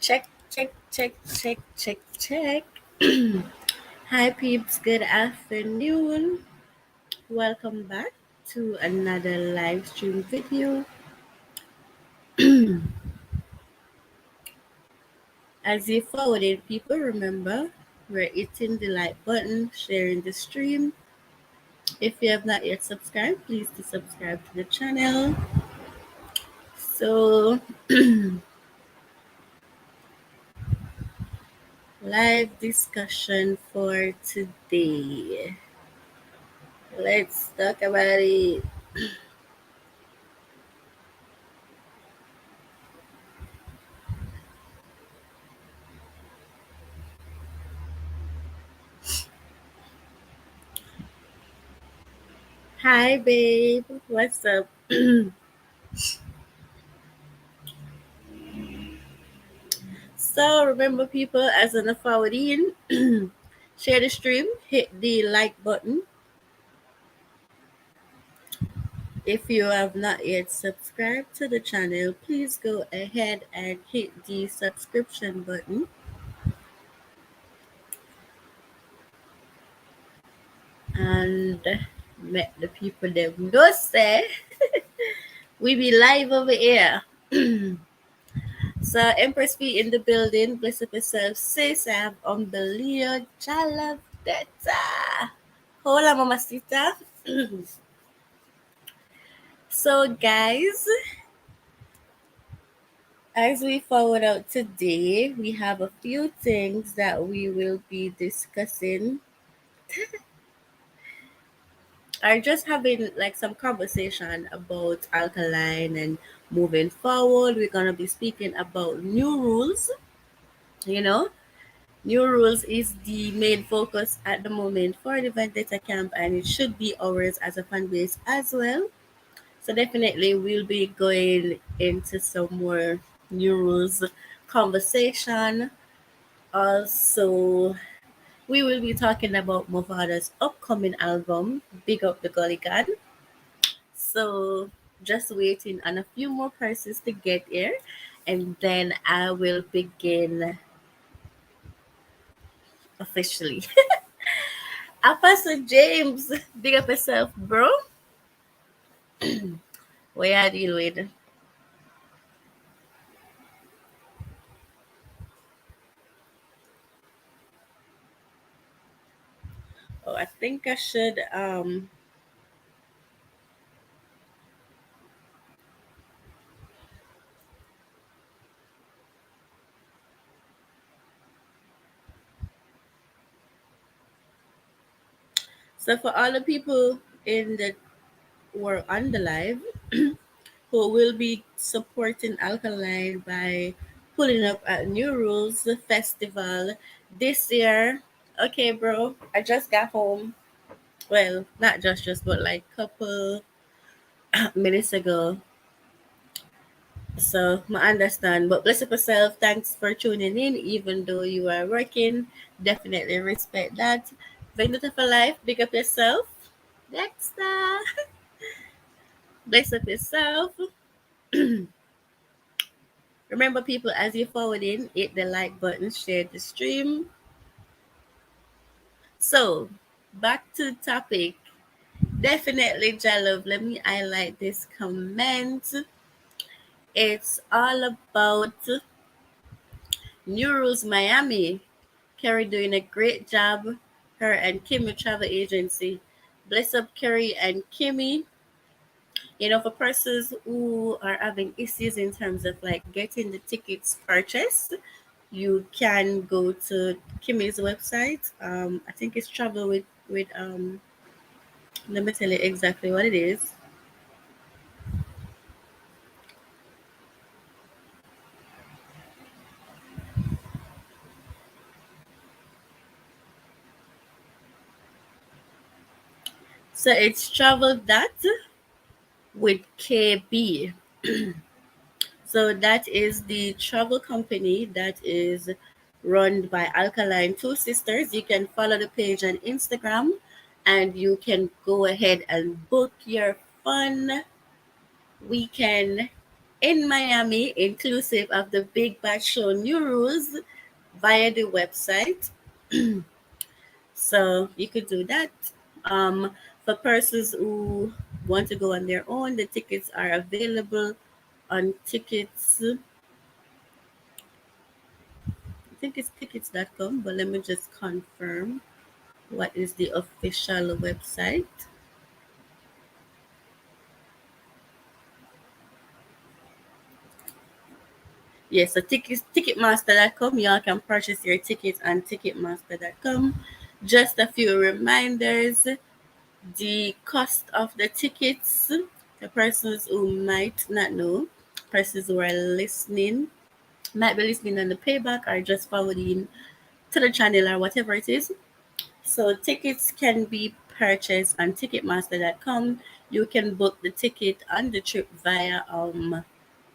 Check, check, check, check, check, check. Hi, peeps. Good afternoon. Welcome back to another live stream video. As you forwarded, people remember we're hitting the like button, sharing the stream. If you have not yet subscribed, please do subscribe to the channel. So, live discussion for today. Let's talk about it. Hi, babe. What's up? So remember, people, as an forwarding, share the stream, hit the like button. If you have not yet subscribed to the channel, please go ahead and hit the subscription button and let the people them know say we be live over here. So Empress be in the building. Bless up yourself, sis. I have Umbelio Chalaveta. Hola, mamacita. So, guys, as we forward out today, we have a few things that we will be discussing or just having like some conversation about Alkaline and moving forward. We're going to be speaking about new rules. You know, new rules is the main focus at the moment for the Vendetta Camp, and it should be ours as a fan base as well. So definitely we'll be going into some more new rules conversation. Also, we will be talking about Mavado's upcoming album, Big Up the Gully God. So just waiting on a few more persons to get here, and then I will begin officially. Apostle James, big up yourself, bro. Where are you with? Oh, I think I should so for all the people in the who are on the live who will be supporting Alkaline by pulling up at New Rules Festival this year. Okay, bro, I just got home. Well, not just, but like couple minutes ago. So I understand. But bless up yourself. Thanks for tuning in, even though you are working. Definitely respect that. Vendetta for life. Big up yourself. Dexter. Bless up yourself. Remember, people, as you forward in, hit the like button, share the stream. So, back to the topic. Definitely, Jalov. Let me highlight this comment. It's all about New Rules Miami. Kerry doing a great job. Her and Kimmy Travel Agency. Bless up, Kerry and Kimmy. You know, for persons who are having issues in terms of like getting the tickets purchased, you can go to Kimmy's website. I think it's travel with. Let me tell you exactly what it is. So it's travel that with KB. So that is the travel company that is run by Alkaline Two Sisters. You can follow the page on Instagram and you can go ahead and book your fun weekend in Miami, inclusive of the Big Bad Show new rules via the website. So you could do that. Um, for persons who want to go on their own, the tickets are available on tickets. I think it's tickets.com, but let me just confirm what is the official website. Yes, so ticketmaster.com. Y'all can purchase your tickets on ticketmaster.com. Just a few reminders. The cost of the tickets, the persons who might not know, persons who are listening, might be listening on the payback or just forwarding to the channel or whatever it is. So tickets can be purchased on ticketmaster.com. You can book the ticket on the trip via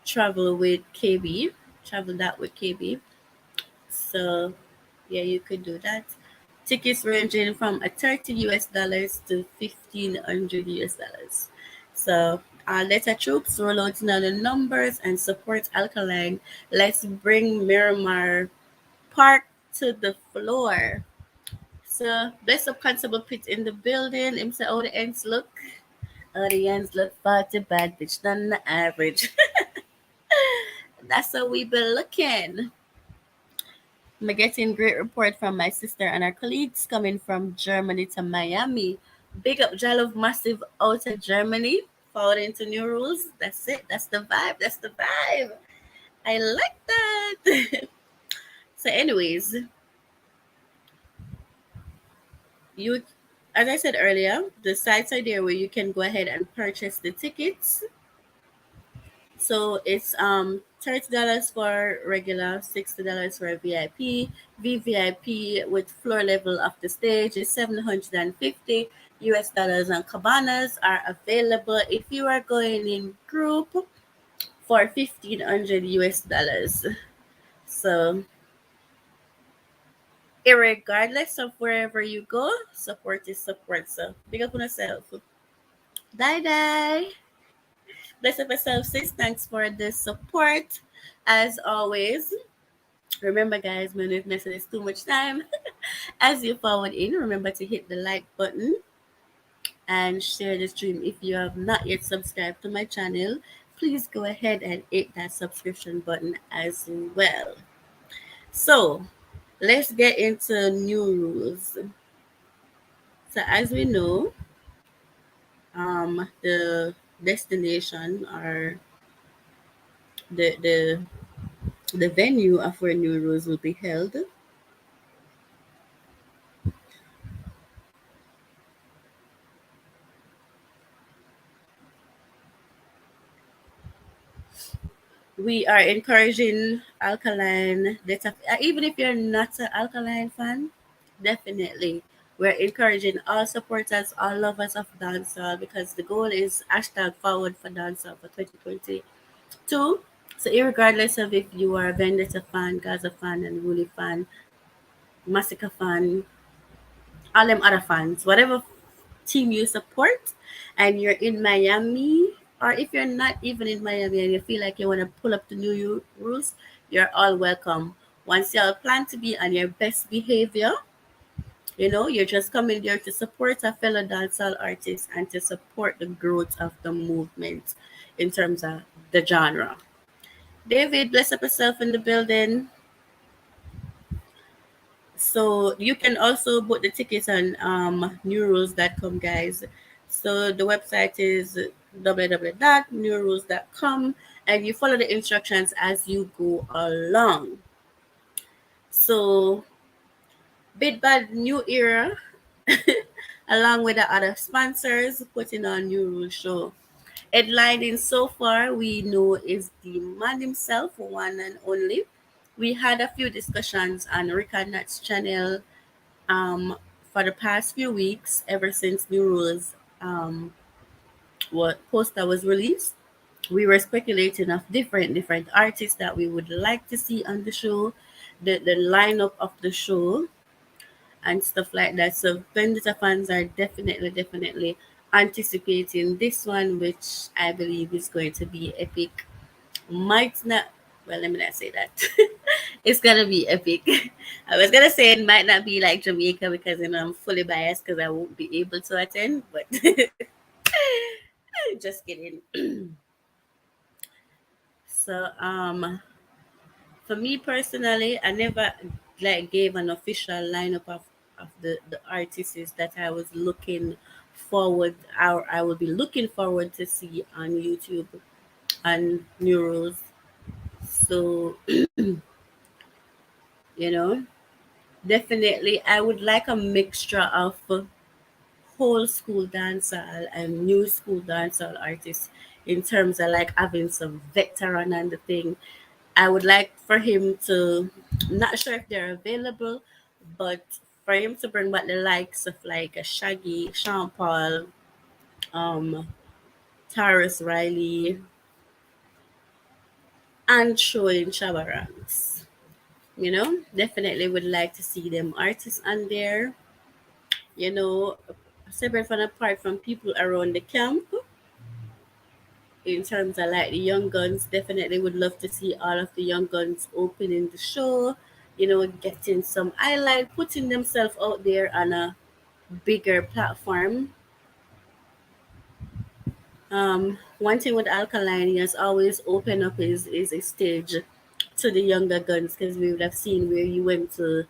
travel with KB, travel that with KB. So yeah, you could do that. Tickets ranging from a 30 US dollars to 1,500 US dollars. So let our troops roll out now the numbers and support Alkaline. Let's bring Miramar Park to the floor. So bless up Constable Pitt in the building. Him say, oh, the ends look. Oh, the ends look far too bad, bitch, than the average. That's how we be looking. I'm getting great report from my sister and our colleagues coming from Germany to Miami. Big up Jalov Massive out of Germany. Forward into new rules. That's it. That's the vibe. That's the vibe. I like that. So, anyways, you, as I said earlier, the sites are there where you can go ahead and purchase the tickets. So it's $30 for regular, $60 for a VIP. VVIP with floor level of the stage is 750 US dollars, and cabanas are available if you are going in group for 1,500 US dollars. So regardless of wherever you go, support is support. So big up on yourself. Die die. Bless up yourself, sis. Thanks for the support. As always, remember, guys, when we've messed this too much time, as you forward in, remember to hit the like button and share the stream. If you have not yet subscribed to my channel, please go ahead and hit that subscription button as well. So, let's get into new rules. So, as we know, the destination or the the venue of where new rules will be held, we are encouraging Alkaline data. Even if you're not an Alkaline fan, definitely we're encouraging all supporters, all lovers of dancehall, because the goal is hashtag forward for dancehall for 2022. So, regardless of if you are a Vendetta fan, Gaza fan, and Woolly fan, Massacre fan, all them other fans, whatever team you support, and you're in Miami, or if you're not even in Miami and you feel like you want to pull up the new rules, you're all welcome. Once you all plan to be on your best behavior, you're just coming there to support a fellow dancehall artist and to support the growth of the movement in terms of the genre. David, bless up yourself in the building. So you can also book the tickets on newrules.com, guys. So the website is www.newrules.com, and you follow the instructions as you go along. So Big Bad New Era, along with the other sponsors, putting on New Rules Show. Headlining so far, we know is the man himself, one and only. We had a few discussions on Rick Nat's channel for the past few weeks, ever since New Rules what poster was released. We were speculating of different artists that we would like to see on the show, the lineup of the show and stuff like that. So Vendetta fans are definitely anticipating this one, which I believe is going to be epic. Might not, well, let me not say that. It's gonna be epic. I was gonna say it might not be like Jamaica because I'm fully biased because I won't be able to attend, but just kidding. So for me personally, I never like gave an official lineup of the artists that I was looking forward or I will be looking forward to see on YouTube and New Rules. So you know, definitely I would like a mixture of whole school dancehall and new school dancehall artists in terms of like having some veteran and the thing. I would like for him to, not sure if they're available, but for him to bring back the likes of like a Shaggy, Sean Paul, um, Taurus Riley, and showing Chabarangs. Definitely would like to see them artists on there. You know, separate and apart from people around the camp. In terms of like the young guns, definitely would love to see all of the young guns opening the show, getting some highlight, putting themselves out there on a bigger platform. One thing with Alkaline, he has always opened up his a stage to the younger guns because we would have seen where you went to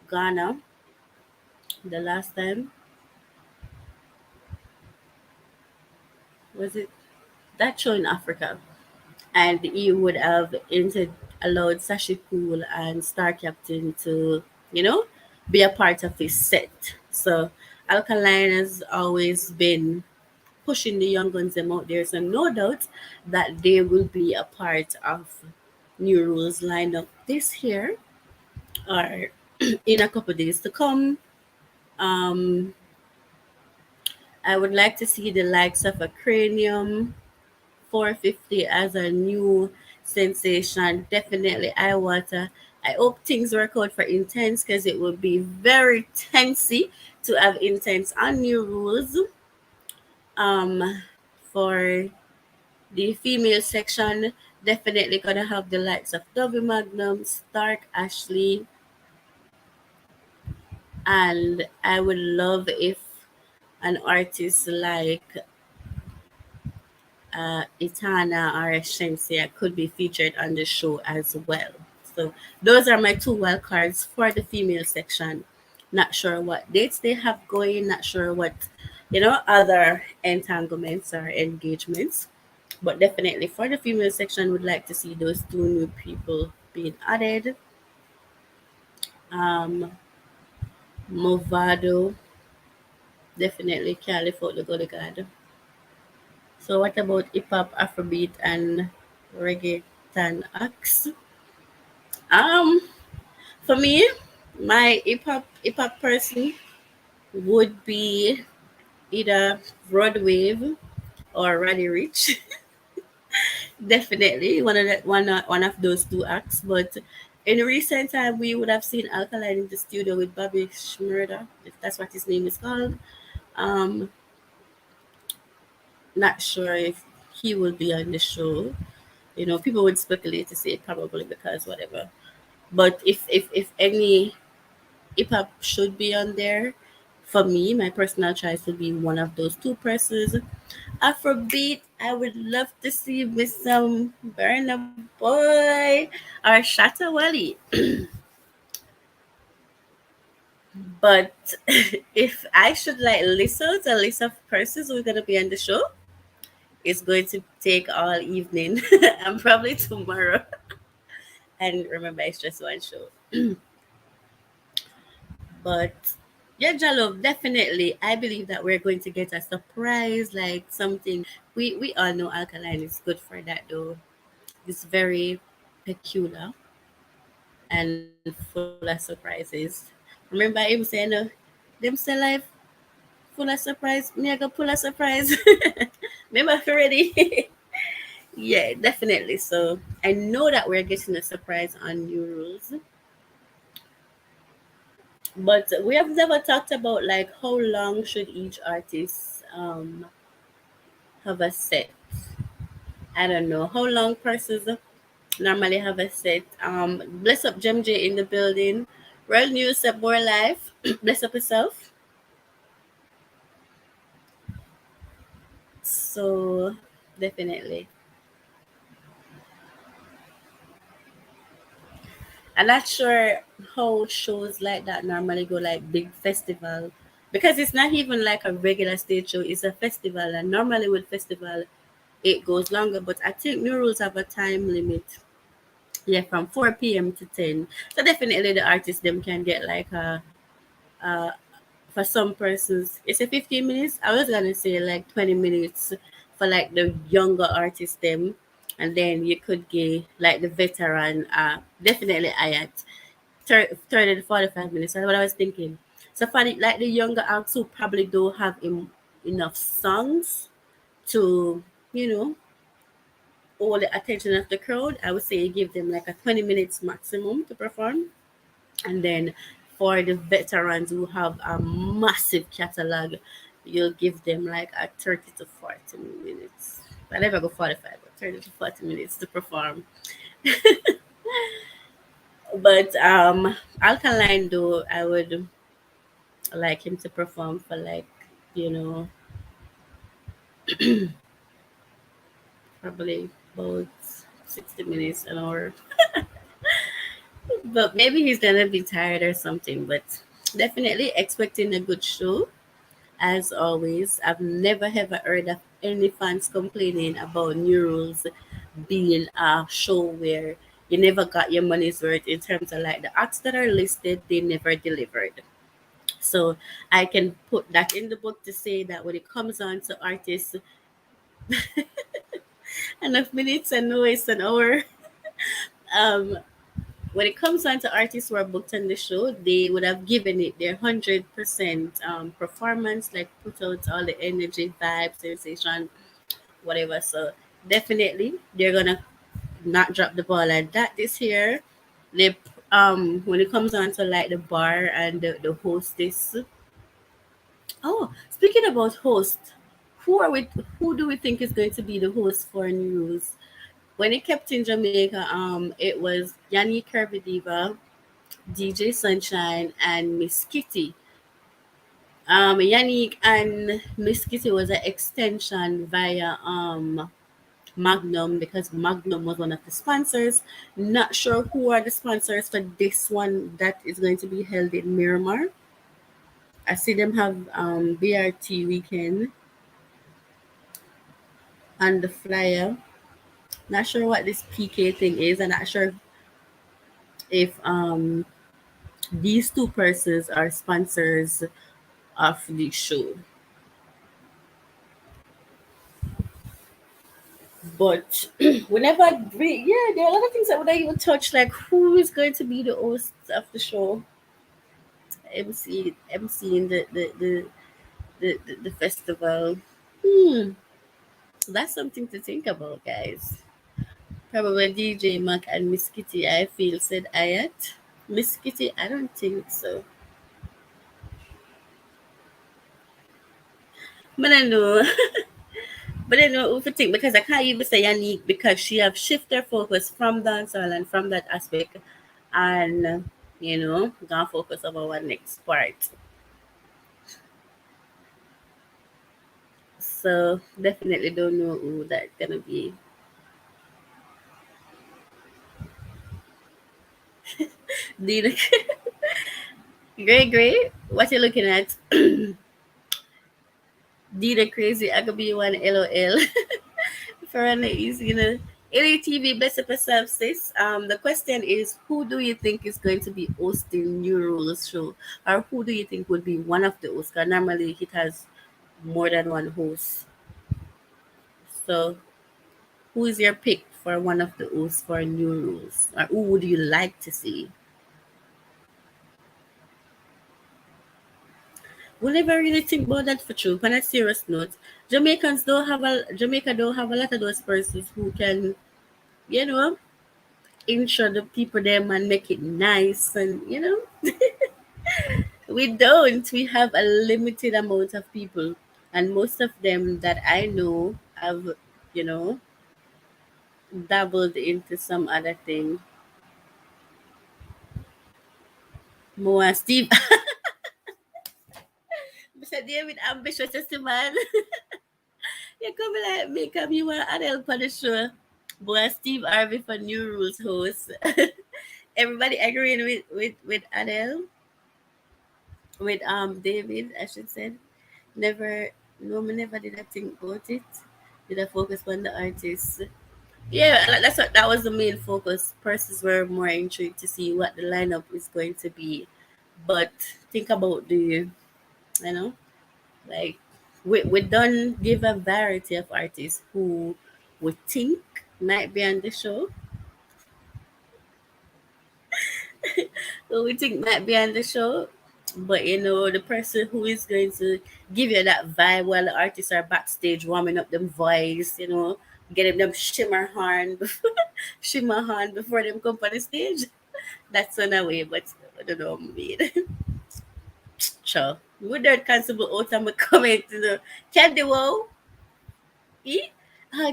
Ghana the last time. Was it that show in Africa? And he would have allowed Sashi Pool and Star Captain to, you know, be a part of his set. So Alkaline has always been pushing the young guns them out there. So no doubt that they will be a part of New Rules lineup this year or in a couple days to come. Um, I would like to see the likes of a Cranium 450 as a new sensation. Definitely eye water. I hope things work out for Intense because it will be very tensy to have Intense on new rules. For the female section, definitely gonna have the likes of Dovey Magnum, Stark, Ashley, and I would love if an artist like Itana or Shensia could be featured on the show as well. So those are my two wild cards for the female section. Not sure what dates they have going, not sure what, other entanglements or engagements. But definitely for the female section, would like to see those two new people being added. Um, Movado, definitely Cali for the God. So what about hip hop, Afrobeat, and reggaeton acts? Um, for me, my hip hop person would be either Rod Wave or Roddy Rich. Definitely one of those two acts. But in recent time, we would have seen Alkaline in the studio with Bobby Schmurda, if that's what his name is called. Um, Not sure if he will be on the show. People would speculate to say probably because whatever. But if any hip hop should be on there, for me, my personal choice would be one of those two persons. Afrobeat, I would love to see with some Burna Boy or Shatta Wally. But if I should like listen to a list of persons who are gonna be on the show, it's going to take all evening and probably tomorrow. And remember, it's just one show. But yeah, Jalo, definitely. I believe that we're going to get a surprise, like something. We all know Alkaline is good for that, though. It's very peculiar and full of surprises. Remember him saying, them still life full of surprise. Me, I go pull a surprise. Remember already? Yeah, definitely. So I know that we're getting a surprise on new rules. But we have never talked about like how long should each artist have a set. I don't know how long persons. normally have a set. Bless up Jemj in the building. Real news at more life. Bless up yourself. So definitely. I'm not sure how shows like that normally go like big festival because it's not even like a regular stage show. It's a festival, and normally with festival it goes longer. But I think New Rules have a time limit. Yeah, from 4 p.m. to 10. So definitely the artists them can get like a for some persons it's a 15 minutes. I was gonna say like 20 minutes for like the younger artists them, and then you could get like the veteran definitely I at 30 to 45 minutes. That's what I was thinking. So for like the younger acts who probably don't have enough songs to, you know, all the attention of the crowd, I would say you give them like a 20 minutes maximum to perform. And then for the veterans who have a massive catalog, you'll give them like a 30 to 40 minutes. I never go 45, but 30 to 40 minutes to perform. But Alkaline though, I would like him to perform for like, you know, probably about 60 minutes an hour. But maybe he's gonna be tired or something. But definitely expecting a good show. As always, I've never ever heard of any fans complaining about New Rules being a show where you never got your money's worth in terms of like the acts that are listed, they never delivered. So I can put that in the book to say that when it comes on to artists, enough minutes and no waste an hour. Um, when it comes on to artists who are booked on the show, they would have given it their 100% performance, like put out all the energy, vibe, sensation, whatever. So definitely, they're gonna not drop the ball like that this year. They when it comes on to like the bar and the hostess. Oh, speaking about host, who are we? Who do we think is going to be the host for News? When it kept in Jamaica, it was Yanni Curvidiva, DJ Sunshine, and Miss Kitty. Yannick and Miss Kitty was an extension via Magnum because Magnum was one of the sponsors. Not sure who are the sponsors for this one that is going to be held in Miramar. I see them have BRT weekend on the flyer. Not sure what this PK thing is. I'm not sure if these two persons are sponsors of the show. But whenever yeah, there are a lot of things that would I even touch, like who is going to be the host of the show, MC in the festival. Hmm, that's something to think about, guys. Probably DJ Mac and Miss Kitty. I feel said Ayat. Miss Kitty, I don't think so. But I know, but I know who to think because I can't even say Yannick because she have shifted her focus from dancehall and from that aspect, and gonna focus on our next part. So definitely don't know who that gonna be. Dina, great, great. What you looking at? Dina crazy. I could be one LOL for an easy. LATV best of yourself, sis. The question is, who do you think is going to be hosting New Rules show, or who do you think would be one of the hosts? 'Cause normally it has more than one host. So, who is your pick for one of the hosts for New Rules, or who would you like to see? We never really think about that for true. On a serious note, Jamaica don't have a lot of those persons who can, you know, intro the people them and make it nice and we don't. We have a limited amount of people, and most of them that I know have, you know, dabbled into some other thing. More Steve. Mr. David ambitious as the man. You come like me, come you want Adele for the show. Boy, Steve Harvey for New Rules host. Everybody agreeing with Adele, with David, I should say. Never, no, me never did I think about it. Did I focus on the artist? Yeah, that's what that was the main focus. Persons were more intrigued to see what the lineup is going to be. But think about you know, like we done give a variety of artists who we think might be on the show, who we think might be on the show. But the person who is going to give you that vibe while the artists are backstage warming up them voice, getting them shimmer horn before them come on the stage. That's on a way, but I don't know, man. Sure. Would that constable out of my comment, Candy Wow? Eh?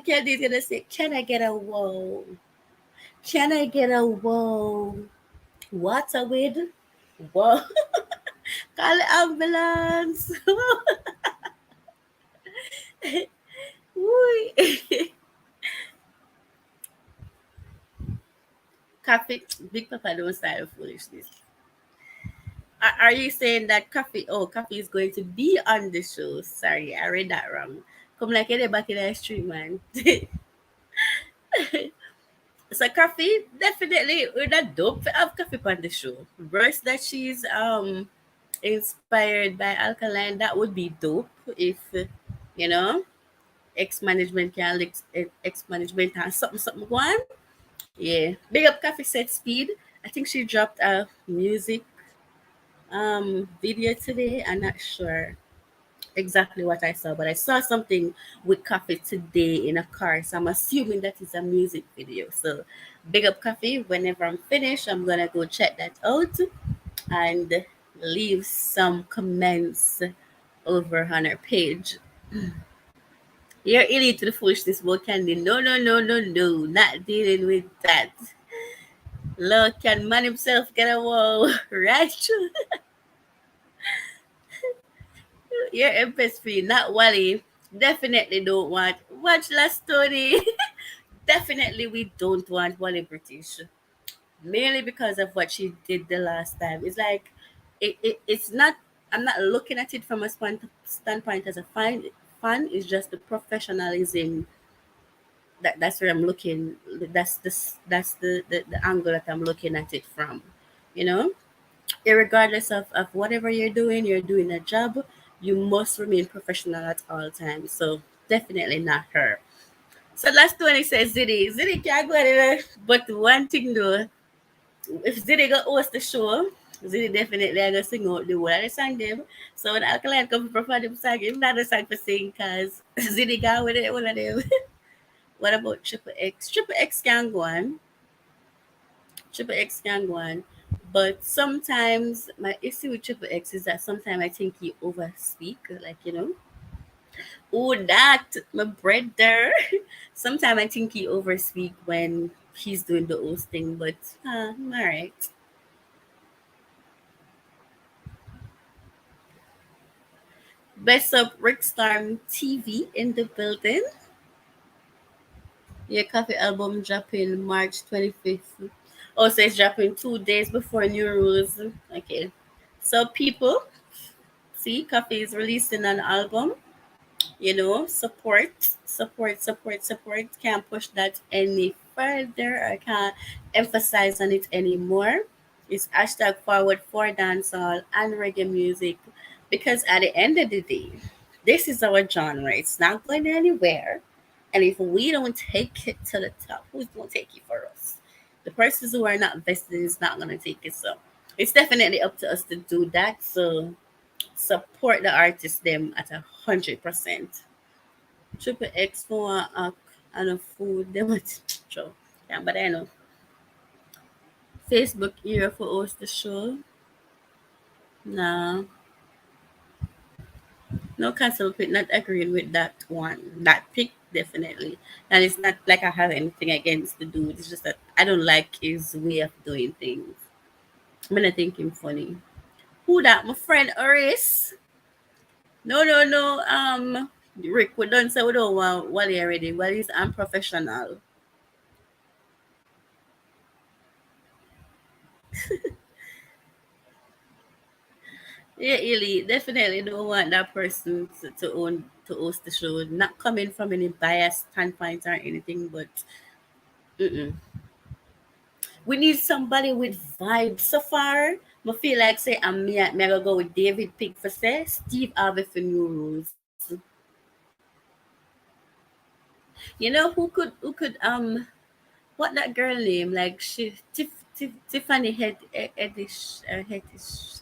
Candy's gonna say, can I get a whoa? Can I get a whoa? Water with? Whoa. Call the ambulance. Woo. Coffee, Big Papa don't style foolishness. Are you saying that coffee is going to be on the show? Sorry, I read that wrong. Come like it back in the stream, man. So coffee, definitely we're not dope to have coffee on the show. Verse that she's inspired by Alkaline, that would be dope if you know ex management has something going. Yeah. Big up coffee set speed. I think she dropped a music video today. I'm not sure exactly what I saw, but I saw something with Coffee today in a car. So I'm assuming that is a music video. So big up Coffee. Whenever I'm finished, I'm gonna go check that out and leave some comments over on her page. You're elite to the foolishness about candy. No, no, no, no, no. Not dealing with that. Lord, can man himself get a wall? Right? You're impressed for you, not Wally. Definitely don't want. Watch last story. Definitely we don't want Wally British. Mainly because of what she did the last time. It's like it's not I'm not looking at it from a standpoint as a fan. It's just the professionalism that's where I'm looking. That's the angle that I'm looking at it from. You know? Regardless of whatever you're doing a job, you must remain professional at all times. So definitely not her. So last one it says Ziddy. Ziddy can't go anywhere. But one thing though, if Ziddy go host the show, Ziddy definitely I gonna sing out the whole of the song them. So when Alkaline come to perform them song, him not a song for sing cause Ziddy got with it one of them. What about Triple X? Triple X can go on. Triple X can go on. But sometimes my issue with Triple X is that sometimes I think he overspeak, like oh that my brother. Sometimes I think he overspeak when he's doing the hosting, but I'm alright. Best up Rick Storm TV in the building. Your coffee album dropping March 25th. Oh, so it's dropping 2 days before New Rules. Okay. So people, see, Coffee is releasing an album. Support. Can't push that any further. I can't emphasize on it anymore. It's hashtag forward for dancehall and reggae music because at the end of the day, this is our genre. It's not going anywhere. And if we don't take it to the top, who's going to take it for us? The persons who are not vested is not going to take it. So it's definitely up to us to do that. So support the artist them at 100%. Triple X for and a food them at show. Yeah, but I know Facebook era for host the show. No, no cancel pick. Not agreeing with that one. That pick definitely. And it's not like I have anything against the dude. It's just that I don't like his way of doing things. I'm gonna think him funny. Who that? My friend Oris. No, no, no. Rick, we done say we don't want Wally already. Wally's unprofessional. Yeah, Illy, definitely don't want that person to host the show. Not coming from any biased standpoint or anything, but mm-mm. We need somebody with vibes so far. I feel like say me I gonna go with David Pick for say Steve Harvey for New Rules. You know who could what that girl name like she Tiffany Hedish Hedish.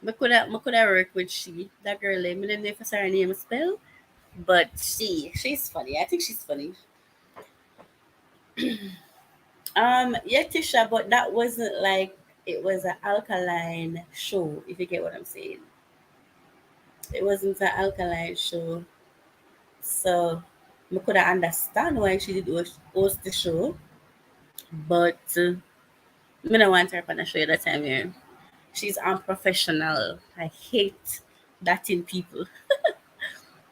I could have work with she that girl name. I don't know if it's her name spell, but she's funny. I think she's funny. Yeah, Tisha, but that wasn't like it was an alkaline show. If you get what I'm saying, it wasn't an alkaline show, so I could understand why she did host the show, but I don't want her on the show that time here. She's unprofessional. I hate that in people.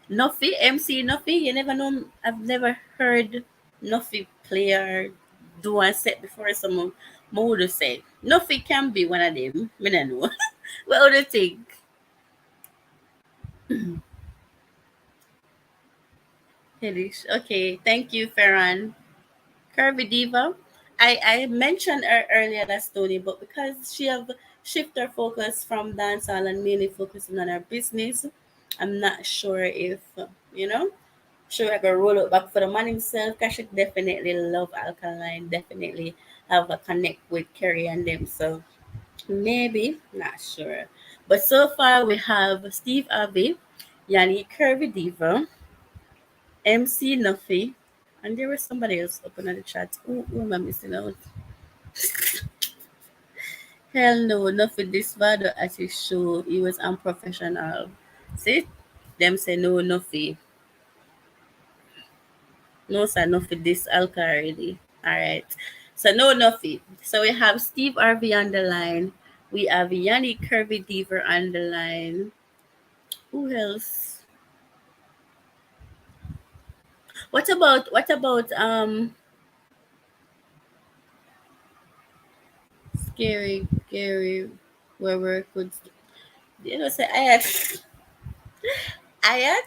Nuffy, MC Nuffy, you never know. I've never heard Nuffy play or do a set before someone more would say. Nuffy can be one of them. I don't know. What do you think? Helish. Okay, thank you, Ferran. Curvy Diva. I mentioned her earlier that story, but because she have shifted her focus from dancehall and mainly focusing on her business, I'm not sure if you know. Sure, I can roll it back for the man himself. Cause she definitely love Alkaline. Definitely have a connect with Kerry and them. So maybe not sure. But so far we have Steve Abbey, Yanni Curvy Diva, MC Nuffy, and there was somebody else open on the chat. Who am I missing out? Hell no, not for this Vado at his show. He was unprofessional. See? Them say no, Nuffy. No, sir, no for this Alka already. Alright. So no Nuffy. So we have Steve RV on the line. We have Yanni Curvy Deaver on the line. Who else? What about Scary Gary whoever could say I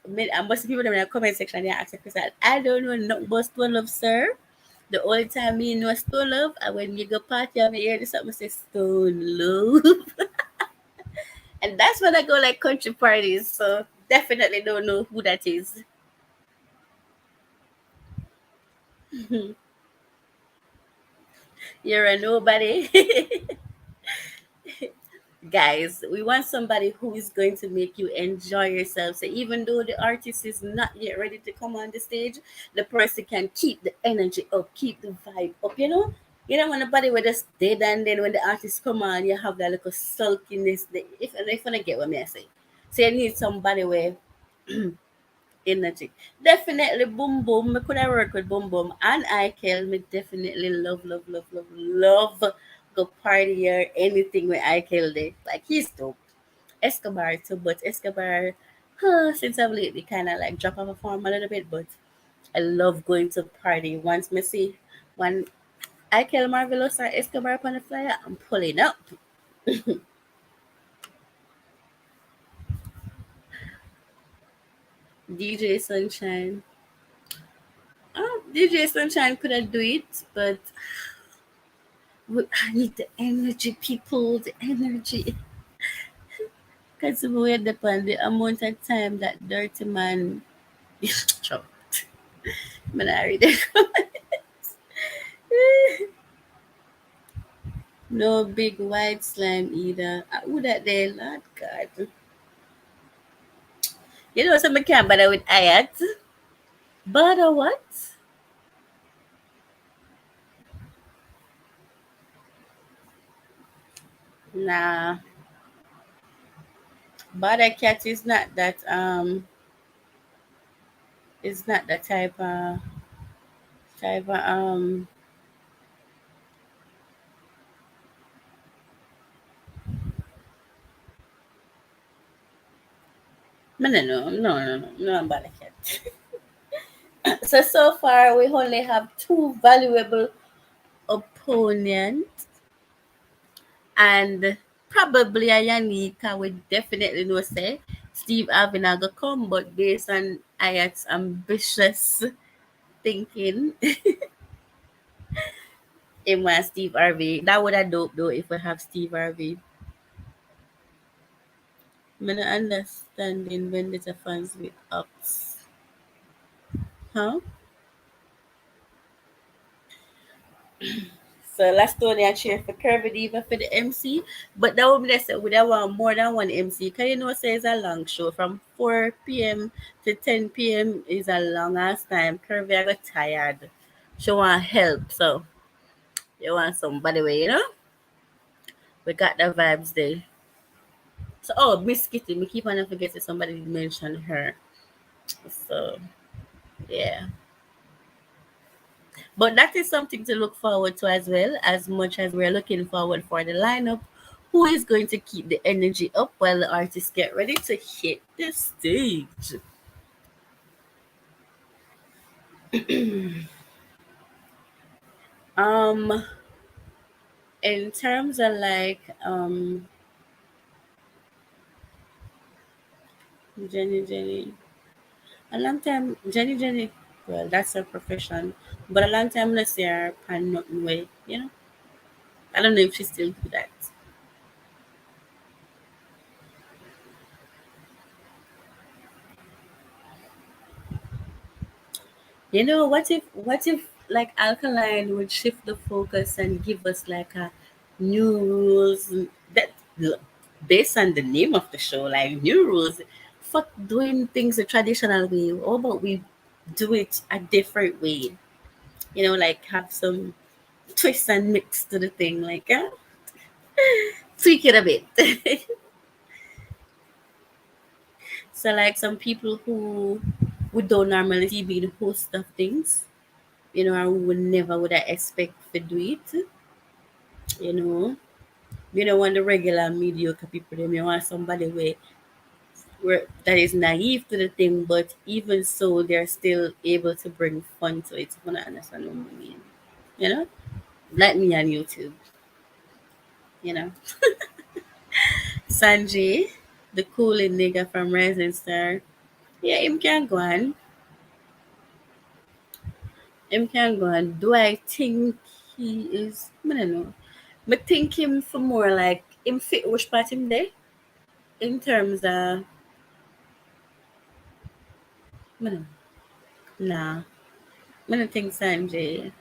made I must people in the comment section they ask Chris I don't know nothing about Stone Love, sir. The only time me know Stone Love and when you go party I hear this something say Stone Love. And that's when I go like country parties. So definitely don't know who that is. You're a nobody. Guys, we want somebody who is going to make you enjoy yourself. So even though the artist is not yet ready to come on the stage, the person can keep the energy up, keep the vibe up, you know? You don't want nobody with just dead and then when the artist come on, you have that little sulkiness. If I get what me I say. So you need somebody where energy. Definitely Boom Boom. I could have worked with Boom Boom and Ikel. Me definitely love go party or anything with Ikel day. Like he's dope. Escobar too, but Escobar since I've lately kinda like drop off a form a little bit, but I love going to party. Once me see when Ikel Marvelous or Escobar upon the flyer, I'm pulling up. DJ Sunshine. DJ Sunshine could have do it, but I need the energy, people, the energy. Because we had depend the amount of time that dirty man chop. Man, I read it. No big white slime either. Who that there, Lord God. You know, some can't bother with Ayat. Bother what? Nah. But a cat is not the type of no about a cat. So far we only have two valuable opponents, and probably a Yanika would definitely know say Steve Avinaga come, but based on Ayat's ambitious thinking, it was Steve Harvey. That would have dope though if we have Steve Harvey. I'm not understanding when there's a fans with ups. Huh? So last Tony I cheer for Curvy Diva for the MC, but that would be the say would have want more than one MC. Cause you know say it's a long show from 4 p.m. to 10 p.m. is a long ass time. Curvy I got tired. She want help, so you want somebody way, you know? We got the vibes there. So Miss Kitty, me keep on forgetting somebody mentioned her. So yeah. But that is something to look forward to as well, as much as we're looking forward for the lineup. Who is going to keep the energy up while the artists get ready to hit the stage? Um, in terms of like Jenny, a long time Jenny, well that's her profession, but a long time let's see her pan nothing way, you know. I don't know if she still do that. You know, what if like Alkaline would shift the focus and give us like a new rules that based on the name of the show, like new rules. Fuck doing things the traditional way. How about we do it a different way? You know, like have some twist and mix to the thing, like tweak it a bit. So like some people who we don't normally see being host of things, you know, or who would never would I expect to do it. You know, you don't want the regular mediocre people. Them you want somebody where that is naive to the thing, but even so, they're still able to bring fun to it. If you wanna understand what I mean, you know, like me on YouTube. You know, Sanjay, the cooling nigga from Rising Star. Yeah, him can go on. Him can go on. Do I think he is? I don't know. But think him for more like him fit which part him there in terms of. I don't know. Nah. I don't think Sanjay.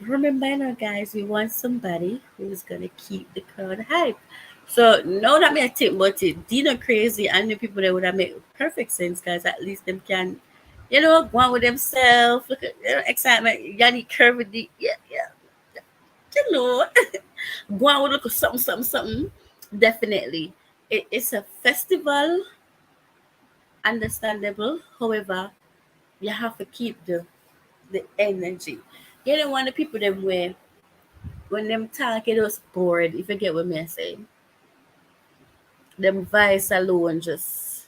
Remember, now, guys, we want somebody who's gonna keep the crowd hype. So now that me I think about it, Dino crazy and the people that would have made perfect sense, guys. At least them can, you know, go on with themselves. Look at excitement. Yanni Curvy, yeah, yeah, you know, go on with look at something. Definitely, it's a festival, understandable. However, you have to keep the energy. You don't want the people them where when them talk, it was bored. If you get what me say, them vibes alone just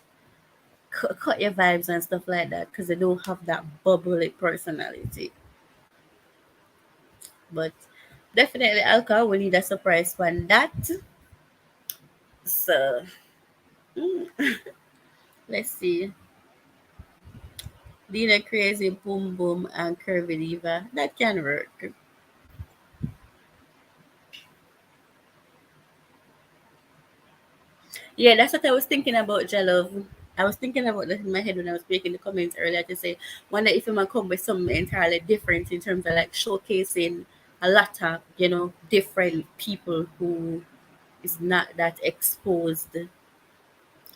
cut your vibes and stuff like that because they don't have that bubbly personality. But definitely, alcohol will need a surprise for that. So let's see. Dina crazy boom boom and curvy diva that can work. Yeah, that's what I was thinking about, Jalove. I was thinking about that in my head when I was making the comments earlier to say, wonder if you might come with something entirely different in terms of like showcasing a lot of, you know, different people who is not that exposed.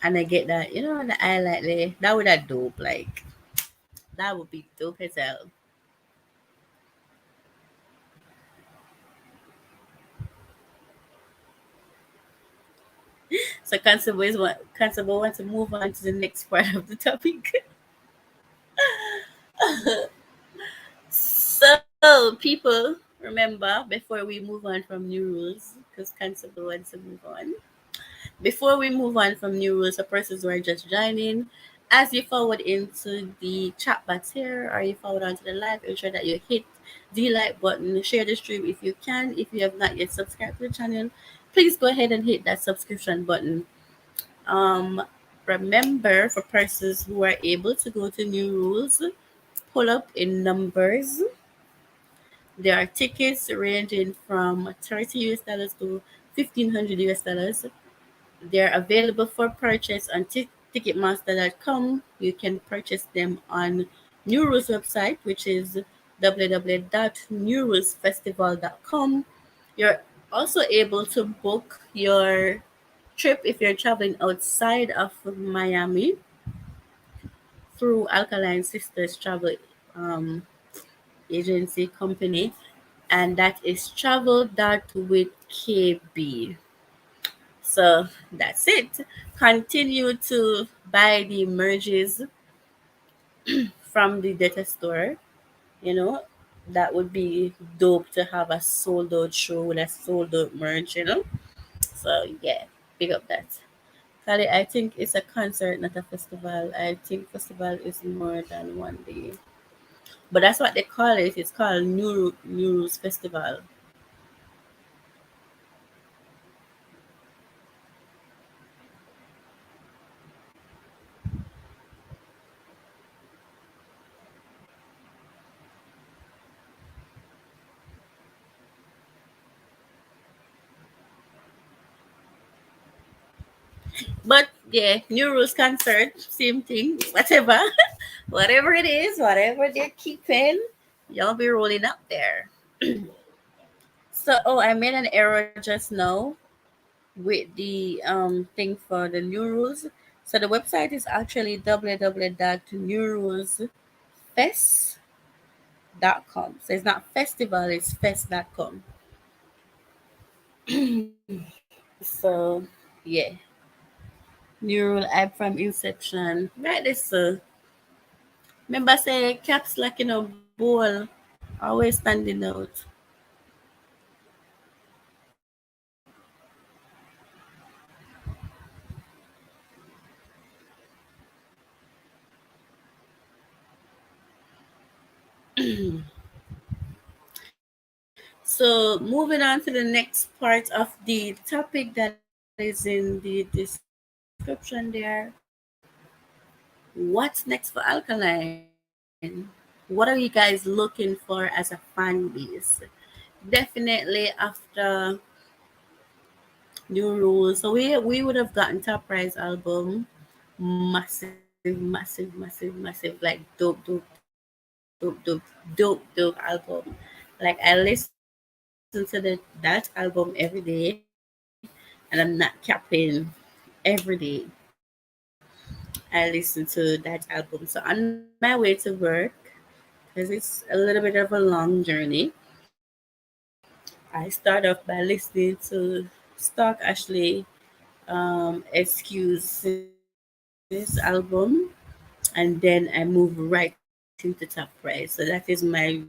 And I get that, you know, the I like that would have dope. Like, that would be dope as hell. So So Constable wants to move on to the next part of the topic. So people, remember before we move on from new rules, because Constable wants to move on. Before we move on from new rules for persons who are just joining, as you forward into the chat box here or you forward onto the live, ensure that you hit the like button, share the stream if you can. If you have not yet subscribed to the channel, please go ahead and hit that subscription button. Um, Remember, for persons who are able to go to new rules, pull up in numbers. There are tickets ranging from 30 US dollars to 1500 US dollars. They're available for purchase on ticketmaster.com. You can purchase them on New Rules website, which is www.newrulesfestival.com. You're also able to book your trip if you're traveling outside of Miami through Alkaline Sisters Travel um, Agency Company, and that is travel.with KB. So that's it. Continue to buy the merges from the data store. You know, that would be dope to have a sold out show with a sold out merge, you know? So yeah, pick up that. Kali, I think it's a concert, not a festival. I think festival is more than one day. But that's what they call it. It's called New Rules Festival. But yeah, New Rules concert, same thing. Whatever. Whatever it is, whatever they're keeping, y'all be rolling up there. So, oh, I made an error just now with the thing for the new rules. So the website is actually www.newrulesfest.com. So it's not festival, it's fest.com. So yeah, new rule app from inception. Right, this remember say caps like bowl, always standing out. So, moving on to the next part of the topic that is in the description there. What's next for Alkaline? What are you guys looking for as a fan base? Definitely after New Rules. So we would have gotten Top Prize album. Massive, like dope album. Like I listen to that album every day, and I'm not capping every day. I listen to that album. So on my way to work, because it's a little bit of a long journey, I start off by listening to Stock Ashley, Excuses album, and then I move right into Top Prize. So that is my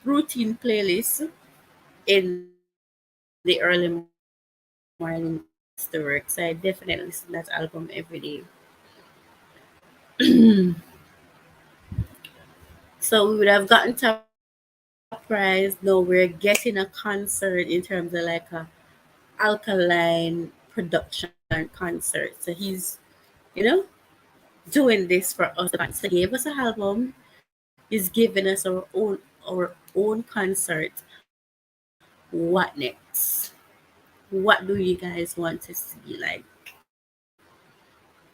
routine playlist in the early morning before I go to work. So I definitely listen to that album every day. So we would have gotten top prize. No, we're getting a concert in terms of like a alkaline production concert. So he's, you know, doing this for us, the fans. So he gave us a album. He's giving us our own concert. What next? What do you guys want to see? Like,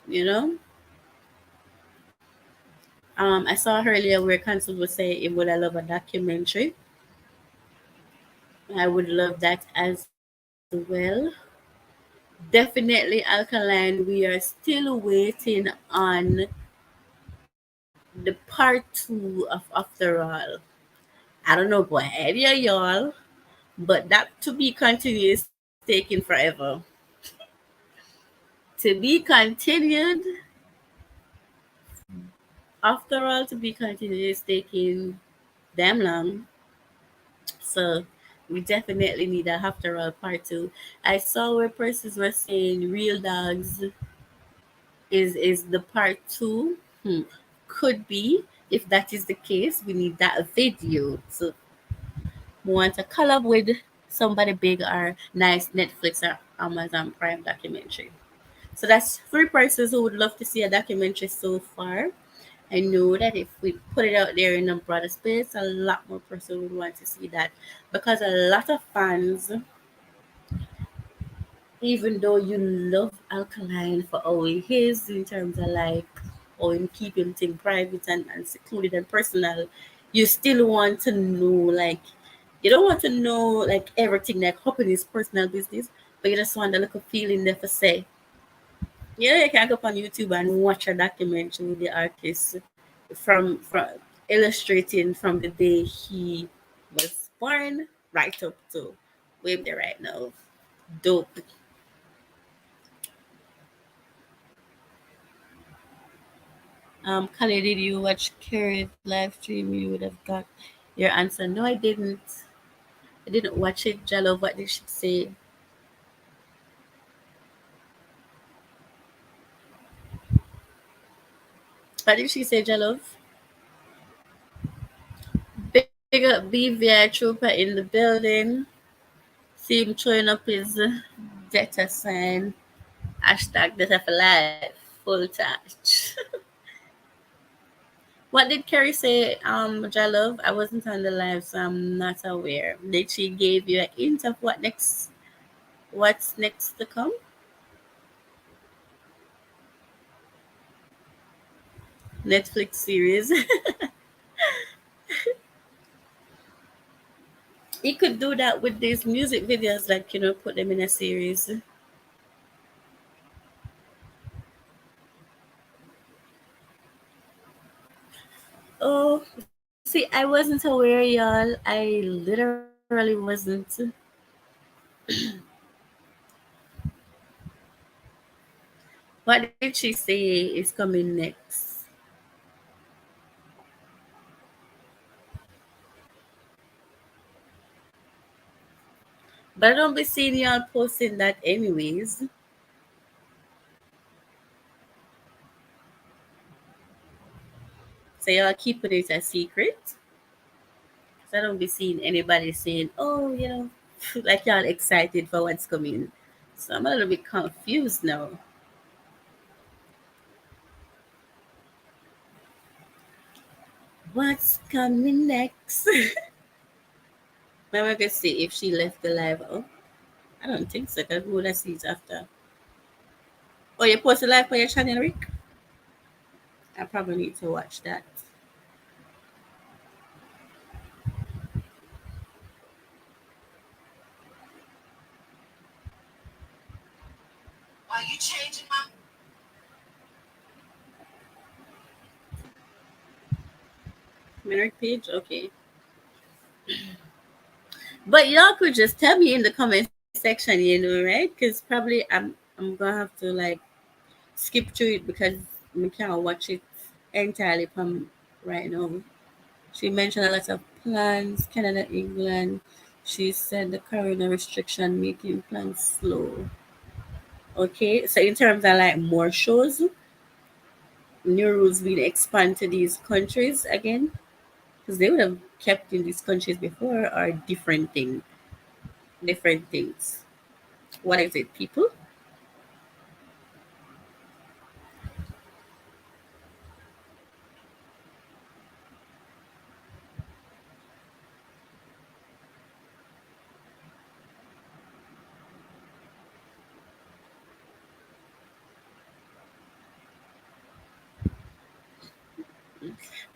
you know? I saw earlier where Consul was saying, "Would I love a documentary?" I would love that as well. Definitely Alkaline. We are still waiting on the part two of After All. I don't know about any of y'all, but that to be continued is taking forever. To be continued. After all, to be continued is taking damn long. So we definitely need a after all part two. I saw where persons were saying real dogs is the part two. Could be. If that is the case, we need that video. So we want to collab with somebody big or nice Netflix or Amazon Prime documentary. So that's three persons who would love to see a documentary so far. I know that if we put it out there in a broader space, a lot more person would want to see that because a lot of fans, even though you love Alkaline for all he is in terms of like, or in keeping things private and secluded and personal, you still want to know like, you don't want to know like everything that happened in his personal business, but you just want a little feeling there for say, yeah, you can go up on YouTube and watch a documentary with the artist from illustrating from the day he was born right up to where they're right now. Dope. Kali, did you watch Carrie's live stream? You would have got your answer. No, I didn't. I didn't watch it. Jello, what did she say? What did she say, Jello? Big up BVI Trooper in the building. See him showing up his data sign. Hashtag data for life. Full touch. What did Carrie say, Jalove? I wasn't on the live, so I'm not aware. Did she give you a hint of what's next to come? Netflix series. He could do that with these music videos, like put them in a series. Oh, see, I wasn't aware, y'all. I literally wasn't. What did she say is coming next? But I don't be seeing y'all posting that anyways. So y'all keeping it a secret. 'Cause I don't be seeing anybody saying, "Oh, like y'all excited for what's coming." So I'm a little bit confused now. What's coming next? Maybe I can see if she left the live. Oh, I don't think so. Cause who that sees after? Oh, you post a live for your channel, Rick? I probably need to watch that. Are you changing my Rick page? Okay. But y'all could just tell me in the comment section, right? Because probably I'm gonna have to like skip through it because I can't watch it entirely from right now. She mentioned a lot of plans, Canada, England. She said the corona restriction making plans slow. Okay, so in terms of like more shows, new rules being expanded to these countries again, because they would have kept in these countries before are different things. What is it, people?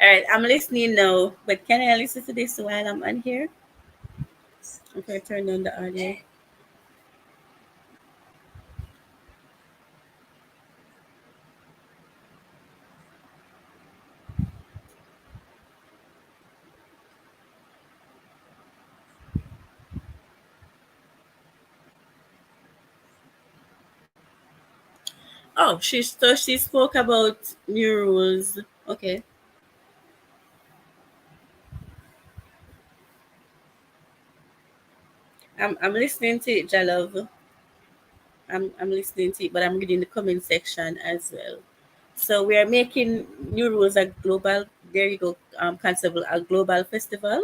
All right, I'm listening now, but can I listen to this while I'm on here? Okay, turn on the audio. Oh, she spoke about new rules. Okay, I'm listening to it, Jalove. I'm listening to it, but I'm reading the comment section as well. So we are making new rules a global. There you go. Constable, a global festival.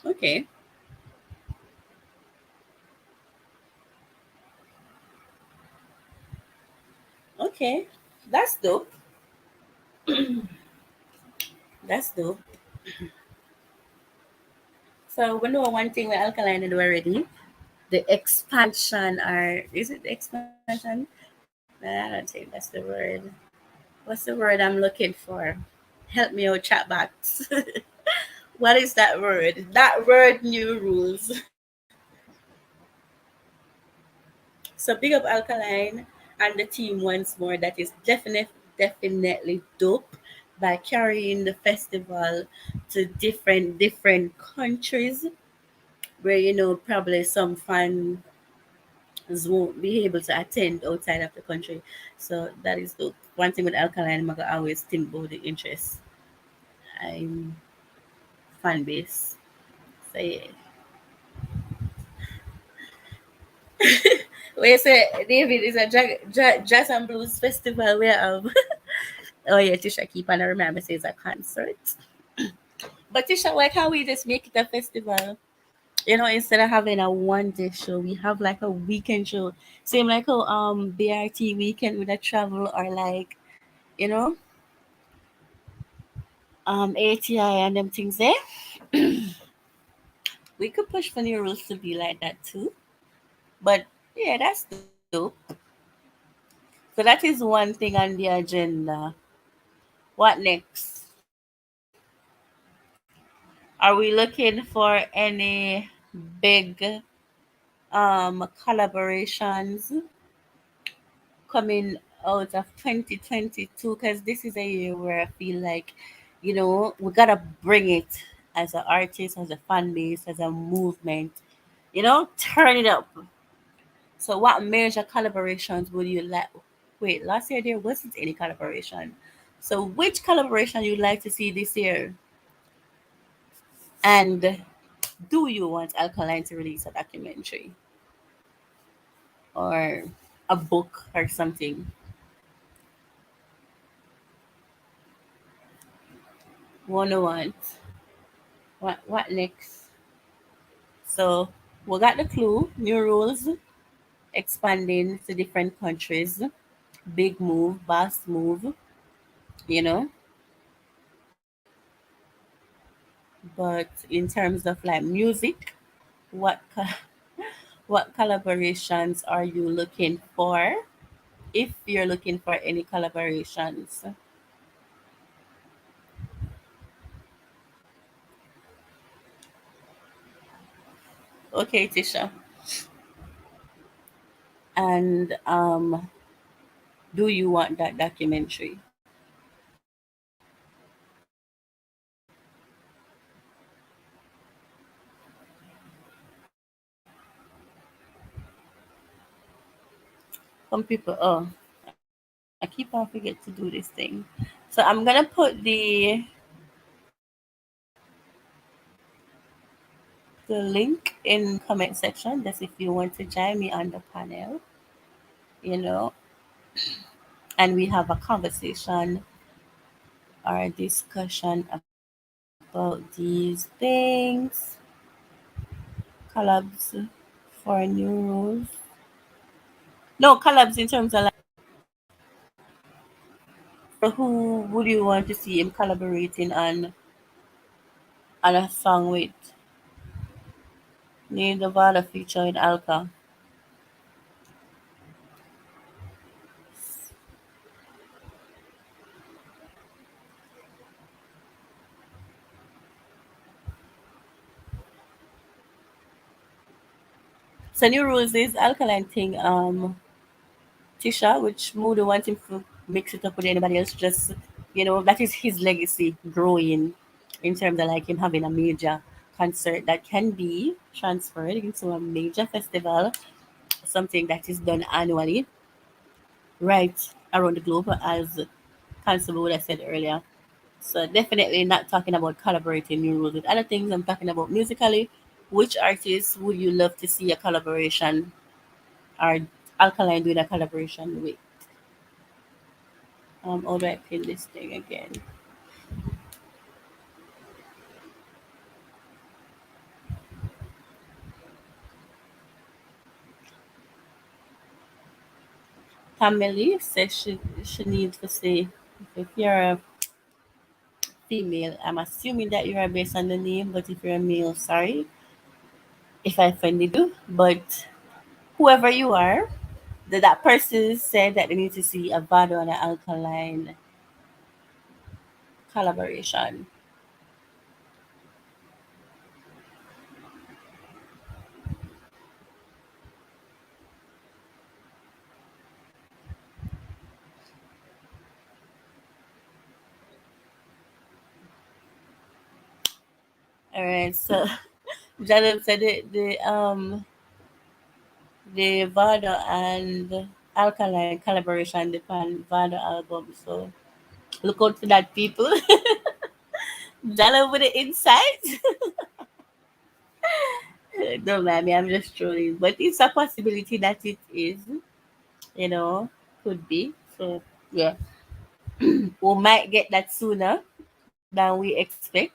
Okay, okay, that's dope. That's dope. So we know one thing with Alkaline and already. The expansion, or is it the expansion? Nah, I don't think that's the word. What's the word I'm looking for? Help me out, chatbots. What is that word? That word, new rules. So big up Alkaline and the team once more. That is definitely dope by carrying the festival to different countries where probably some fans won't be able to attend outside of the country. So that is dope. One thing with Alkaline, I always think about the interest. I'm fan base. So yeah. Wait, say David is a jazz and blues festival where oh yeah, Tisha keep on remember say it's a concert. But Tisha, why can't we just make it a festival? Instead of having a 1 day show, we have like a weekend show. Same like how BRT weekend with a travel, or like, you know, ATI and them things there. We could push for new rules to be like that too. But yeah, that's dope. So that is one thing on the agenda. What next? Are we looking for any big collaborations coming out of 2022? Because this is a year where I feel like, we gotta bring it as an artist, as a fan base, as a movement. Turn it up. So, what major collaborations would you like? Wait, last year there wasn't any collaboration. So, which collaboration you'd like to see this year? And do you want Alkaline to release a documentary or a book or something? Wanna want? What next? So we got the clue, new rules, expanding to different countries, big move, vast move, you know. But in terms of like music, what what collaborations are you looking for? If you're looking for any collaborations. Okay, Tisha. And do you want that documentary? Some people, oh, I keep on forget to do this thing. So I'm gonna put the link in comment section. That's if you want to join me on the panel, you know, and we have a conversation or a discussion about these things, collabs for new rules. No, collabs in terms of like, so who would you want to see him collaborating on a song with? Need the Mavado featuring Alka. So new rules is Alkaline thing. Tisha, which mood want him to mix it up with anybody else. Just that is his legacy growing in terms of like him having a major concert that can be transferred into a major festival, something that is done annually. right around the globe, as Constable would have said earlier. So definitely not talking about collaborating new rules with other things. I'm talking about musically. Which artists would you love to see a collaboration or Alkaline doing a collaboration with? How do I pin this thing again? Family says she needs to say if you're a female, I'm assuming that you are based on the name, but if you're a male, sorry if I offended you. But whoever you are, that person said that they need to see a Vado and an Alkaline collaboration. All right, so Jaleb said the Vado and Alkaline collaboration depend Vado album. So look out for that, people. Jaleb with the insight. Don't mind me, I'm just trolling. But it's a possibility that it is, you know, could be. So yeah, we might get that sooner than we expect.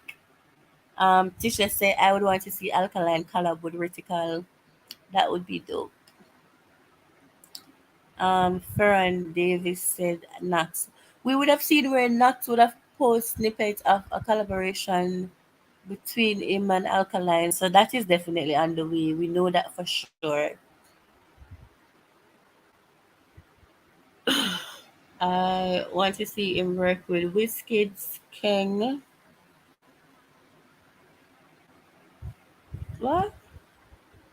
Tisha said I would want to see Alkaline collab with Retical. That would be dope. Ferran Davis said Knox. We would have seen where Knox would have post snippets of a collaboration between him and Alkaline. So that is definitely on the way. We know that for sure. I want to see him work with Wizkid's King. What?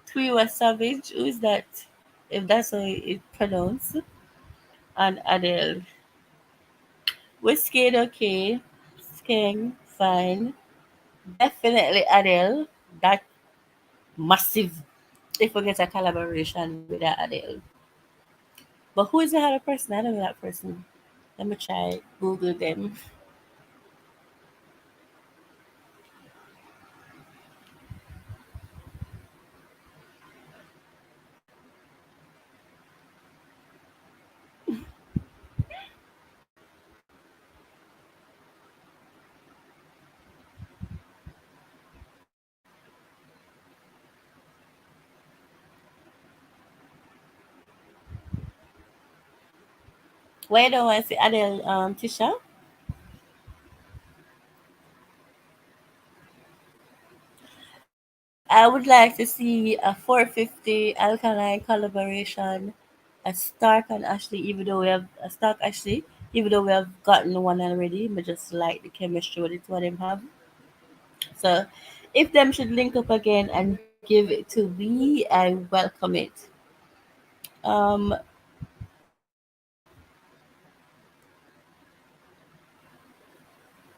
Twiwa Savage? Who is that? If that's how it's pronounced. And Adele. Wizkid, okay. King, fine. Definitely Adele. That massive. If we get a collaboration with that Adele. But who is the other person? I don't know that person. Let me try Google them. Why don't I see Adele, Tisha? I would like to see a 450 Alkaline collaboration, a Stark and Ashley, even though we have a Stark Ashley, even though we have gotten one already, but just like the chemistry with it what them have. So if them should link up again and give it to me, I welcome it. Um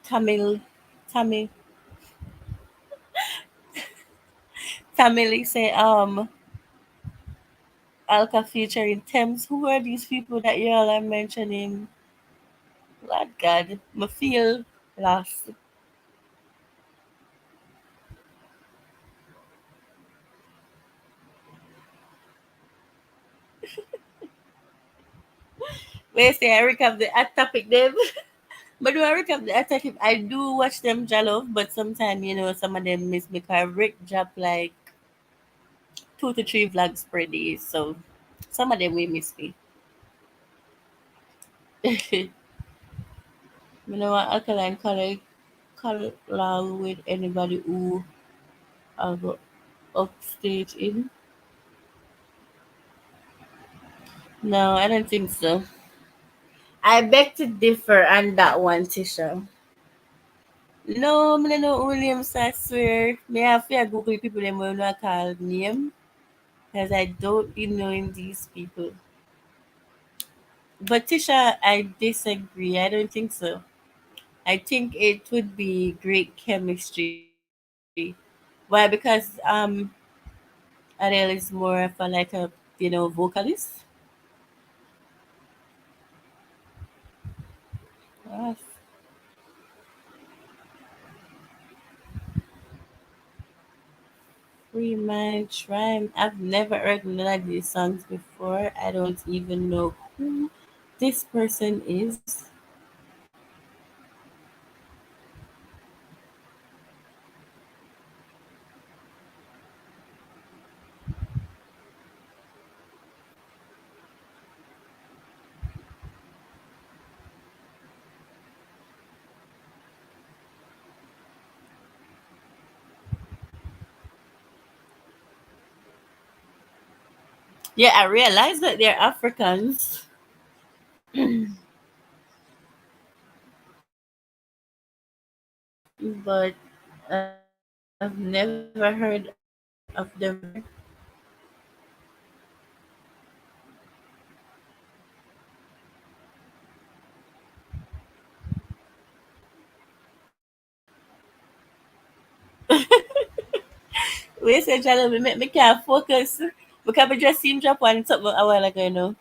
Tamil Tamil Tamil say Alka featuring Thames. Who are these people that you all are mentioning? Lord God, I feel lost. Wait, say I recap the topic them. But do I recap the attack? I do watch them jollof, but sometimes some of them miss me. 'Cause I Rick drop like 2 to 3 vlogs per day, so some of them will miss me. What alkaline color with anybody who have upstage in? No, I don't think so. I beg to differ on that one, Tisha. No, I don't know Williams, I swear. May I have to Google people them will not call name because I don't be knowing these people. But Tisha, I disagree. I don't think so. I think it would be great chemistry. Why? Because Adele is more of a like a vocalist. Yes. Free Mind Shrine. I've never heard none of these songs before. I don't even know who this person is. Yeah, I realize that they're Africans, but I've never heard of them before. We say, Jalo, me can't focus because I just seen drop one something a while ago,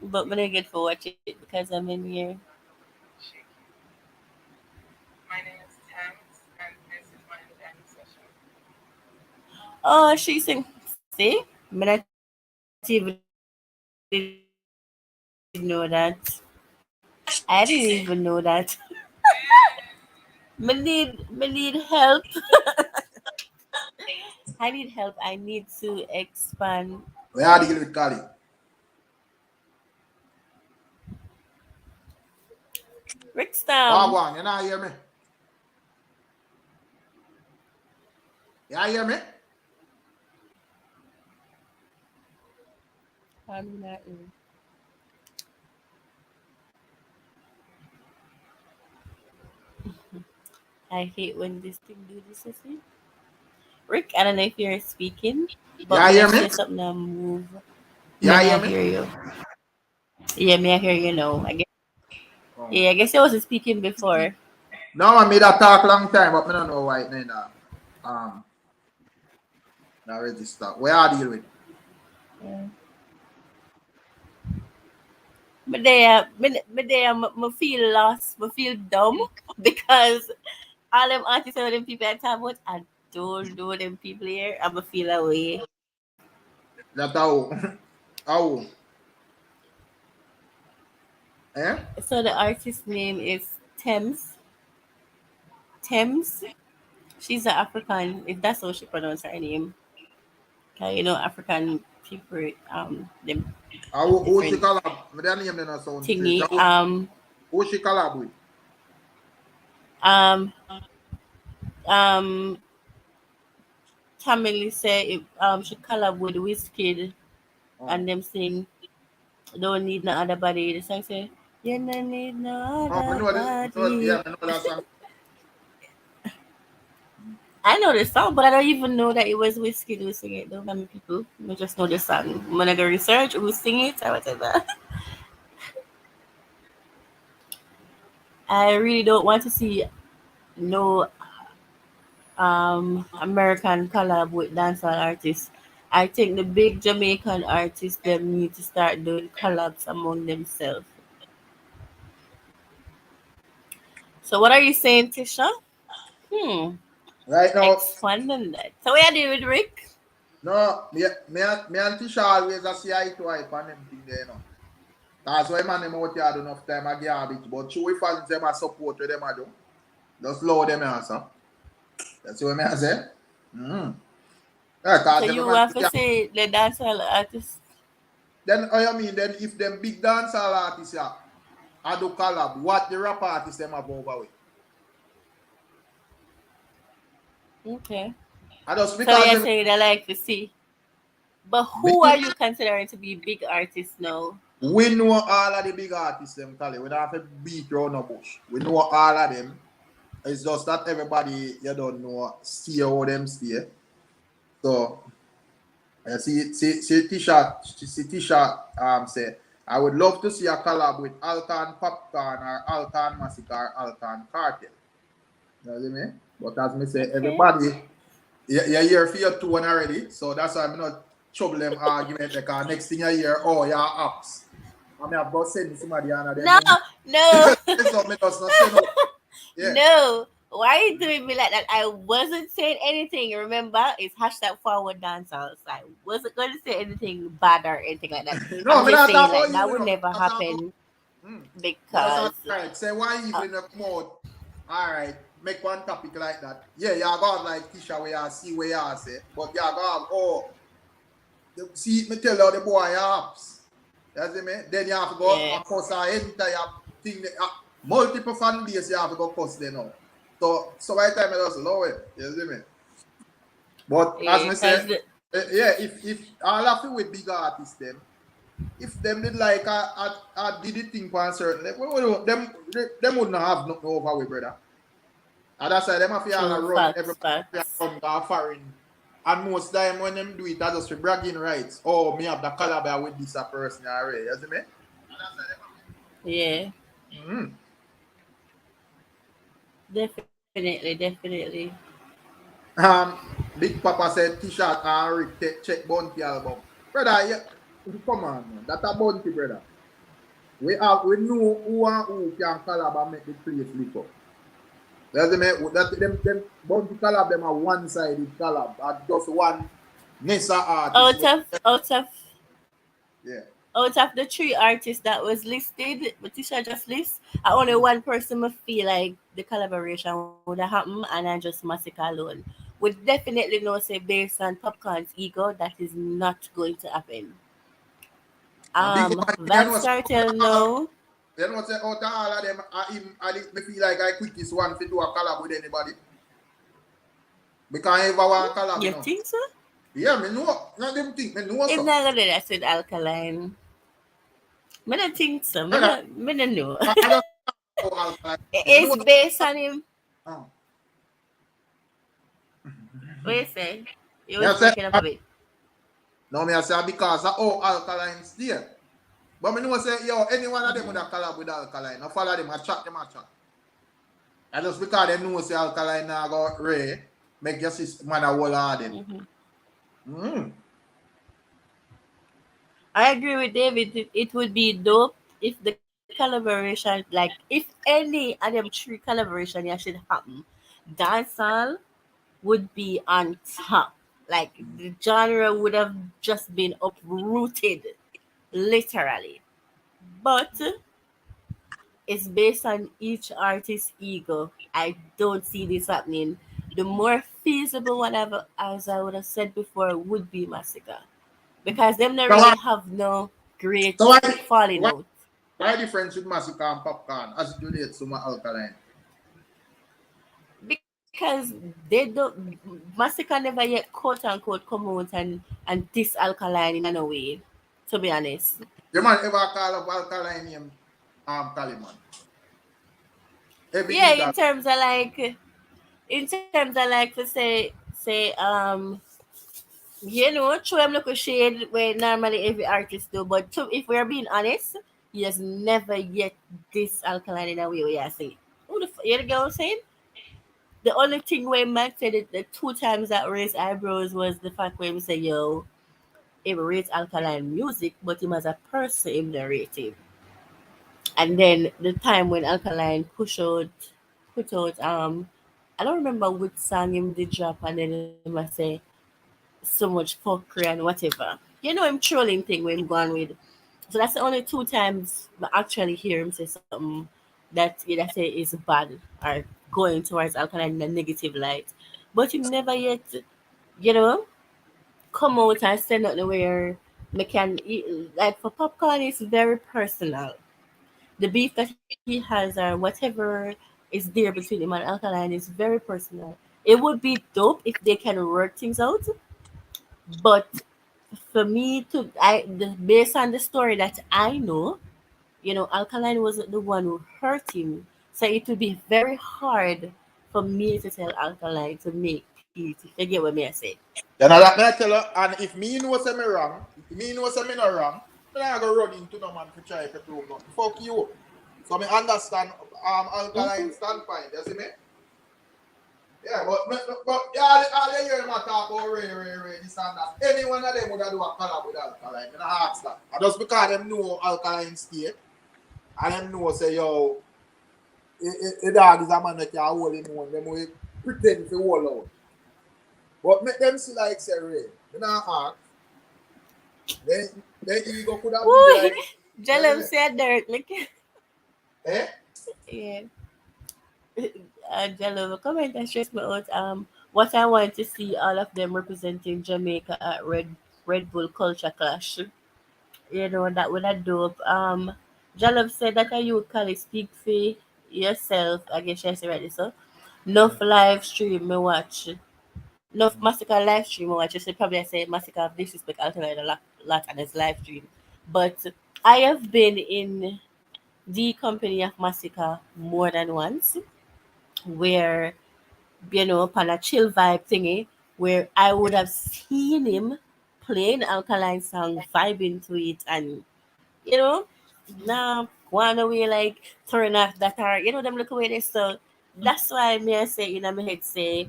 but I didn't get to watch it because I'm in here. Oh, she sing. See, me not even did know that. I didn't even know that. Me need help. I need help. I need to expand. We are dealing with Kali. Rickstam. Wagwan, you not hear me? You hear me? I'm not in. I hate when this thing do this. You see? Rick, I don't know if you're speaking, You but when I hear me? say something, I move. You Me hear not me? hear you. Yeah, me I hear you now. I guess. Oh. Yeah, I guess I wasn't speaking before. No, I made a talk long time, but I don't know why it neither. Um, not register. Where are deal with? Yeah. But they feel lost. Me feel dumb because all them artists and them people I talk about, I don't know them people here. I'ma feel away. That how? How? Eh? So the artist name is Thames. Thames. She's an African, if that's how she pronounce her name. African people, them Who she different collab? Me don't name them a sound strange. thingy. Who she collab with? Um, um, Tamili say she collab with Wizkid Oh. and them sing "Don't Need No Other Body." The song say "You don't need no Oh, I other know this. Yeah, body." I know that song. I know the song, but I don't even know that it was Wizkid who sing it. Though many people, I just know the song. When I go research who sing it or whatever, I really don't want to see no American collab with dancehall artists. I think the big Jamaican artists them need to start doing collabs among themselves. So what are you saying, Tisha? Hmm. Right now, Expand on that. So what are you doing with Rick? no, me and Tisha always a see eye to eye on them thing there, you know. That's why man them out here do enough time a garbage. But true if fans them a support with them a do. Just low them answer. That's what I say. Mm-hmm. Yeah, So cause every you man have to yeah. say the dancehall artists. Then I mean then if them big dancehall artists yeah, I do collab, what the rap artists them have over with? Okay. I just So because you're them saying I like to see. But who are big, you considering to be big artists now? we know all of the big artists them Cali. We don't have to beat around the bush. We know all of them. It's just that everybody you don't know see how them stay. So see Tisha say I would love to see a collab with Alkan Popcorn or Alkan Massacre or Alkan Cartel. You know what I mean? But as me say, Okay. everybody you're here for your two one already. So that's why I'm not trouble them argument because next thing you hear, oh yeah, apps. I mean, I've got send somebody and No, then no, so me does not say no. Yeah. no. Why are you doing me like that? I wasn't saying anything. Remember, it's hashtag forward dancehall. So I wasn't going to say anything bad or anything like that. No, I'm me just not saying talk like about you, that you would know. Me never not talk about happen me not because talk right. Say why uh, even come out. All right, make one topic like that. Yeah, you got like Tisha where you see where you say, but you got see me tell you the boy apps. You see me? Then you have to go yeah, and cuss our entire thing. Multiple fan base you have to go cuss them now. So by the time I just low it. You see me? But as yeah, me say, because yeah, if all of it with big artists them, if them did like I did the thing for a certain level, them wouldn't have nothing over with, brother. And that's why them have to all true run facts, everybody facts. run go foreign. And most time when them do it, I just for bragging rights. Oh, me have the collab with this a person already. You see me? Yeah, Mm-hmm. definitely. Big Papa said T-shirt and Rick check Bounty album. Brother, yeah, come on, man. That's a Bounty, brother. We know who and who can collab and make the place lick up. That's them Bounty collab them are one-sided collab. Just one Nessa artist. Out of out of Yeah. out of the three artists that was listed, but Tisha just list, I only one person would feel like the collaboration would have happened, and I just Massacre alone. Would definitely know say based on Popcorn's ego that is not going to happen. And big one, you know, Vibes Cartel no. say out of all of them, me feel like I quickest one to do a collab with anybody. Because I ever want a collab, you You know. think so? Yeah, me know. Not them think, me know It's so. not gonna do that with Alkaline. I don't think so. Brother, I don't know. I just know Alkaline. Me It's know based on him. so. What you say? You Me was I say, breaking up a bit. no, me I say because of all Alkaline's there. But me know say, yo, any one of them would have collab with Alkaline. I follow them, I chat them, I chat. And just because they know say Alkaline now got Ray, make your sister man a whole of them. Mhm. Mm. I agree with David. It would be dope if the collaboration, like if any of them three collaboration, yeah, should happen. Dancehall would be on top. Like the genre would have just been uprooted, literally. But it's based on each artist's ego. I don't see this happening. The more feasible one ever, as I would have said before, would be Massacre. Because them not So, really have no great so falling why, out. why difference with Massacre and Popcorn as it relates to my Alkaline? Because they don't Massacre never yet quote unquote come out and diss Alkaline in a way, to be honest. The man ever call up Alkaline name Kaliman. Every Yeah, eagle. in terms of like to say you know, show him look a shade where normally every artist do, but if we're being honest, he has never yet diss Alkaline in a way where I say, you get what I'm saying? The only thing where Max said it the two times that raised eyebrows was the fact where he say, yo, him rate Alkaline music, but him as a person him not rate him. And then the time when Alkaline put out I don't remember which song him did drop and then him I say so much fuckery and whatever. You know him trolling thing when him gone with. So that's the only two times I actually hear him say something that I say is bad or going towards Alkaline in a negative light. But him never yet, you know, come out and say nothing where me can like for Popcorn it's very personal. The beef that he has or whatever is there between him and Alkaline is very personal. It would be dope if they can work things out, but for me to based on the story that I know, you know, Alkaline was the one who hurt him. So it would be very hard for me to tell Alkaline to make peace. If you get what me I say. Then I tell her, and if me know say me wrong, if me know say me not wrong, then I go run into no man to try to prove nothing. Fuck you. So me understand Alkaline Hmm. standpoint, you see me? Yeah, but all you hear them talk about Ray, this and that. Any one of them would do a collab with Alkaline. And I ask that. And just because them know Alkaline state, and them know say, yo, a dog is a man that can hold him on. Them will pretend to hold out. But make them see like say Ray. Then I ask. Then ego could have be Woo! like, Jalem said dirt. Like, eh? yeah. Jalem, comment and stress me out. What I want to see all of them representing Jamaica at Red Bull Culture Clash. You know, that would have dope. Jalem said that you call it speak for yourself. I guess I say right so. Enough live stream me watch. Enough massacre live stream me watch. You should probably say massacre of disrespect alternate a lot and his live stream. But I have been in the company of massacre more than once where upon a chill vibe thingy where I would have seen him playing Alkaline song, vibing to it, and you know, now one away like turn off that are them look away there. So that's why me I say in my head say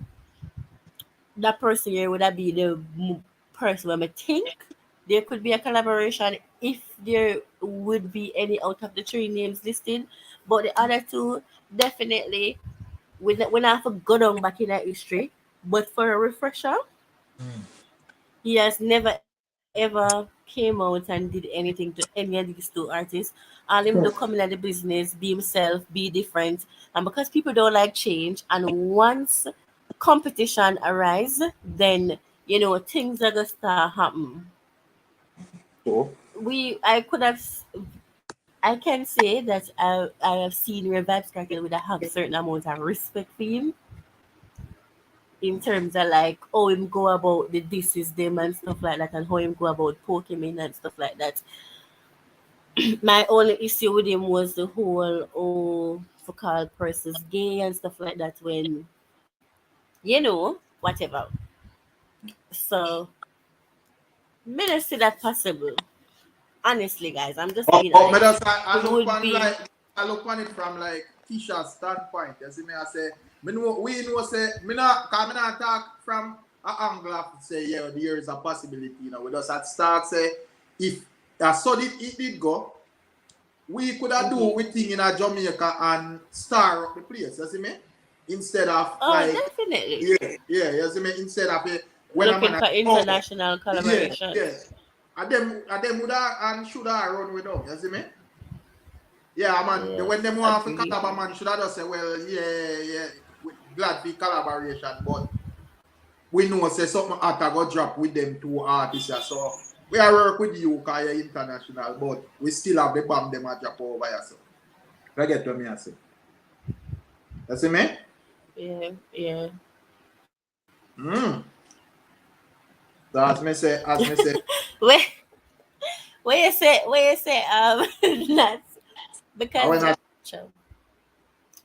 that person here would have be the person where I think there could be a collaboration if there would be any out of the three names listed, but the other two definitely we not have to go down back in that history. But for a refresher, he has never ever came out and did anything to any of these two artists. All him do come in at the business, be himself, be different. And because people don't like change, and once competition arise, then things are gonna start happen. So, I could have I can say that I have seen Revive Crackle with a have certain amount of respect for him in terms of like how him go about the this is them and stuff like that, and how him go about Pokemon and stuff like that. My only issue with him was the whole for call persons gay and stuff like that when whatever. So me not see that possible. Honestly, guys, I'm just being but honest. I It look would on be like I look on it from like Keisha's standpoint. You see me, I say me know we know say me not cause me not talk from an angle of say yeah there is a possibility, we just at start say if so it did go, we could have do we thing in a Jamaica and star up the place, you see me? Instead of oh like definitely you see me, instead of when a looking man for oh international yeah, collaboration. yeah. And them would have and should have run with them, you see me? Yeah, man. Yes, When them want to agree. collaborate, man, should I just say, well, yeah, we glad for collaboration, but we know say something after go drop with them two artists, yeah. So we are work with you because you're international, but we still have the bomb them a drop over here. So I get what me I say. You see me? Yeah. Mm. So as me say, Where where you say nuts I because when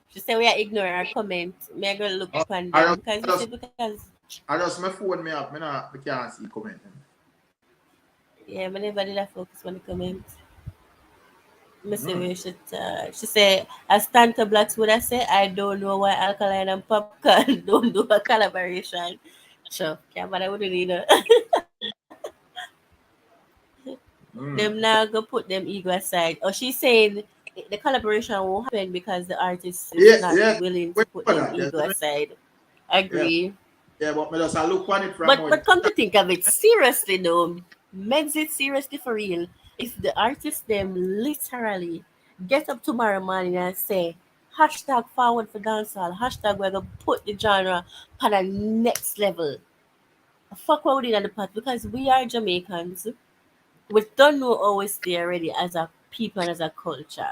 she say we are ignore our comment. Me I go look upon I them just because I you see just because I just my phone me up, me can't see comment. yeah, me never did I focus on the comment. Me say Mm. we should she say as Tanta Blacks would I say I don't know why Alkaline and Popcorn don't do a collaboration. Sure, yeah, but I wouldn't either. Mm. Them now go put them ego aside. Or she's saying the collaboration won't happen because the artist is not Yeah, willing to wait put for them that. You ego see me? aside. Yeah, Agree. yeah, but me just I look on it from But how but come to think of it, seriously though, makes it seriously for real. If the artist them literally get up tomorrow morning and say hashtag forward for dancehall, hashtag we're gonna put the genre on the next level. Fuck what we did in the past because we are Jamaicans. We don't know always stay already as a people and as a culture.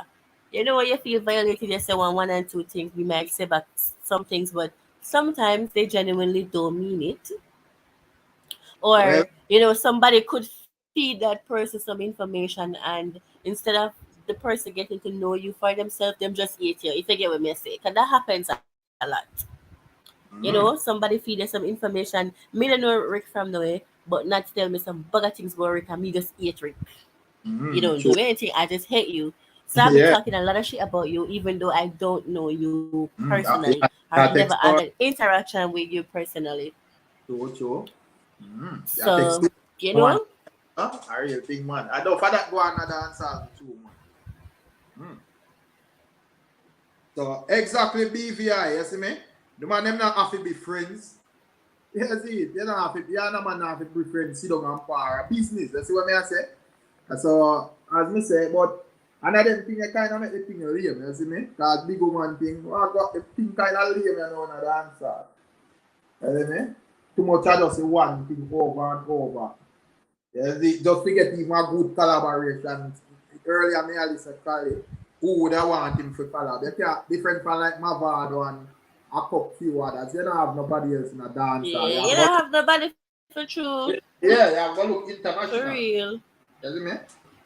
When you feel violated, you say one and two things. We might say back some things, but sometimes they genuinely don't mean it. well, Or, somebody could feed that person some information and instead of the person getting to know you for themselves, them just eat you. If you get what me say. Because that happens a lot. mm, Somebody feed you some information. Me don't know Rick from the way, but not tell me some bugger things about Rick and me just eat Rick. You don't true. do anything. I just hate you. So I'll be Yeah. talking a lot of shit about you, even though I don't know you personally Yeah, or have that never text had an interaction with you personally. True. Yeah, text So, you one. know, A real thing, man. I don't for that go on a dancehall too, man. Mm. So exactly BVI, you see me? The man them not have to be friends. You see it? You don't have to, you and the man not have to be friends, sit down and par business. You see what I say? And so as me say, but another thing you kind of make the thing lame, you see me? Cause big woman thing, I got the thing kind of lame, you know, in a dancer. You see me? Too much I just say one thing over and over. You see, just forget even a good collaboration. Earlier me Alice said, who would I want him to collab? You can't different from like Mavado and a couple few others. You don't have nobody else in a dancer. yeah, you don't have nobody for true. Yeah, you have to look For international. real. You see me?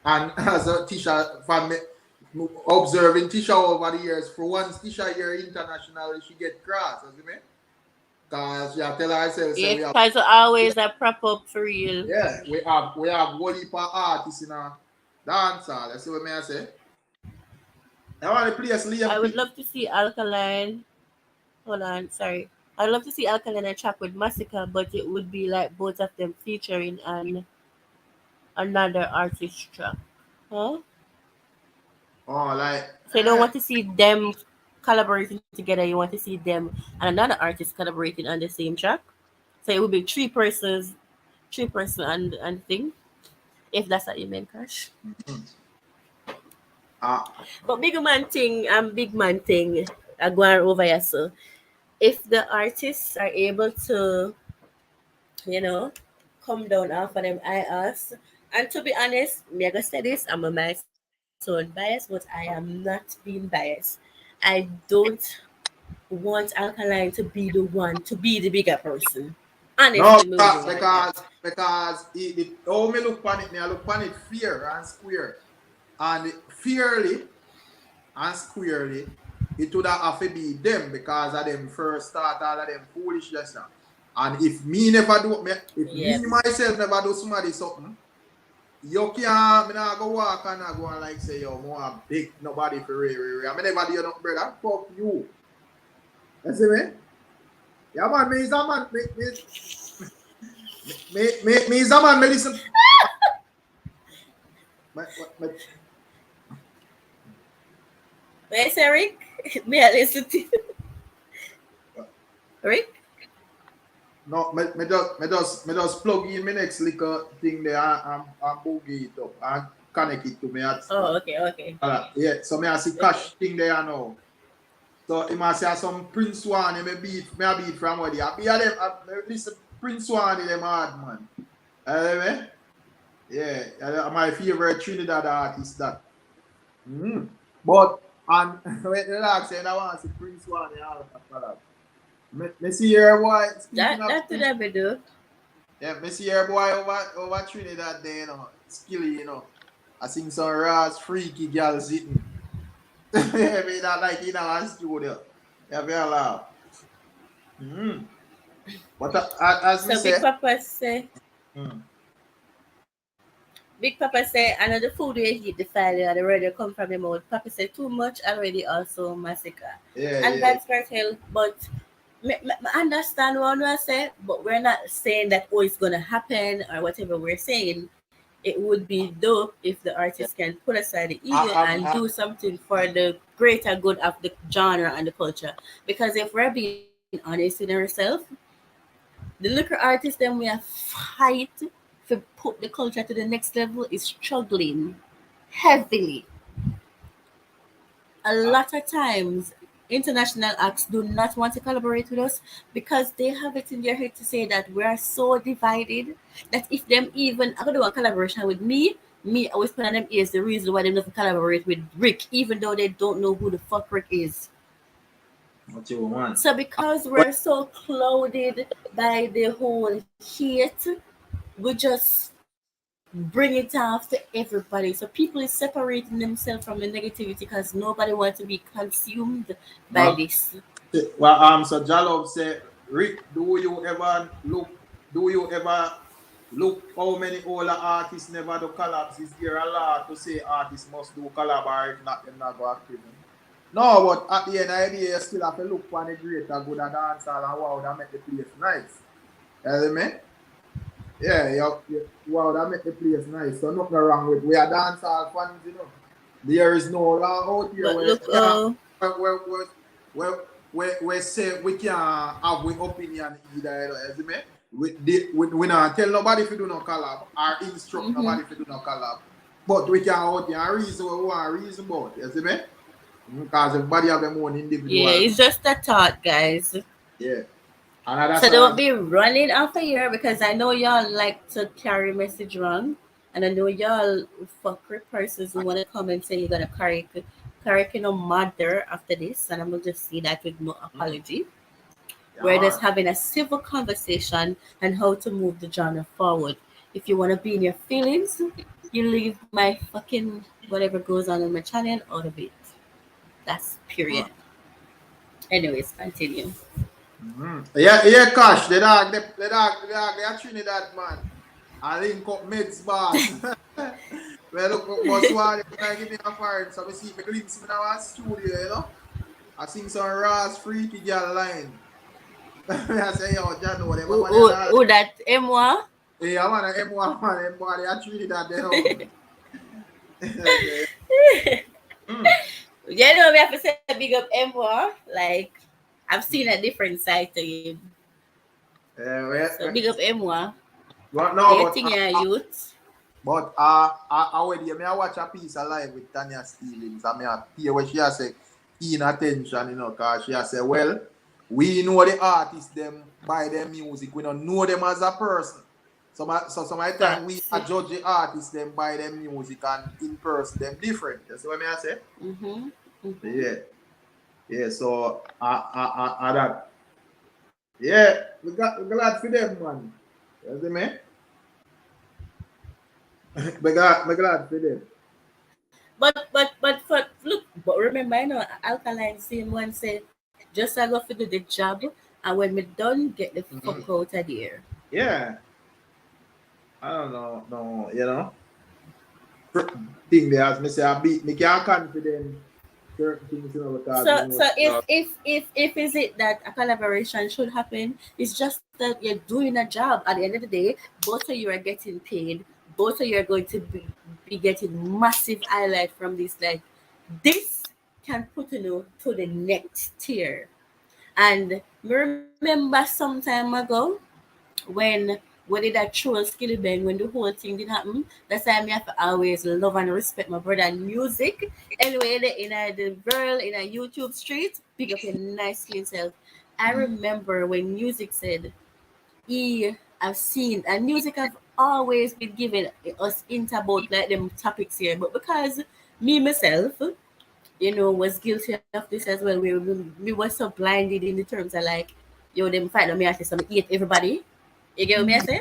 And as a teacher, from me, observing teacher over the years, for once teacher here internationally, she get cross. You see me? Because she tell herself, say Yeah, we have, try to always prop up for real. yeah, we have one heap of artists in a dancer. You see what I say? I want to place I Liam would Pick. love to see Alkaline. Hold on, sorry. I'd love to see Alkaline and track with Massacre, but it would be like both of them featuring on another artist track. Huh? Oh, like, So you don't want to see them collaborating together. You want to see them and another artist collaborating on the same track. So it would be three person and thing. If that's what you meant, Crash. uh, But big man thing, I go on over here. So if the artists are able to, you know, come down off of them, I ask. And to be honest, me I gonna say this, I'm a my own bias, but I am not being biased. I don't want Alkaline to be the one to be the bigger person. no, Honestly, me wouldn't want that. because how me look on it, me I look on it fair and square. And fairly and squarely, it would have to be them because of them first start all of them foolishness now. And if me never do, if me Yep. myself never do somebody something, you can't, me not go walk and I go and like say, yo, more big nobody for real. I mean, never do you nothing, brother. Fuck you. You see me? Yeah, man, me is a man. Me is a man. Me listen. Me, me, Where's Eric? May I listen to you? Rick? no, me just plug in my next little thing there and boogie it up and connect it to me Oh, hotspot. okay. Yeah, so me I see Okay. cash thing there now. So he must say some Prince One, me a beat from where they are. Them, listen, Prince One, them hard man. Me? Yeah, my favorite Trinidad artist that. But and when relax, and I want to see Prince One, me see here boy. Speaking of That could Prince, ever do. yeah, me see here boy over Trinidad there, skilly, I sing some Ras freaky girl sitting. Yeah, me that like in our studio. Yeah, very loud. But as me So say, mm, Big Papa say, another food we eat the fire and already come from your mouth. Papa say too much already also massacre. yeah, And yeah. vibes cartel, but me understand what I say, but we're not saying that it's gonna happen or whatever we're saying. It would be dope if the artist can put aside the ego and I, do something for the greater good of the genre and the culture. Because if we're being honest with ourselves, the little artists then we are fight to put the culture to the next level is struggling heavily. A I, lot of times, international acts do not want to collaborate with us because they have it in their head to say that we are so divided that if them even are going to do a collaboration with me always put on them ears the reason why they don't collaborate with Rick, even though they don't know who the fuck Rick is. what you want? So because we're so clouded by the whole hate, we just bring it off to everybody. So people is separating themselves from the negativity because nobody wants to be consumed by But this. well, so Jalov say, Rick, do you ever Look how many older artists never do collabs. Is there a law to say artists must do collab or if not, them not go active? No, but at the end of the day, you still have to look for the greater good at dancehall and wow, that make the place nice. You see me? Yeah, wow, that make the place nice. So nothing wrong with we are dancehall fans, you know. There is no law out here But where look, oh, we say we can't have our opinion either, you know, you see me? We not tell nobody if you do no collab or instruct nobody if you do no collab. But we can out here and reason what we want to reason about, you see me? Because everybody have their own yeah, individual. it's just a thought, guys. Yeah. And that's So don't all. be running off of here because I know y'all like to carry message wrong. And I know y'all fucker persons who want to come and say you're going to carry no mother after this. And I'm going to just see that with no apology. Yeah, We're just man. having a civil conversation on how to move the genre forward. If you want to be in your feelings, you leave my fucking whatever goes on my channel out of it. That's period. Anyways, continue. Yeah, yeah, Cash, the dog, they Trinidad, man. I link up Meds boss. Well, look, boss, one, they give me a fire, so I see me glimpse him in our studio, you know. I sing some Ross freaky girl line. I say, yo, John, know them, man, and all. Who that? Moi? Yeah, man, M1, man, M1, they are Trinidad, they know. Okay. You know, we have to say big up Moi. Like, I've seen a different side to him. Yeah, So big up Moi. well, Do no, you think you're a youth? but I already me I watch a piece of live with Tanya Stevens and me I hear what she has say keen attention, you know, cause she has say, well, we know the artists them by their music, we don't know them as a person. Some time we Facts. are judge the artists them by their music and in person them different. You see what I say? Mm-hmm. Mm-hmm. Yeah. Yeah, so I that yeah, we glad for them, man. You see me? we glad for them. But for look, but remember, I know Alkaline same one say, just I go to do the job, and when me done, get the fuck Mhm. out of there. Yeah. I don't know, no, you know. Thing there, as me say, I beat me can't confident certain things, you know, because you So know, if is it that a collaboration should happen, it's just that you're doing a job. At the end of the day, both of you are getting paid. Both of you are going to be getting massive highlight from this. Like this can put you to the next tier. And remember some time ago when did that troll skilly bang when the whole thing did happen. That's why I have to always love and respect my brother and music. Anyway, the girl in a YouTube street, pick up your nice clean self. I remember when music said I've seen and music have always been giving us into about like them topics here, but because me myself, was guilty of this as well. We were so blinded in the terms of like, them fight on me artist, so I eat everybody. You get what me I say?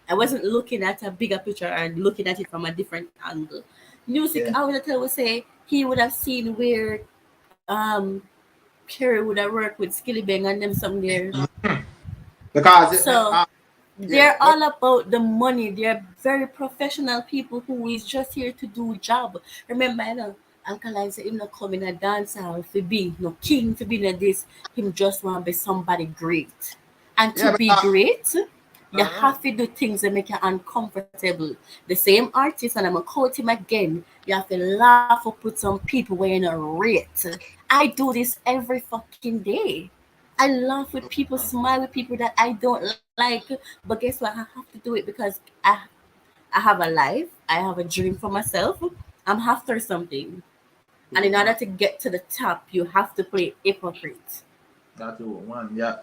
I wasn't looking at a bigger picture and looking at it from a different angle. Music, yeah. I would tell would say he would have seen where Kerry would have worked with Skilly Bang and them some there. Because So yeah, they're all about the money. They're very professional people who is just here to do job. Remember, I know Alkaline said him not come in a dance hall to be no king to be in this. Him just want to be somebody great. And to yeah, be great, you uh, have to do things that make you uncomfortable. The same artist, and I'm gonna quote him again, you have to laugh or put some people where you're not rate. I do this every fucking day. I laugh with people, smile with people that I don't like. But guess what? I have to do it because I have a life. I have a dream for myself. I'm after something. And in order to get to the top, you have to play hypocrite. that's all, man, yeah.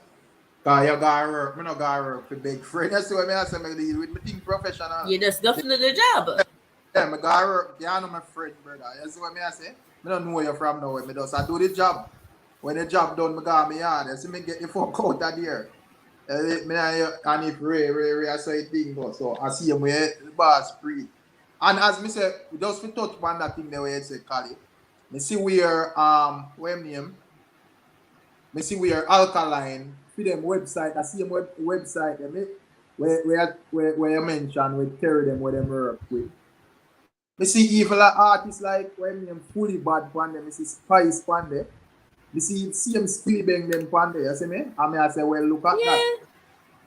Cause you gotta work, me not gotta work for big friend. That's what I say, me deal with me think professional. You just go to the job. Yeah, me gotta work, you know my friend, brother. That's what I say. Me don't know where you're from now, me just I do the job. When the job done, me go me yard. You see me get the fuck out of there. And if Ray, I say thing go. So I see him where the boss free. And as me say, just to touch on that thing the way you say, Cali. Me see where name? Me see where Alkaline for them website. I see them website them. where you mentioned with carry them where them work with. Me see evil artists like when them fully bad pan them, me see Spice pan there. Me see same skilly bang them pan there, you see me? And me I say, well look at that.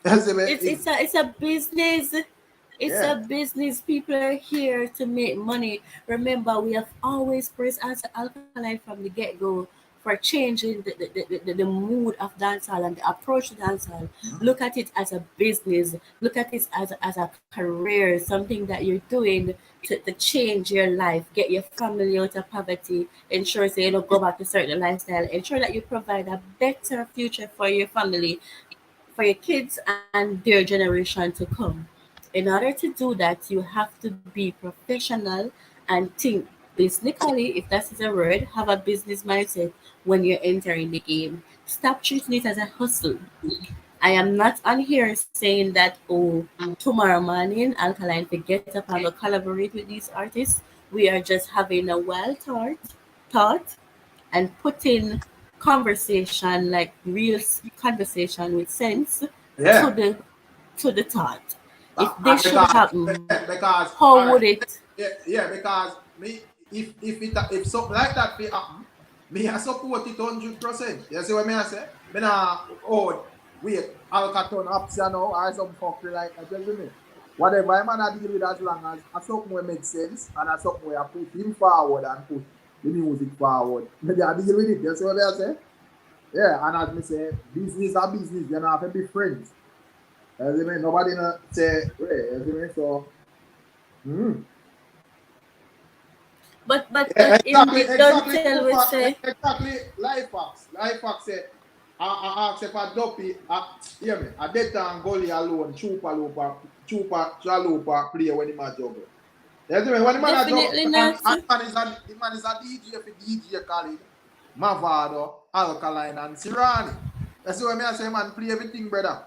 Yeah, You see me? it's a business. It's Yeah. a business. People are here to make money. Remember, we have always praised Alkaline from the get go for changing the mood of dancehall and the approach to dancehall. Look at it as a business. Look at it as a career, something that you're doing to change your life, get your family out of poverty, ensure so you don't go back to certain lifestyle, ensure that you provide a better future for your family, for your kids and their generation to come. In order to do that, you have to be professional and think businessly, if that is a word, have a business mindset when you're entering the game. Stop treating it as a hustle. I am not on here saying that, oh, tomorrow morning, Alkaline, forget up and go collaborate with these artists. We are just having a wild thought and putting conversation, like real conversation with sense, to Yeah. the thought. If this should Because happen, because how all would right, it? yeah, because me if something like that be happen, me I support it 100%. You see what me I say? Me nah wait, Alcaton ups you know or some fuckery like that, you see me? Whatever I man I deal with as long as something will make sense and as something where I put him forward and put the music forward. Maybe I deal with it, you see what I say? Yeah, and as me say, business are business, you know have to be friends. You see me? Nobody not say, hey, you see me? So mm. But Yeah, in exactly, the don't exactly, tell we say exactly. Life hacks. Life hacks say, I ask if a dopey, hear me, a dead and goalie alone, chupa, chalupa, play when the man juggle. You see me? When the man a juggle, definitely not. and the man is a DJ for DJ Khalid, Mavado, Alkaline, and Sirani. You see what I say, man, play everything, brother.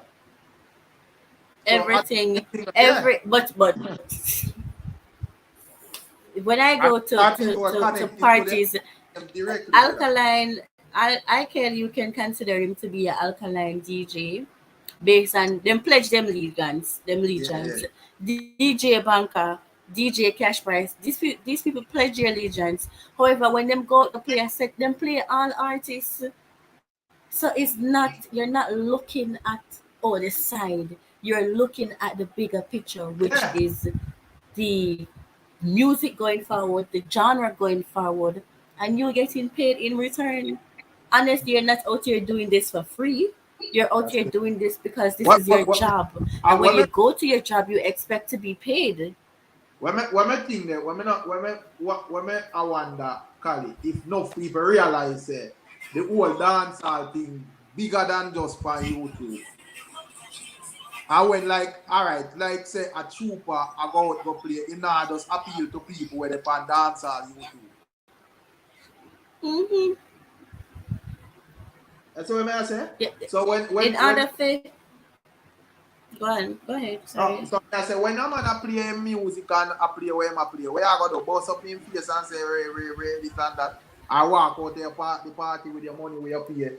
So, Everything, yeah, but when I and go that thing will to connect it to parties, them directly, brother. Alkaline, I can you can consider him to be an Alkaline DJ based on them pledge them Yeah, yeah. legions. DJ Banker, DJ Cash Price, these people pledge their allegiance. However, when them go out to play a set, them play all artists. So it's not you're not looking at oh the side. You're looking at the bigger picture, which Yeah. is the music going forward, the genre going forward, and you're getting paid in return. Honestly, you're not out here doing this for free. You're out That's here it. doing this because this What is your what what job. And when when me you go to your job, you expect to be paid. when me think that when me not when me I wonder Kali if enough people realize the whole dancehall thing bigger than just on YouTube. I went like alright, like say a trooper I go out go play, it not just appeal to people where they pan dancehall YouTube. Hmm. That's what I say. Yeah. So In order for go ahead. Sorry. so I say when a man a play music and a play where him a play, where I got to bust up in face and say this and that. I walk out there the party with your money where you pay.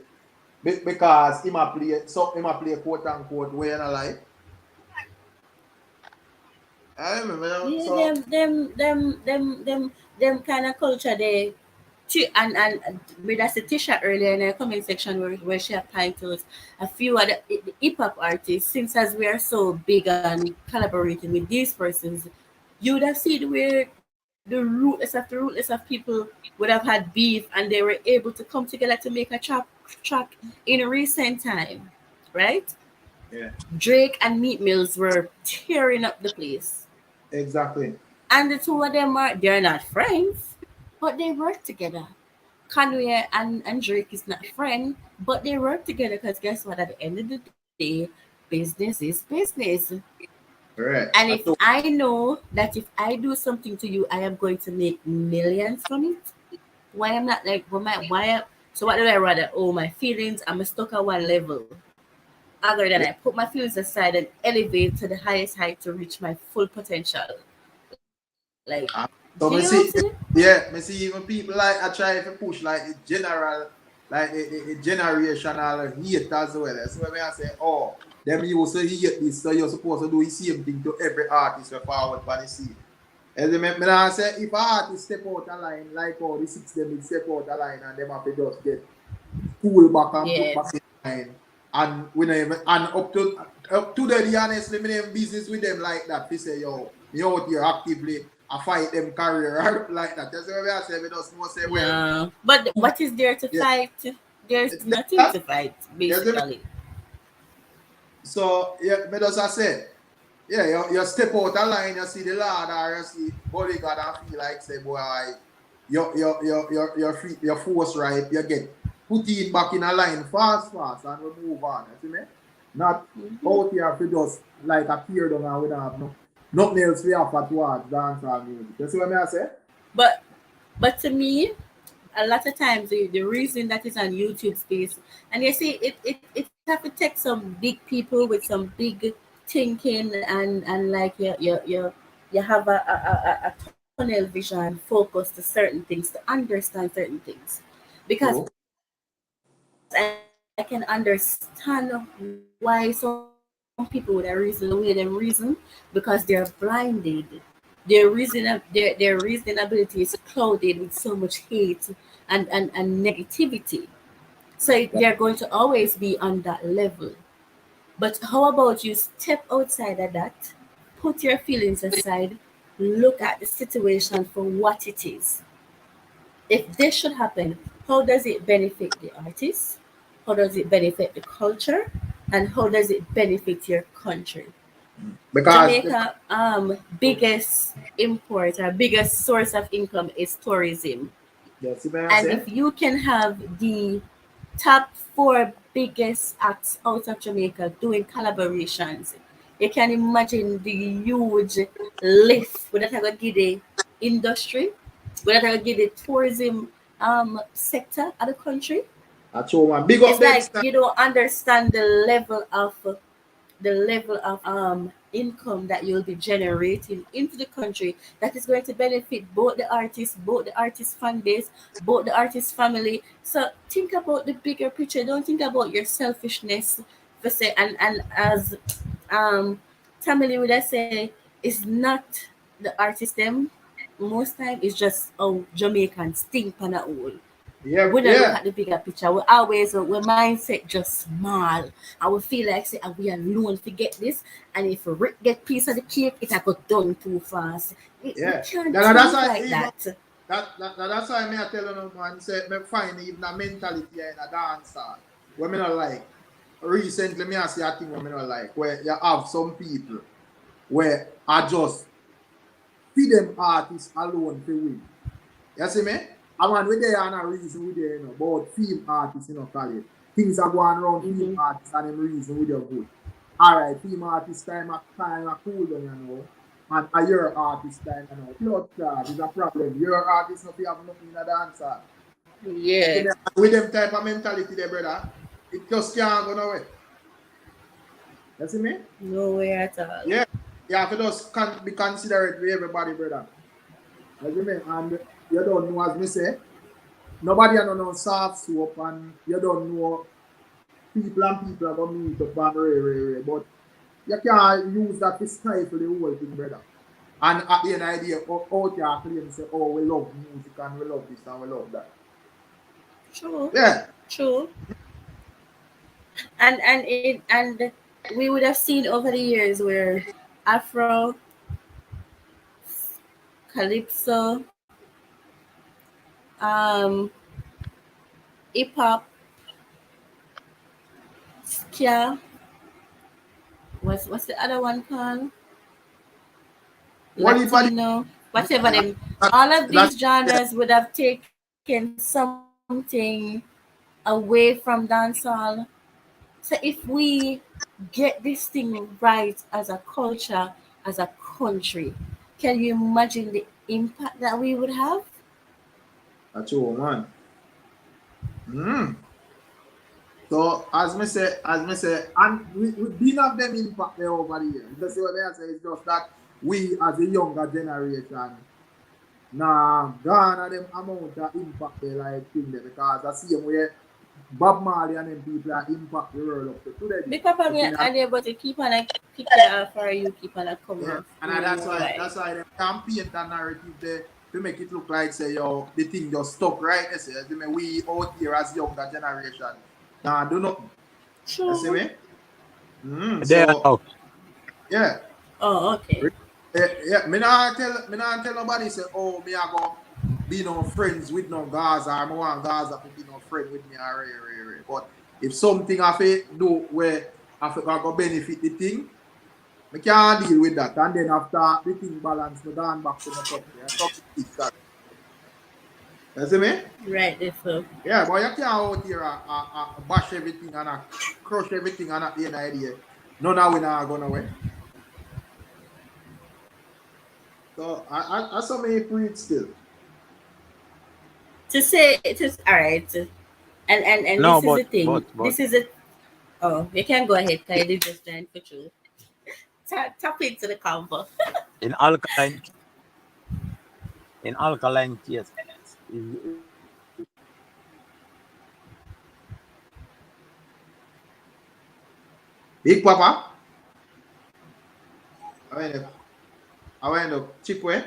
Because him a play so him a play quote unquote where you like. I remember Yeah, so them kind of culture they. And with that's Tisha earlier in the comment section where she had titles a few other hip hop artists. Since as we are so big and collaborating with these persons, you would have seen where the rootless of people would have had beef and they were able to come together to make a track in recent time, right? yeah, Drake and Meat Mills were tearing up the place. exactly. And the two of them they're not friends, but they work together. Kanye and Drake is not friend, but they work together because guess what? At the end of the day, business is business. Correct. And if I know that if I do something to you, I am going to make millions from it. Why I'm not like so what do I rather? Oh, my feelings, I'm stuck at one level. Other than Yeah. I put my feelings aside and elevate to the highest height to reach my full potential. Like, do you know what So I'm me saying? see me see even people like I try to push like a general like a generational hate as well. That's what I say, oh. Them used to hate this, so you're supposed to do the same thing to every artist we forward for the scene. As I mean, I say, if an artist step out a line, like how the six them step out a line and them have to just get pull back and put back Yes. in line. And we not even, and up to the honestly, me name business with them like that. We say, yo, you out here actively I fight them career like that. That's what I say. We just must say, well, Yeah. But what is there to yeah. fight? There's nothing That, to fight, that's it. basically. So yeah, me just I say, yeah, you step out a line, you see the lad or you see bodyguard and feel like say, boy, your force right, you get put in back in a line fast, and we move on. You see me? Not Hmm. out here for just like a tear down and we don't have nothing else we offer towards dancehall music. You see what I say? But to me, a lot of times the reason that is on YouTube space, and you see it have to take some big people with some big thinking, and like you have a tunnel vision focus to certain things to understand certain things, because True. I can understand why some people would have reason the way them reason, because they're blinded. Their their reasonability is clouded with so much hate and negativity. So they're going to always be on that level. But how about you step outside of that, put your feelings aside, look at the situation for what it is. If this should happen, how does it benefit the artist? How does it benefit the culture? And how does it benefit your country? Because Jamaica biggest import or biggest source of income is tourism. you see what I And say? if you can have the top four biggest acts out of Jamaica doing collaborations, you can imagine the huge lift with that I give the industry, with that I give the tourism sector of the country. I told man, big up It's them like stand. you don't understand the level of income that you'll be generating into the country that is going to benefit both the artist fan base, both the artist family. So think about the bigger picture. Don't think about your selfishness for say, and as um Tamili would I say, it's not the artist them most time, it's just Jamaicans think on a whole. Yeah, We don't look yeah, at the bigger picture. We always we mindset just small. I will feel like say we alone to get this, and if we get piece of the cake, it a go done too fast. We yeah. can't That's think why like even that. that's why me I tell you man say me find even a mentality here in a dancer where me not like. Recently me I see a thing where me not like where you have some people where I just feed them artists alone for win. You see me? I want we there and a reason we there, about film artists, call it. Things are going around film Hmm. artists and them reason we there good. Alright, film artist time a cool down, And a your artist time, Blood clot is a problem. Your artist not have nothing in a dancer. You see Yeah, me? With them type of mentality there, brother, it just can't go nowhere. You see me? nowhere at all. Yeah. You have to just be considerate with everybody, brother. You see me? And you don't know, as me say, nobody don't know soft soap and you don't know people and people are going to meet up and but you can't use that to stifle the whole thing, brother. And at the end of the day, out there claim say, oh, we love music and we love this and we love that. True, Yeah. true. And we would have seen over the years where Afro, Calypso, um, hip hop, ska, what's the other one called? What if I Latino, whatever that, them, that, all of that these yeah, genres would have taken something away from dancehall. So if we get this thing right as a culture, as a country, can you imagine the impact that we would have? that's all, man. Mm. So as me say, and we didn't have them impact there over the years. You see what I say? It's just that we as a younger generation nah, gone them amount of impact they like thing there because I see them where Bob Marley and them people are impact the world up to today. Big Papa, But me in a, are able to keep on a kick you off or you keep on a come yeah, off. and Me that's know why why. they can paint that narrative there to make it look like say yo the thing just stuck right. You see, we out here as younger generation. Nah, do nothing. You see True. me? There So now. yeah. Oh, okay. Yeah, me not tell nobody say, oh, me I go be no friends with no Gaza, or me want Gaza to be no friend with me, or. But if something I fit do where I go benefit the thing, me can't deal with that. And then after the thing balance, me gone back to my country. And something fix that. You see me? Right there, so. Yeah, but you can't out here bash everything and crush everything and at the end of the day. None of we not going away. So I saw me preach still. To say it is all right. And No, this is but the thing. but but This is it. Oh, you can go ahead, Kylie. Just join for true. Tap into the convo. in alkaline in alkaline case is Big Papa, I went up. I went up. Cheap way.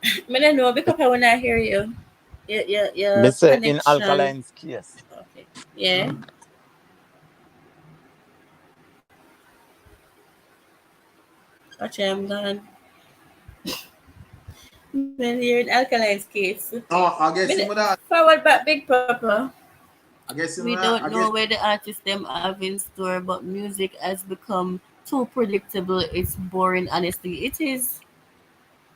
I don't know because I wanna hear you. Your me say in connection. alkaline's case. Okay. Yeah. Okay, I'm gone. When you're in Alkaline's case. Oh, I guess him Minute. that. Forward back, Big Papa. I guess him We that. don't I know guess. where the artists them have in store, but music has become too predictable. It's boring, honestly. It is.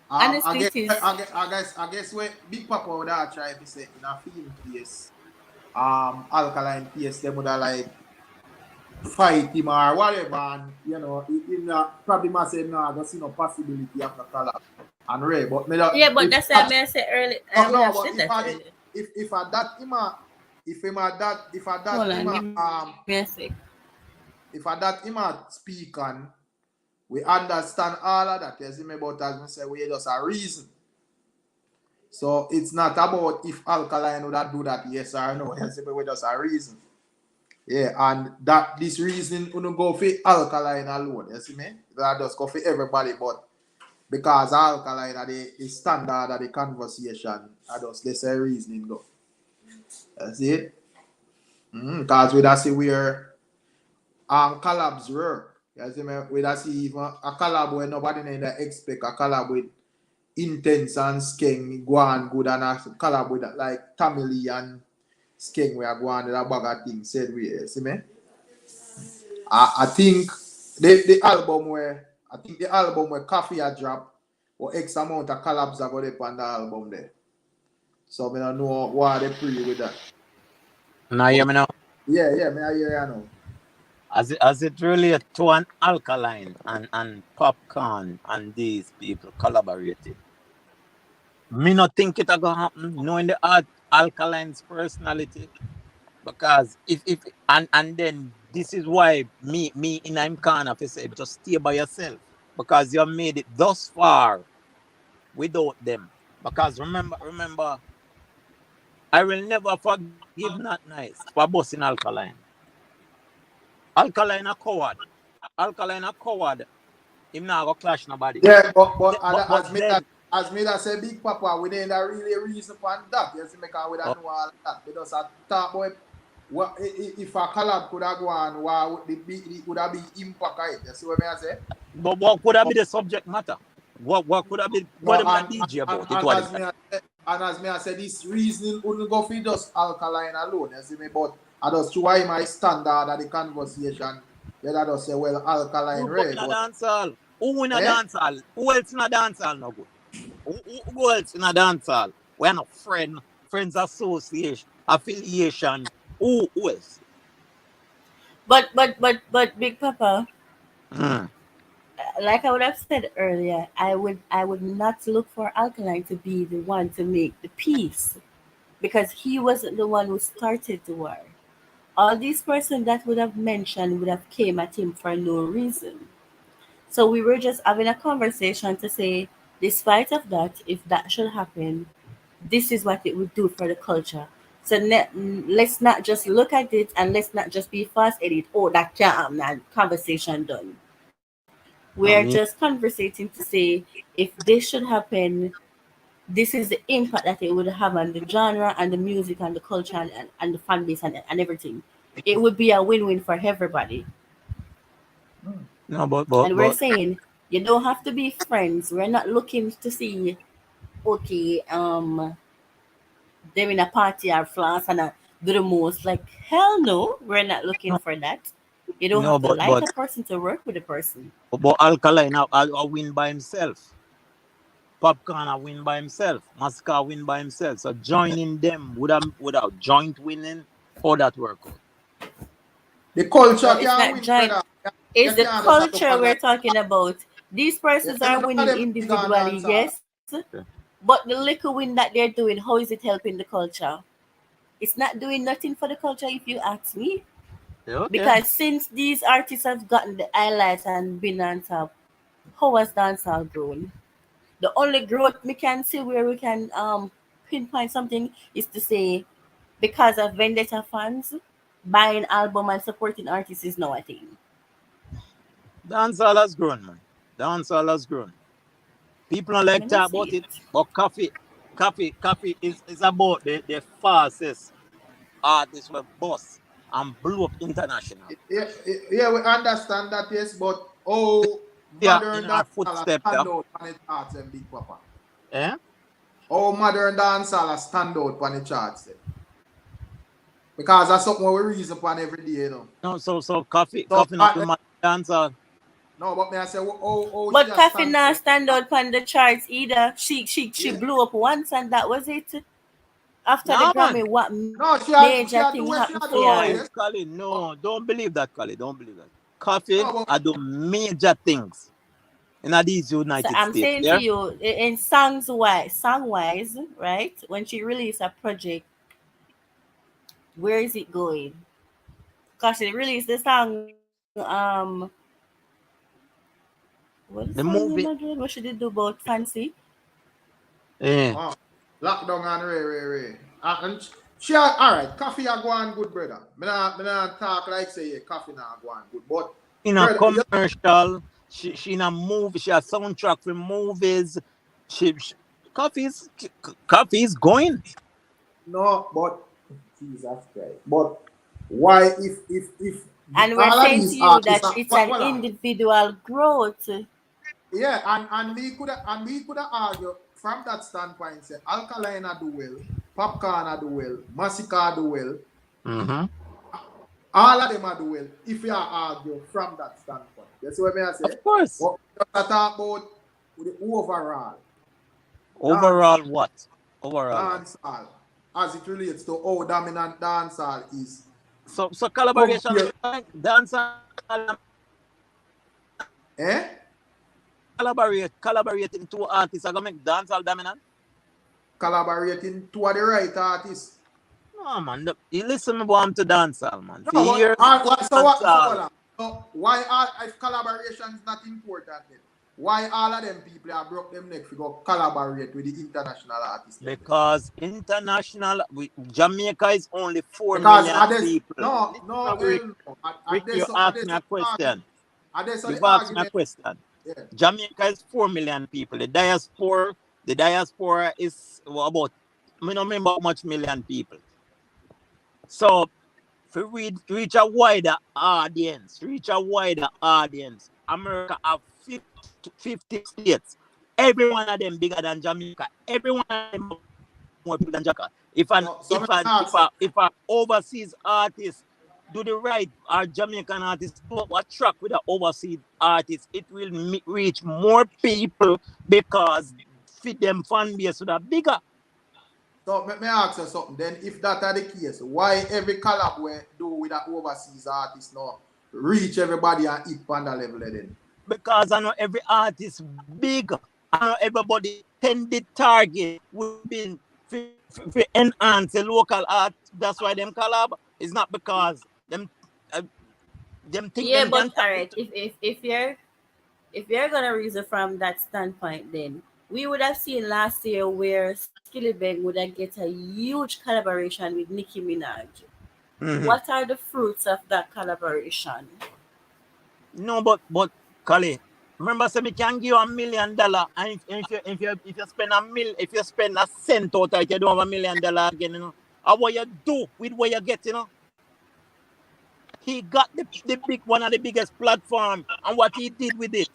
I Honestly, guess. it is. I guess where Big Papa would have tried to say in a film case, alkaline case, they would have like fight him or whatever, and in probably must say no, I don't see no possibility of a collab and Ray. But me that Yeah, but if that's that what I said earlier. I no, would no, have but said that earlier. if I that him if him a that if I that Hold him on, give me a sec. if I that him speak on, we understand all of that. You see me, but as me say, we just a reason. So it's not about if alkaline would have do that, yes or no. You see me, we just a reason. Yeah, and that this reason you go for alkaline alone. You see me? That just go for everybody, but because alkaline are the standard of the conversation, I just let's say reasoning go. You see it? Because we don't see where collabs were. You see me? We don't see even a collab where nobody never expect a collab with Intense and Skeng go on good and a collab with like Tamili and Skeng we are going with a bag of things said we see me? I think the album where Coffee a drop or X amount of collabs are going to on the album there. So I don't know why they pre with that. Now But hear me now. yeah, me I hear you know. As it relate to an alkaline and popcorn and these people collaborated. Me not think it a gonna happen knowing the alkaline's personality. Because if and then this is why me in I'm corner if say just stay by yourself. Because you have made it thus far without them. Because remember, I will never forgive not nice for busting alkaline. Alkaline a coward. Alkaline a coward. Him not go clash nobody. Yeah, but But then as me that say Big Papa, we didn't really reason for that. You see me, because we don't oh, know all that. We just talk about what if a collab could have gone, why would it would have been impact it. You see what I say? but what could have been the subject matter? What could have been what No, them a DJ about? It and was them. as me I said, this reasoning wouldn't go for just alkaline alone. You see me, but I just try my standard of the conversation. Yeah, that just say well alkaline Who go Ray, in a but dancehall? Who in a eh? dancehall? Who else in a dancehall no good? Who else in a dancehall? We're not friends association, affiliation. Who else? But Big Papa, Hmm. like I would have said earlier, I would not look for Alkaline to be the one to make the peace because he wasn't the one who started the war. All these person that would have mentioned would have came at him for no reason. So we were just having a conversation to say, despite of that, if that should happen, this is what it would do for the culture. So let's not just look at it and let's not just be fast edit. Oh, that can't and conversation done. We're I just mean, conversating to say if this should happen, this is the impact that it would have on the genre and the music and the culture and the fan base and everything. It would be a win-win for everybody. Hmm. no, And we're saying you don't have to be friends. We're not looking to see okay, them in a party or flans and do the most. Like hell no, we're not looking no, for that. You don't no, have to like a person to work with a person. but Alkaline I win by himself. Popcorn I win by himself. Masca win by himself. So joining them without joint winning, how that work out? The culture No, it's can not win, giant. brother. You It's the can't just have to culture one we're like talking about. These yeah, persons you are know, none winning of them big on individually, dance hall. yes, Okay. but the little win that they're doing, how is it helping the culture? It's not doing nothing for the culture if you ask me. Yeah, okay. Because since these artists have gotten the highlights and been on top, how has dancehall grown? The only growth we can see where we can pinpoint something is to say because of vendetta fans buying album and supporting artists is now a thing. Dancehall has grown, man. Dancehall has grown. People don't I like mean, I talk see about it. it, but coffee is about the fastest artist will boss and blew up international. Yeah, we understand that, yes, but oh, Yeah, modern in our dancehall footstep, stand yeah. out on the charts and Big Papa. Eh? Oh, modern dancehall stand out on the charts them. Because that's something we reason upon every day, you know. No, so coffee not So the man dancer. no, but me I say, oh, she But a Coffee stand not out. stand out on the charts either. She Yeah. blew up once and that was it. After the No, Grammy, man. what No, major she had do thing what she happened had for do now, her? No, yes. Colin, But, no. Don't believe that, Colin. Don't believe that. Coffee no, but I do major things in these So United I'm States. saying to Yeah? you, in song wise, right? When she released a project, where is it going? Cause she released the song, what is the song The name movie. again? What she did do about fancy? Eh. oh, lockdown and Ray. And she all right, coffee are going good, brother. Me not talk like say yeah, coffee not going good. But In a brother, yeah, commercial, she in a movie, she a soundtrack for movies. She coffee's coffee's going. no, but Jesus Christ. But why if And we're all of saying to these you artists that are it's an well, individual growth. yeah, and we could argue from that standpoint, say Alkaline do well, Popcorn do well, Massacre do well, Mm-hmm. all of them do well, if you argue from that standpoint. You see what I say? Of course. But just talk about the overall dance Overall, what? Overall, what? dancehall as it relates to how dominant dancehall is So collaboration compared, like dancer eh? collaborating two artists are gonna make dancehall dominant. Collaborating to the right artists. No man, you listen me want to dancehall man. For No, but years so what? So hold dancehall on. So why all if collaboration is not important then? Why all of them people have broke them neck to go collaborate with the international artists then? because international Jamaica is only 4 million Because at this people. no Listen no now, Rick. hell no. Rick, you asked me a question. At this so You've the asked me a argument question. yeah. Jamaica is 4 million people. The diaspora is about I don't remember how much million people. So to reach a wider audience, America have 50 states. Every one of them bigger than Jamaica. Every one of them have more people than Jamaica. So me ask If a overseas artist do the right or Jamaican artist do a track with an overseas artist, it will reach more people because fit them fan base with a bigger. so me ask you something. Then if that are the case, why every collab we do with an overseas artist now reach everybody and hit on the level then? Because I know every artist big. I know everybody tended target will be enhance the local art. That's why them collab. It's not because uh, them think Yeah, them but can all tap right. into. If you're gonna reason from that standpoint, then we would have seen last year where Skillibeng would have get a huge collaboration with Nicki Minaj. Mm-hmm. What are the fruits of that collaboration? No, but Kali, remember, say me can give you $1 million, and if you spend if you spend a cent out of it, you don't have $1 million again, you know. And what you do with what you get, you know. He got the big one of the biggest platform, and what he did with it,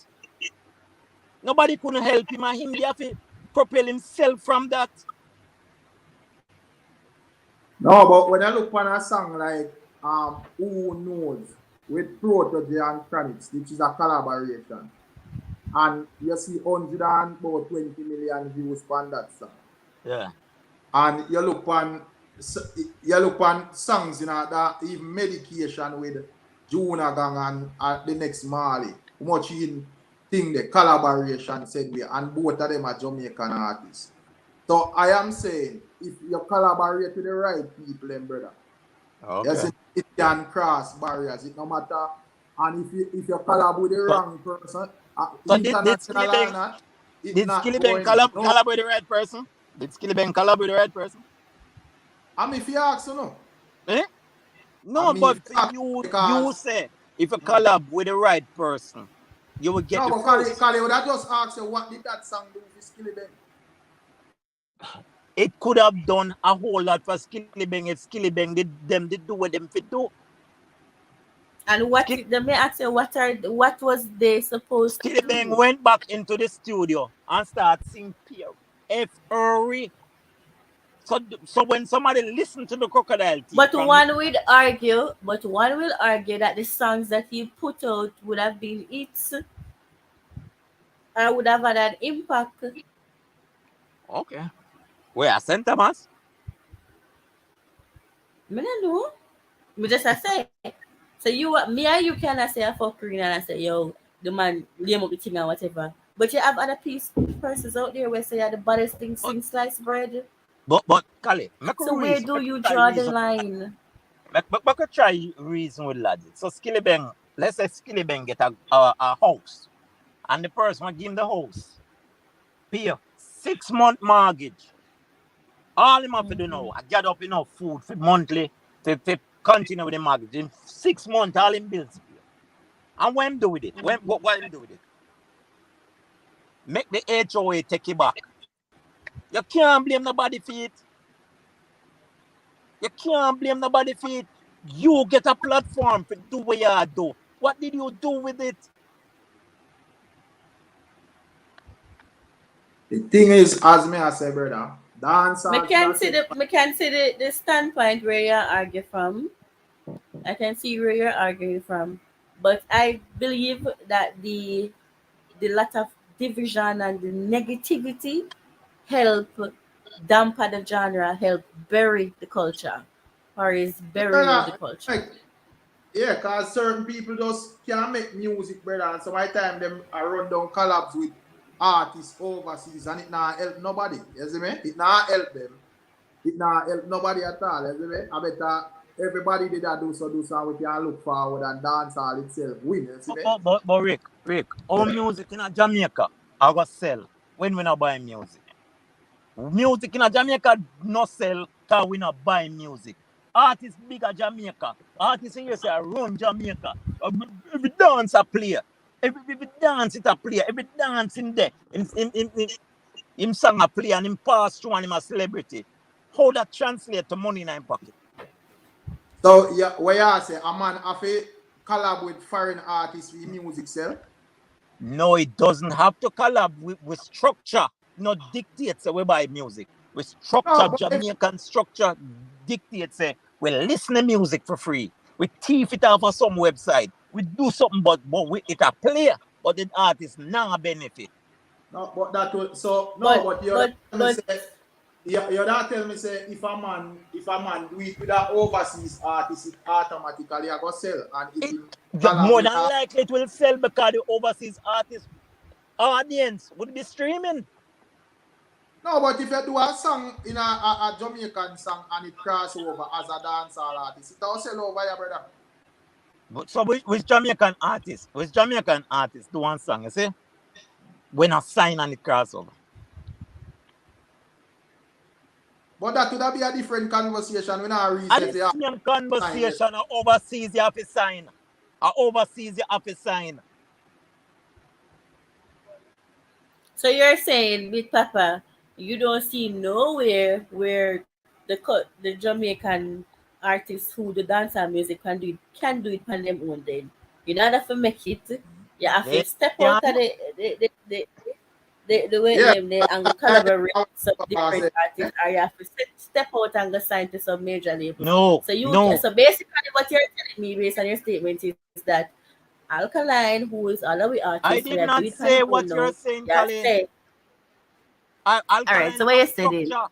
nobody couldn't help him, and him have to propel himself from that. No, but when I look on a song like Who Knows with Protoje and Chronix, which is a collaboration, and you see 120 million views on that song. Yeah. And you look on songs, you know, that even medication with Juna Gang and the next Marley. How much you think the collaboration said we, and both of them are Jamaican artists. So I am saying, if you collaborate with the right people, then brother, yes, Okay. it can cross barriers. It no matter. And if you collab with the So, wrong person, so did international or not, it's Did not Skillibeng going. No, collab with the right person? Did Skillibeng collab with the right person? I mean, if you ask, you know, Eh? I No, mean, but if you ask, you because say if you collab with the right person, you will get no, the but fruits. Kali would have just asked you what did that song do for Skillibeng? It could have done a whole lot for Skillibeng if Skillibeng did do what them fit do. And what Skill, let me ask you, what was they supposed to Skillibeng do? went back into the studio and started singing F. Early. So when somebody listened to the Crocodile Teeth But from one will argue that the songs that he put out would have been hits or would have had an impact. okay, where Saint Thomas? Me no know. Me just I say. So me and you cannot say a fuckery and I say, yo, the man lame up the thing or whatever. But you have other persons out there where say you're the baddest thing But since sliced bread. Kali, make So a where reason, do make you a try draw the reason. line? Make a try reason with logic. So Skillibeng, let's say Skillibeng get a house, and the person will give him the house, pay 6 month mortgage. All him have to do now, I gather up enough food for monthly to continue with the mortgage. In 6 months, all him bills pay. And what him do with it? What him do with it? Make the HOA take it back. You can't blame nobody for it. You can't blame nobody for it. You get a platform to do what you do. What did you do with it? The thing is, as me I say, brother, Me dancehall should can have see take. the standpoint where you argue from. I can see where you're arguing from. But I believe that the lot of division and the negativity help damper the genre, help bury the culture, or is burying the Brother, culture. like, yeah, cause certain people just can't make music, brother, and so my time them I run down collabs with artists overseas, and it not help nobody. You see me? It not help them. It not help nobody at all. You see me? I better everybody did that do so we can look forward and dance all itself win. You see me? But Rick, our music in Jamaica, I go sell when we not buy music. Music in Jamaica no sell because we not buy music. Artists bigger Jamaica. Artists in here say run Jamaica. Every dance a play. Every dance it a play. Every dance in there. Him song a play and him pass through and him a celebrity. How that translate to money in him pocket? So yeah, where you say a man have a collab with foreign artists with music sell? No, it doesn't have to collab with structure. Not dictate say we buy music. With structure, No, but if Jamaican structure dictates say we listen to music for free. We thief it off of some website. We do something, but it a play, but the artist now benefit. no, but that will, so no, But but you but tell me but say you don't tell me say if a man do it with an overseas artist, it automatically I go sell, and if It you collab more with than likely it will sell because the overseas artist audience would be streaming. no, but if you do a song in a Jamaican song and it cross over as a dancehall artist, it will sell over your brother. But so with Jamaican artists, do one song, you see? When I sign on the crossover. But that would be a different conversation. We not And reset the the same sign. conversation overseas you have to sign. Overseas you have to sign. So you're saying, Big Papa, you don't see nowhere where the Jamaican artists who the dancehall music can do it on them own then. You don't have to make it. You have They to step out of can. the way Yeah, and go like collaborate I with some say, different artists, or you have to step out and go sign to some major labels. No, no. So basically what you're telling me based on your statement is that Alkaline, who is all our artists, I we are did do it not on him say own what now. you're saying, Yeah, Colleen. say all right. Alkaline So have what a you said then? structure.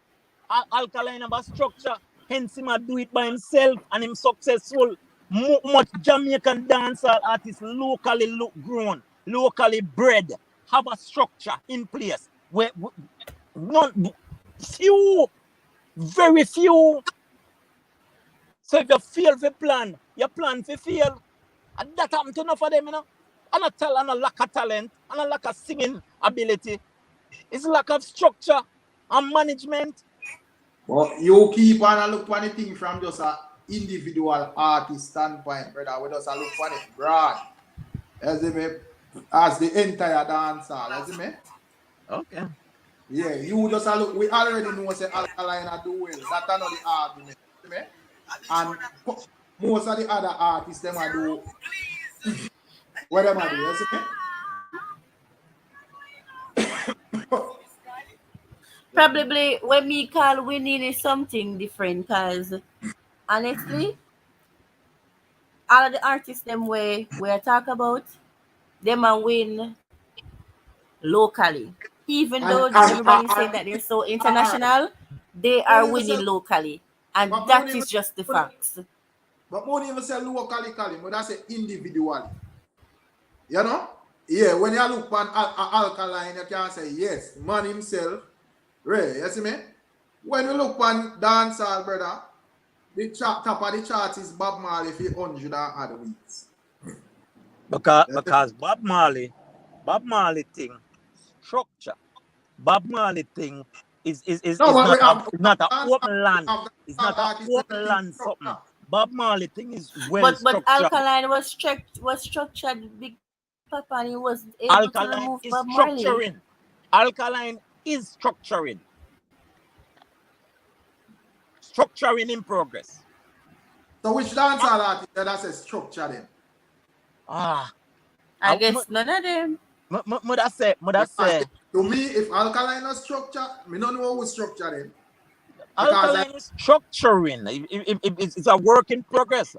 Alkaline have a structure. Hence him a do it by himself and him successful. Much Jamaican dancehall artists locally look grown, locally bred, have a structure in place. Where none few, very few. So if you fail for plan, you plan for fail. And that happened to enough of them, you know. And a lack of talent, and a lack of singing ability. It's lack of structure and management. but you keep on and look on the thing from just a individual artist standpoint, brother. We just a look on it broad. As me, as the entire dancehall, as me. Okay. Yeah, you just a look. We already know say Alkaline a do well. That's not the argument, me. And most of the other artists them a do what them a do, you see me? Probably when me call winning is something different because honestly, all of the artists them we talk about, them a win locally. Even And though everybody's saying that they're so all right. international, they are Won't even winning say, locally. And but won't that even, is just the facts. but won't even say locally, but that's say individually. You know? Yeah, when you look on Alkaline, you can say yes, man himself, right? You see me? When you look on dancehall, brother, the top of the chart is Bob Marley for 100 and other weeks. Because Bob Marley thing, structure. Bob Marley thing No, is but we not a have it's not a dancehall, open we land. have It's dancehall not a artists with open the land something. structure. Bob Marley thing is well But structured. Alkaline was structured Big Papa and he was able to remove Bob Alkaline is Marley. structuring. Alkaline is structuring. Structuring in progress. So which dancehall artist that says structure them? Ah, I guess none of them. mother Because say, to me, if Alkaline is structure, me don't know who structure them. Because Alkaline is structuring. It's a work in progress.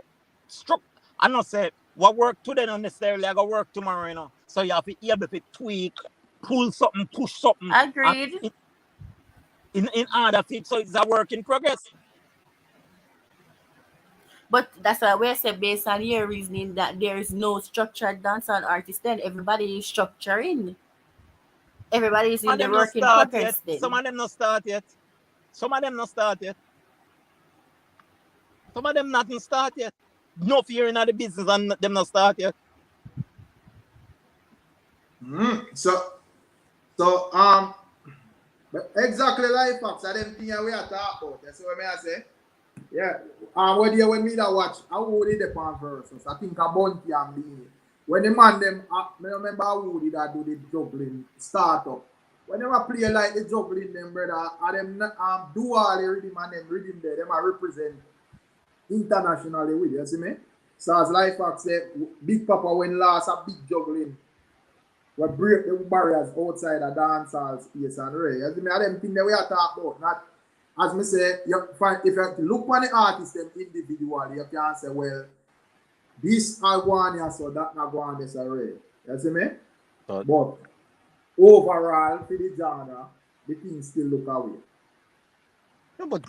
I not say what work today not necessarily I go work tomorrow, you know. So you have to be able to tweak, pull something, push something, and Agreed. in order fit. So it's a work in progress. But that's why we say based on your reasoning that there is no structured dancehall artist, then everybody is structuring. Everybody is Some in of the them not work in start yet. progress Some then. of them not start yet. Some of them not start yet. Some of them nothing start yet. No fear in the business and them not start yet. so but exactly like facts, I them thing we are talking about. That's what I say. Yeah. When you when me that watch, I would the pan versus. I think a Bounty and Beanie. When the man them, me remember Woody that do the juggling startup. When them a play like the juggling them brother, and them do all the rhythm and them rhythm there, them a represent internationally with you see me. So as life facts say, Big Papa when last a big juggling, we break the barriers outside the dancehall space and right. You see me, and them thing that we are talking about, not as me say, you find, if you look on the artist them individually, you can say, well, this I want here, so that I want this already. You see me? But But overall, for the genre, the thing still look away. no, but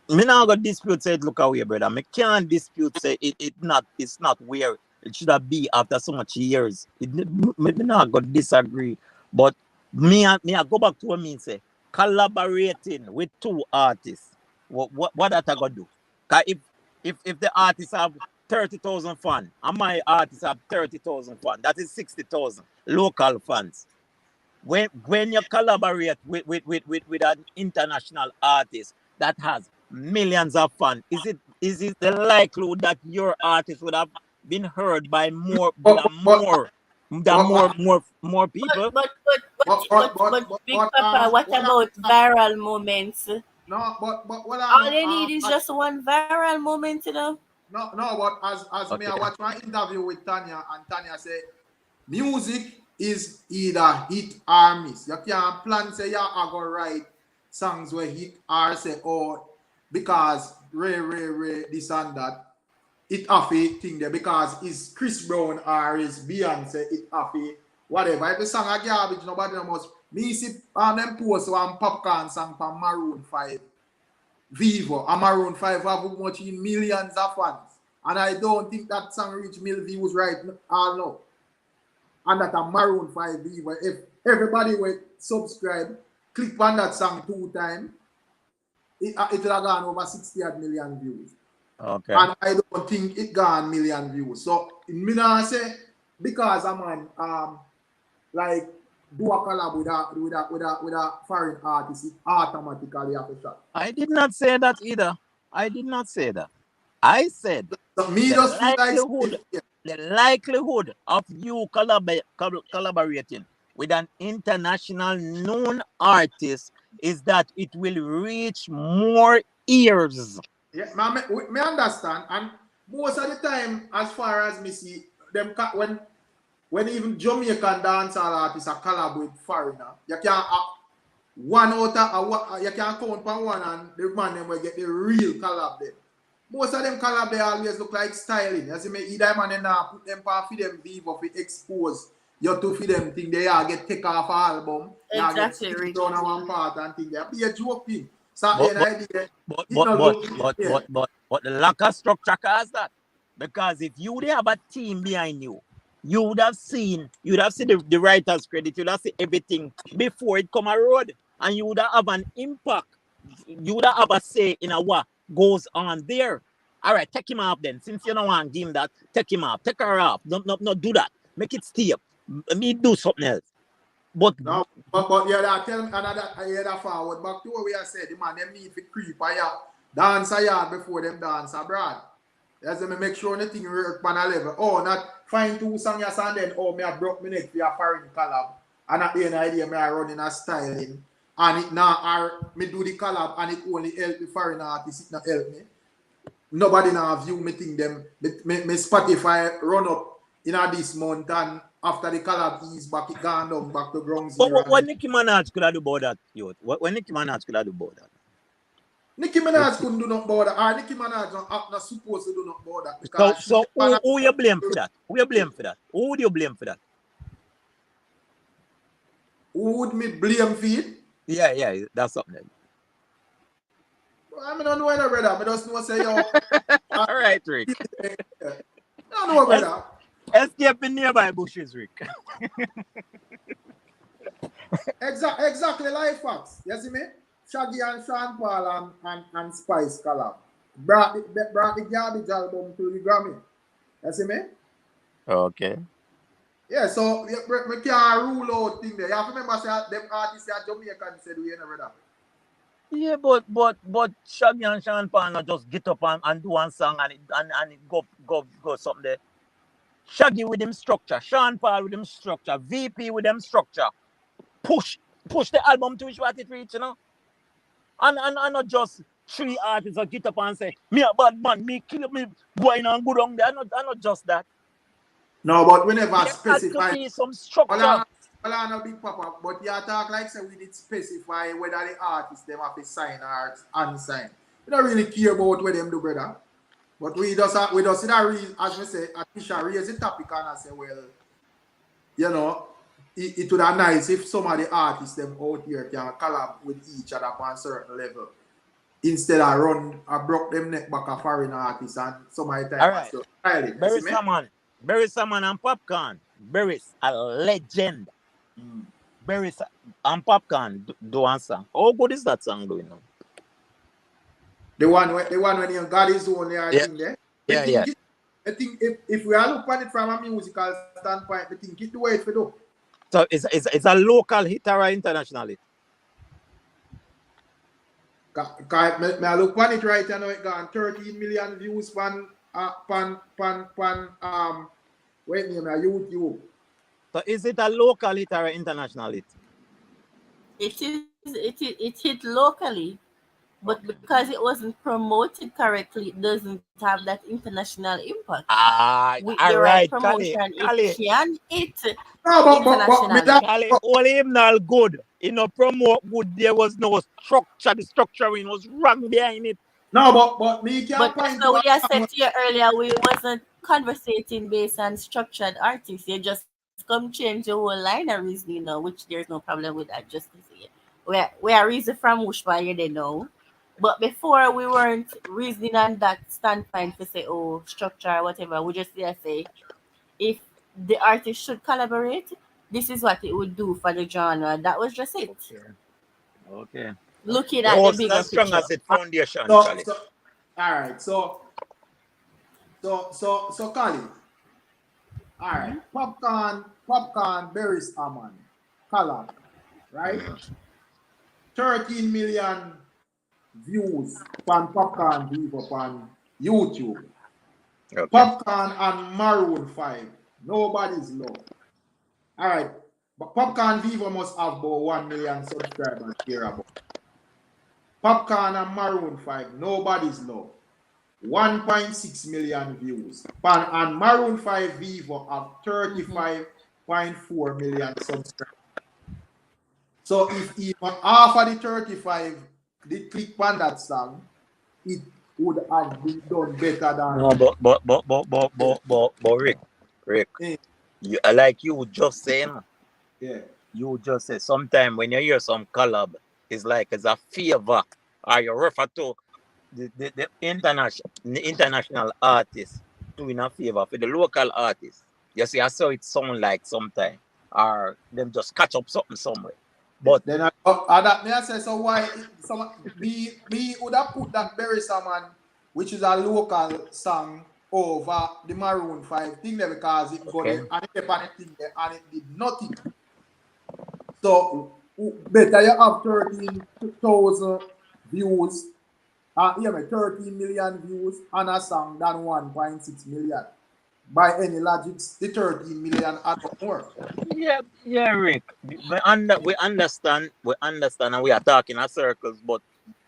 me now got dispute say it look away, brother. Me can't dispute say it's not where it should have be after so much years. Me not got disagree. But me I go back to what me say. Collaborating with two artists. What that I gotta do? 'Cause if the artists have 30,000 fans and my artists have 30,000 fans, that is 60,000 local fans. When you collaborate with an international artist, that has millions of fans, is it the likelihood that your artist would have been heard by more But but more But people? but but but but Big Papa, what what about viral moments? no what I All know they need is just one viral moment, you know. no but as me I Okay. watch my interview with Tanya and Tanya say music is either hit or miss. You can't plan say yeah I go write songs where hit or say oh because Ray this and that. It happy thing there because it's Chris Brown or is Beyonce, it happy, whatever. If the song a garbage, nobody no must. Me see on them post one popcorn song from Maroon 5. Vivo, and Maroon 5 have much in millions of fans. And I don't think that song reach mil views right all now. And that a Maroon 5 Vivo. If everybody will subscribe, click on that song 2 times, it will have gone over 60 million views. Okay. And I don't think it gone million views. So me not say because a man like do a collab with a foreign artist, it automatically have a shot. I did not say that either. I did not say that. I said So me the just feel like likelihood, the likelihood of you collaborating with an international known artist is that it will reach more ears. yeah, me understand. And most of the time, as far as me see them when even Jamaican dancehall artists are collab with foreigner, you can one out of you can count on one and the man them will get the real collab there. Most of them collab they always look like styling. You see me either man and now put them for them vivo for expose you to for them thing they are get take off album. They are get Exactly, stick Rick. down on one part and thing. They be a joke thing. So But the but idea but it but not but look but yeah. but but, but the lack of structure cause that. Because if you would have a team behind you, you would have seen the writer's credit, you'd have seen everything before it come a road. And you would have an impact. You would have a say in a what goes on there. All right, take him off then. Since you don't want to give him that, take him off. Take her off. Don't do that. Make it stay up. Me do something else. But No, but yeah, that tell me another I hear that forward back to what we have said, the man them need to creep a yard, dance a yard before them dance abroad. That's me make sure nothing work on a level. Oh, not find two songs and then oh me I broke my neck for a foreign collab. And at the end of the day, me I running a styling. And it now are me do the collab and it only help the foreign artist, it not help me. Nobody now view me thing them. Me Spotify run up in this month and after the collab is back, it gone down back to ground zero. what Nicki Minaj could have do about that, youth? What Nicki Minaj could have do about that? Nicki Minaj couldn't do nothing about that. Or Nicki Minaj not supposed to do nothing about that So because she so who you blame for that? Who you blame for that? Who would you blame for that? who would me blame for it? Yeah, that's something. I mean, I don't know whether brother. I just know say yo. All right, Rick. I don't know brother. Escape in nearby bushes, Rick. Exactly like facts. You see me? Shaggy and Sean Paul and Spice collab. Brought the garbage album to the Grammy. You see me? Okay. Yeah, so we can't rule out thing there. You have to remember say them artists are Jamaican said we ain't brother. Yeah, but Shaggy and Sean Paul not just get up and do one song and it go something there. Shaggy with him structure, Sean Paul with him structure, VP with them structure. Push the album to which what it reach, you know. And not just three artists that get up and say, me a bad man, me kill me boy and go down there. I not just that. No, but we never There has to specify. be some structure. Well, I know big papa, but you talk like say we did specify whether the artist them have to sign or unsign. We don't really care about what them do, brother. But we just see that as we say, Atisha raise the topic and I say, well, you know, it would be nice if some of the artists them out here can collab with each other on a certain level. Instead of run I broke them neck back a foreign artist and some of the time All right. styling. Barry Salmon and Popcorn. Barry's a legend. Barry and Popcorn do one song. How good is that song doing now? The one when you got his own there, I think there. I think if we are looking at it from a musical standpoint, I think it the way it do. So it's a local hit or international hit? Me I look on it right now. It got 13 million views pan wait name YouTube. So is it a local hit or an international hit? It hit locally, but Okay. because it wasn't promoted correctly, it doesn't have that international impact. With the All right right, promotion, it can hit No, but me internationally. that Kali, all hymnal good. You know, promote good. There was no structure. The structuring was wrong behind it. no, but me can But that's point to what a we had song. said to you earlier. We wasn't conversating based on structured artists. You just come change your whole line of reasoning now, which there's no problem with that. Just to say, we are reason from Wushpa, you they know. But before we weren't reasoning on that standpoint to say, oh, structure or whatever. We just say if the artist should collaborate, this is what it would do for the genre. That was just it. Okay. Okay. Looking It at the wasn't bigger as strong picture. as it foundation, So, Kali. so all right. So Kali. All right. Mhm. Popcorn, Berries Aman. Collab. Right? Mm. 13 million views on Popcorn Vivo on YouTube. Okay. Popcorn and Maroon 5. Nobody's low. All right. But Popcorn Vivo must have about 1 million subscribers here about. Popcorn and Maroon 5. Nobody's low. 1.6 million views. And Maroon 5 Vivo have Mhm. 35.4 million subscribers. So if even half of the 35 did click on that song, it would have been done better No, than but Rick, eh, like you just saying, yeah. you just say sometime when you hear some collab, it's like it's a favor, or you refer to the international artist doing a favor for the local artist. You see, I saw it sound like sometime, or them just catch up something somewhere. But Then that may I say so why some me would have put that Berry Salmon, which is a local song, over the Maroon 5 thing there because it got okay, there and it kept on the thing there and it did nothing. So better you have 13,000 views, yeah, 13 million views on a song than 1.6 million. By any logics, the 13 million add up more. yeah, Rick. We understand, and we are talking in circles. But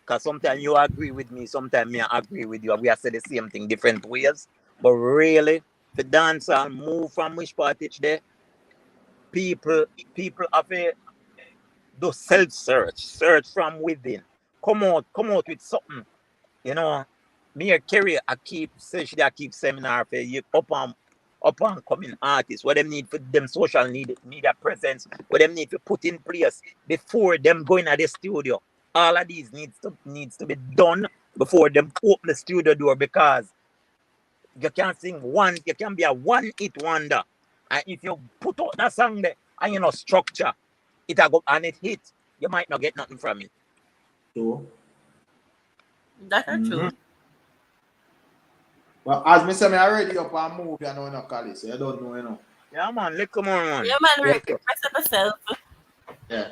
because sometimes you agree with me, sometimes me I agree with you. We are say the same thing different ways. But really, the dancehall move from which part each day, people people have a do self search from within. Come out with something. You know, me a career I keep especially I keep seminar for you up and coming artists, what them need for them social media presence, what them need to put in place before them going at the studio. All of these needs to be done before them open the studio door because you can sing one, you can be a one hit wonder. And if you put out that song there and you know structure, it a go and it hit, you might not get nothing from it. So, That's not mm-hmm. true. But as me say, me already up and move, you know, in a college, so you don't know, you know. Yeah man, look come on man. Yeah, man, Yeah, Rick, press up yourself. yeah.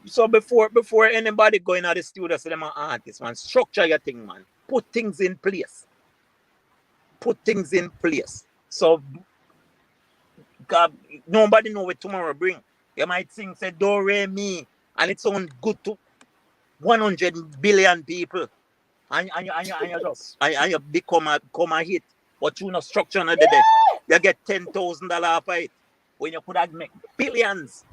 So before anybody going out the studio, say them an artist, man, structure your thing, man. Put things in place. Put things in place. So God, nobody know what tomorrow bring. You might sing say do re mi and it sound good to 100 billion people. And you just and you become a hit. But you know structure not the day. You get $10,000 off of it. When you could have make billions.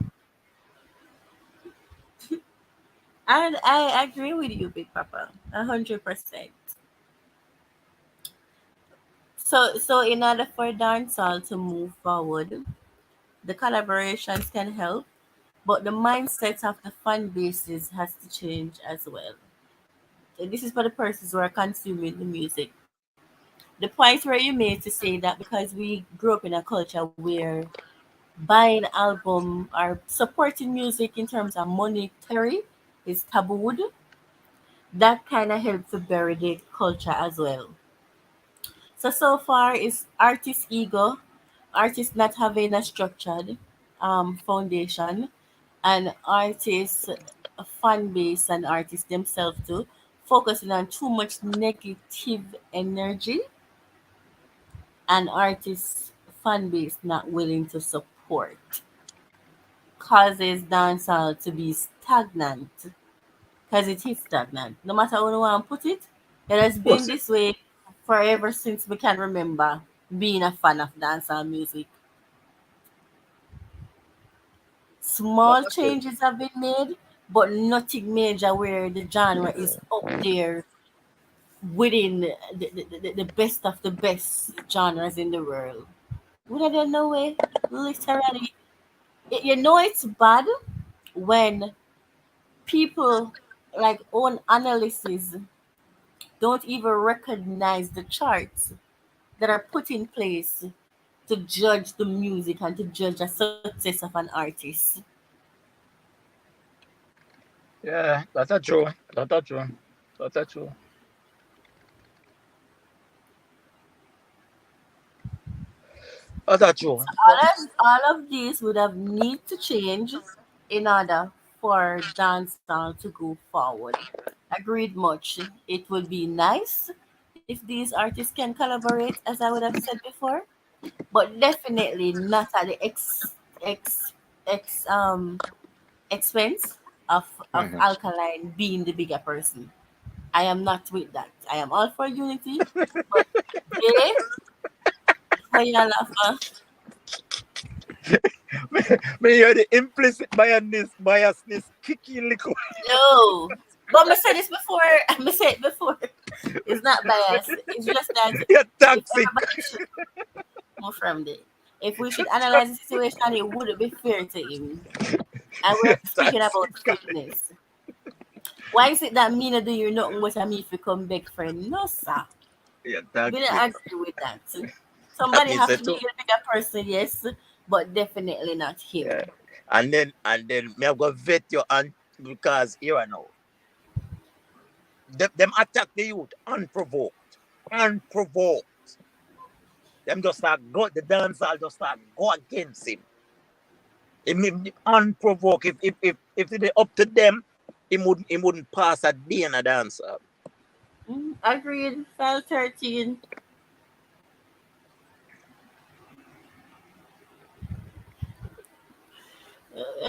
And I agree with you, Big Papa, 100%. So in order for dancehall to move forward, the collaborations can help, but the mindset of the fan bases has to change as well. So this is for the persons who are consuming the music. The point where you made to say that because we grew up in a culture where buying album or supporting music in terms of monetary is tabooed, that kind of helps to bury the culture as well. So far is artist ego, artist not having a structured foundation, and artists fan base and artists themselves too, focusing on too much negative energy, and artists fan base not willing to support, causes dancehall to be stagnant, because it is stagnant. No matter how you want to put it, it has been What's it? this way forever since we can remember being a fan of dancehall music. But Small I tell changes have been made, but nothing major where the genre is up there within the best of the best genres in the world. Would I don't know way? Literally. You know it's bad when people like own analysis don't even recognize the charts that are put in place to judge the music and to judge the success of an artist. yeah, that's a true. That's a true. That's a true. That's a true. But All of these would have need to change in order for dancehall to go forward. Agreed much. It would be nice if these artists can collaborate, as I would have said before, but definitely not at the ex expense of mhm. Alkaline being the bigger person. I am not with that. I am all for unity, but they for your laugh. Me hear the implicit biasness kicking liquid. No. But I said this before. I said it before. It's not bias. It's just that You're if toxic. everybody should move from there. If we should analyze the situation, it wouldn't be fair to him. And we're speaking about Toxic. fairness. Why is it that me not do you nothing but me if you come back friend? No, sir. You're We don't toxic. agree with that. That Somebody means have it to be too. a bigger person, yes, but definitely not him. Yeah. And then me have got vet your aunt because here I know. Them attack the youth unprovoked. Unprovoked. Them just start go the dancehall just start go against him. Unprovoked. If it up to them, he wouldn't pass a day in a dancehall. Agreed. File 13.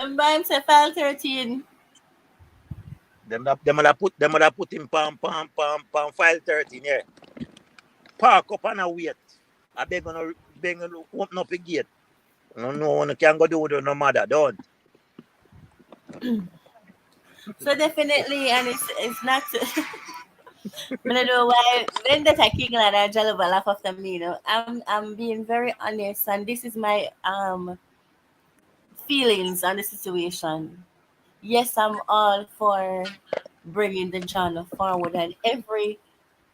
And by himself, file 13. Them would have put him pam file 13, yeah. Park up and a wait. I beg gonna open up a gate. No one can go do with no mother, don't. So definitely, and it's not. I don't know why. When that I king like that, Jalaba laugh after me. I'm being very honest, and this is my feelings on the situation. Yes, I'm all for bringing the genre forward, and every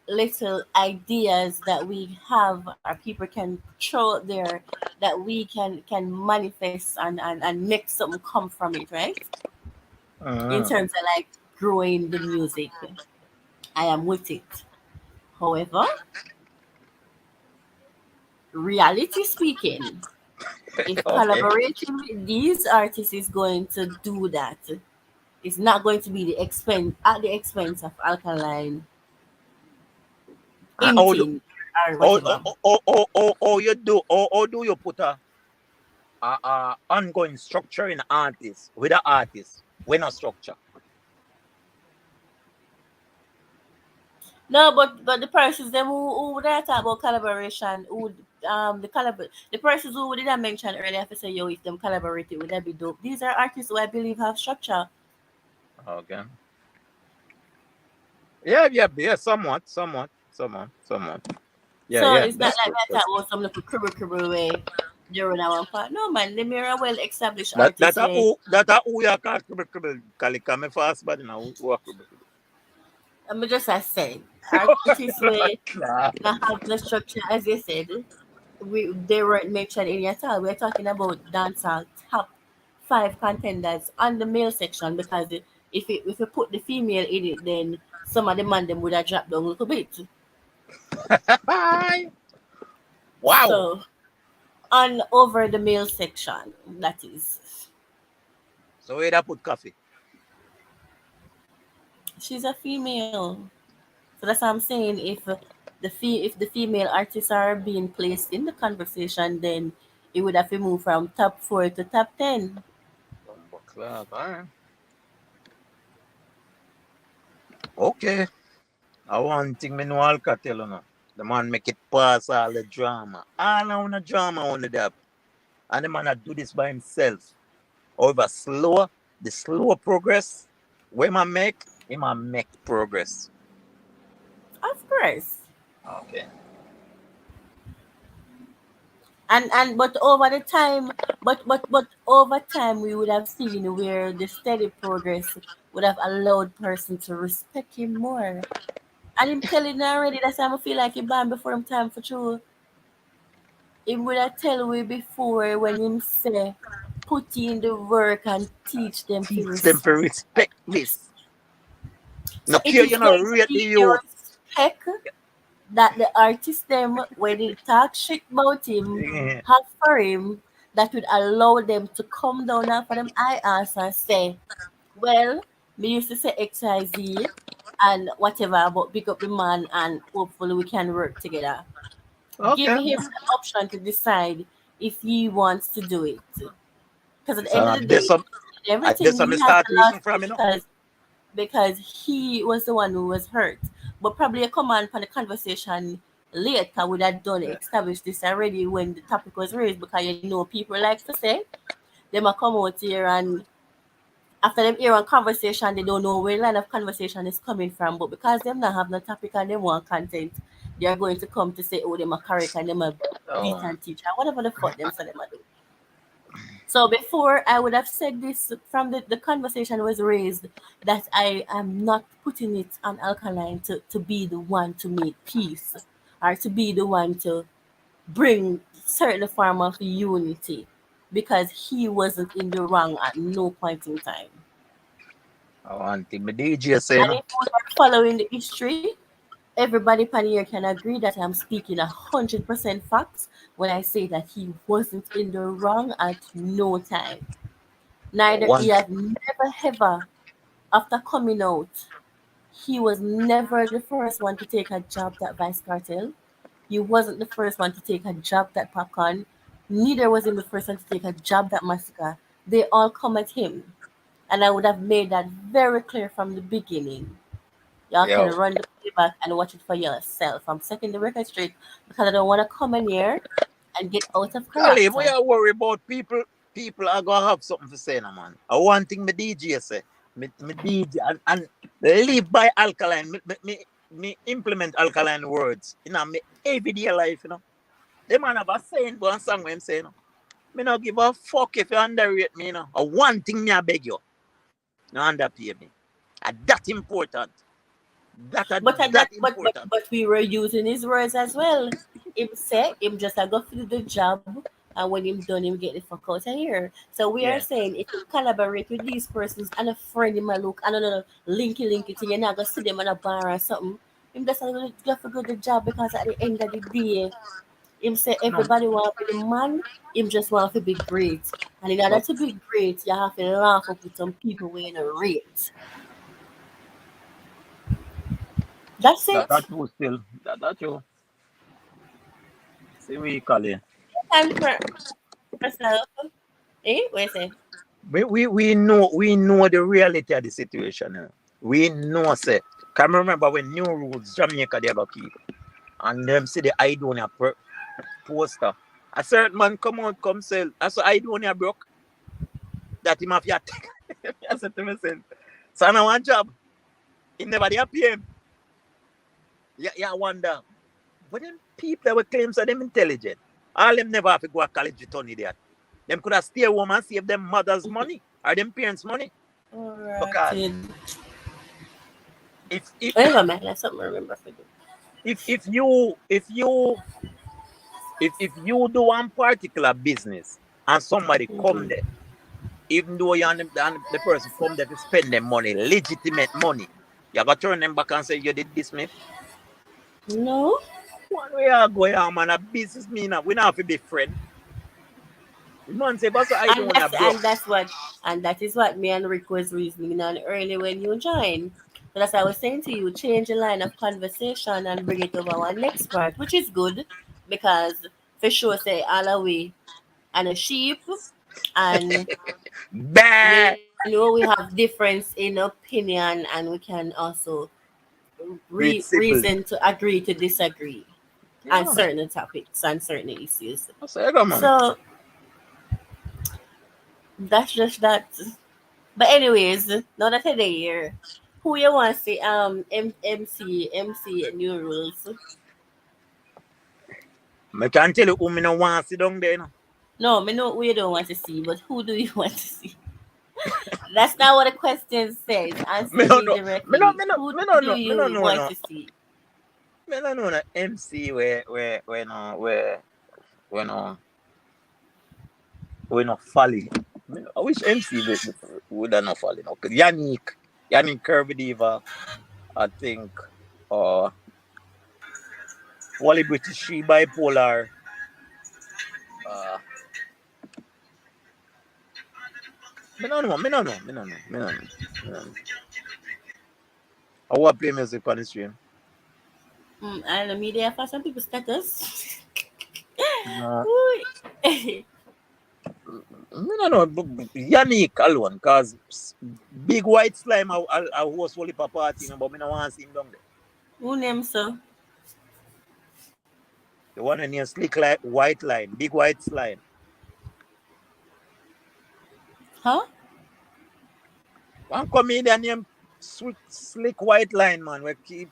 little ideas that we have our people can throw out there that we can manifest and make something come from it, right? In Mm. terms of like growing the music, I am with it. However, reality speaking, if Okay. collaborating with these artists is going to do that, it's not going to be the expense at the expense of Alkaline And how do hinting or whatever. how do you put a ongoing structure in artist with the artist when a structure? No, but the persons them who would I talk about collaboration, who would the persons who did I mention earlier, if I say yo, if them collaborated, would that be dope? These are artists who I believe have structure. Okay. Yeah. Somewhat. So Yeah. it's not That's like true. that That's talk true. about some little cribble way during our part. No man, them are well established That artists where that a who you call cribble kalika me fast body now who are cribble. I'm just as said, artists where Nah. not have the structure as you said. They weren't mentioned in at all. We're talking about dancehall top five contenders on the male section because if you put the female in it, then some of the man them would have dropped down a little bit. Wow. So on over the male section, that is. So where that put coffee? She's a female. So that's what I'm saying. If the female artists are being placed in the conversation, then it would have to move from top 4 to top 10. Bumbleclad, alright. Okay. I one thing me know Alka tell you now. The man make it pass all the drama. All on the drama on the dab. And the man a do this by himself. However, the slow progress, when man make, he man make progress. Of course. Okay. And but over the time, but over time we would have seen where the steady progress would have allowed person to respect him more. And him telling her already that's why I feel like he banned before him time for true. Him would have tell we before when him say put in the work and teach them to Teach them to respect. respect this. So No it care is you know going to rate the be the youth. respect that the artist them when they talk shit about him Yeah. have for him that would allow them to come down and for them I ask and say, well, me used to say XYZ and whatever but pick up the man and hopefully we can work together. Give Okay. him the option to decide if he wants to do it. Because at the So end of the day, there's everything some he has start listen lost from you know. because he was the one who was hurt. But probably a command from the conversation later would have done establish this already when the topic was raised because you know people like to say they might come out here and after them hear a conversation they don't know where line of conversation is coming from but because them not have no topic and they want content they are going to come to say oh them are correct and them a beat Oh, and teach and whatever the fuck them say them a do. So before I would have said this from the conversation was raised that I am not putting it on Alkaline to be the one to make peace or to be the one to bring certain form of unity because he wasn't in the wrong at no point in time. I want to me DJ say And no. if we are following the history, everybody pan here can agree that I'm speaking 100% facts when I say that he wasn't in the wrong at no time. I Neither he want had never ever, after coming out, he was never the first one to take a job at Vice Cartel. He wasn't the first one to take a job at Popcorn. Neither was him the first one to take a job at Massacre. They all come at him. And I would have made that very clear from the beginning. Y'all can yo. run the playback and watch it for yourself. I'm setting the record straight because I don't want to come in here and get out of Golly, we character. are worried about people. People are gonna have something to say, no man. I one thing me DJ say, me DJ and live by alkaline. Me implement alkaline words in my everyday life, you know. The man have a saying, but one song when him say, no. Me not give a fuck if you underrate me, you know. Or one thing me I beg you, no underpay me. That important. That important. But we were using his words as well. Him say him just a go through the job and when him done him get the fuck out of here. So we are Yeah. saying if you collaborate with these persons and a friend him a look and another linky thing, you're not gonna see them in a bar or something. Him just a go for good the job because at the end of the day, him say No. everybody want to be the man, him just want to be great. And in order But to be great, you have to laugh up with some people we in a rate. That's that it. you still that you see we call it. Time for myself. Eh? What you say? We know the reality of the situation. We know say. Can remember when new rules Jamaica they go keep and them see the Idonia poster. A certain man come out come sell. I saw Idonia broke that him have yet. I said to myself, so now one job. He never they pay him. Yeah, wonder. But them people that were claims that them intelligent. All them never have to go to college with Tony there. Them could have stay home and save them mother's money or them parents' money. Because Alrighted. if if Never mind, that's something I remember for you. if you do one particular business and somebody come there, even though you and the person come there to spend their money, legitimate money, you got to turn them back and say you did this, me. No, One way I go, yeah, man, a business me now. We not have to be friend. The man say, but so I don't want to broke. and that's what and that is what me and Rick was reasoning on early when you joined. So that's why I was saying to you, change the line of conversation and bring it over our next part, which is good because for sure say all away and a sheep and Bah! we have difference in opinion and we can also Read reason civilly. to agree to disagree on Yeah. certain topics and certain issues. I say, come on. So that's just that. But anyways, now that I'm here, who you want to see MC new rules? I can tell you who me no want to sit down there, you know. No, me know who you don't want to see, but who do you want to see? That's not what the question says. Me Answer don't me know. Me no, directly. me no, Who me do no know. you Me no want know to no. see? Me no know no MC where no where no we not folly. I wish MC would have not folly. No, cause Yannick Kirby Diva, I think, uh, Wally British She Bipolar, uh, me no know. Me no know. I want to play music on the stream. And the media for some people status. No, Ooh. me no know. Yannick alone, cause big white slime I host Wally Papa party, you know, but me no want to see him down there. Who names so? The one in your slick like white line, big white slime. Huh? One comedian named Sweet Slick White Line, man, we keep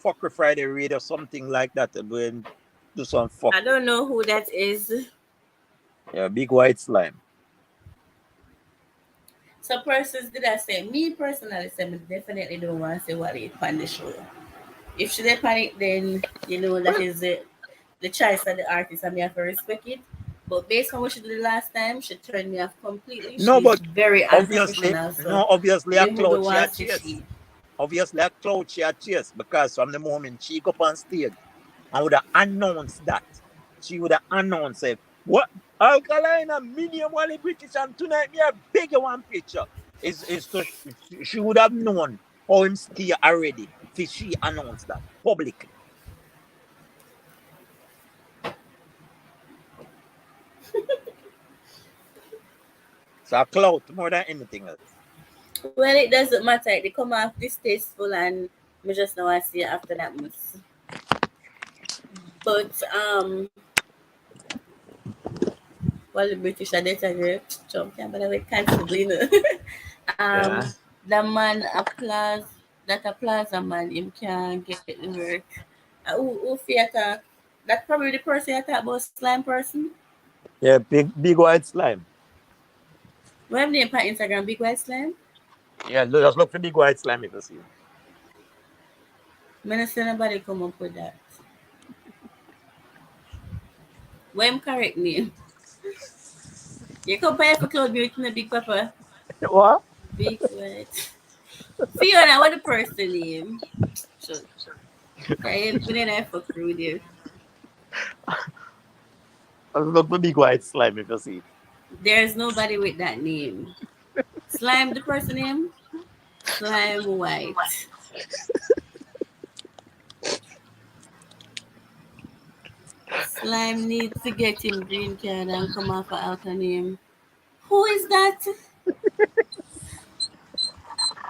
Fucker Friday read or something like that. And do some fuck. I don't know who that is. Yeah, big white slime. So persons did I say me personally say me definitely don't want to say what it on the show. If she did panic then you know that Well, is the choice of the artist and me have to respect it. But based on what she did the last time, she turned me off completely. no, She's but very obviously, unprofessional. So no, obviously a me who cloud don't she a want to see chase. she. Obviously a cloud she a chase because from the moment she go up on stage and would have announced that, she would have announced it. What Alkaline and medium Wally British and tonight me a beg you one picture. Is to she would have known how him stay already. Till she announced that publicly. So a clout more than anything else. Well, it doesn't matter. They come off distasteful and me just know I see it after that miss. But well the British are better Trump can't bother with cancel, you know. Yeah. The man applause that applause a man him can get the work. Who fear attack? That probably the person you talk about slime person. Yeah, big white slime. We have name on Instagram Big White Slime. Yeah, just look for big white slime if you see him. Me not see nobody come up with that. Where him correct name? You compare for Cloud Beauty and Big Papa. What? Big White. Fiona, what the person name? So, okay, but then I fuck with you. Just look for big white slime if you see it. There's nobody with that name. Slime the person name? Slime White. Slime needs to get him green card and come off of alka name. Who is that?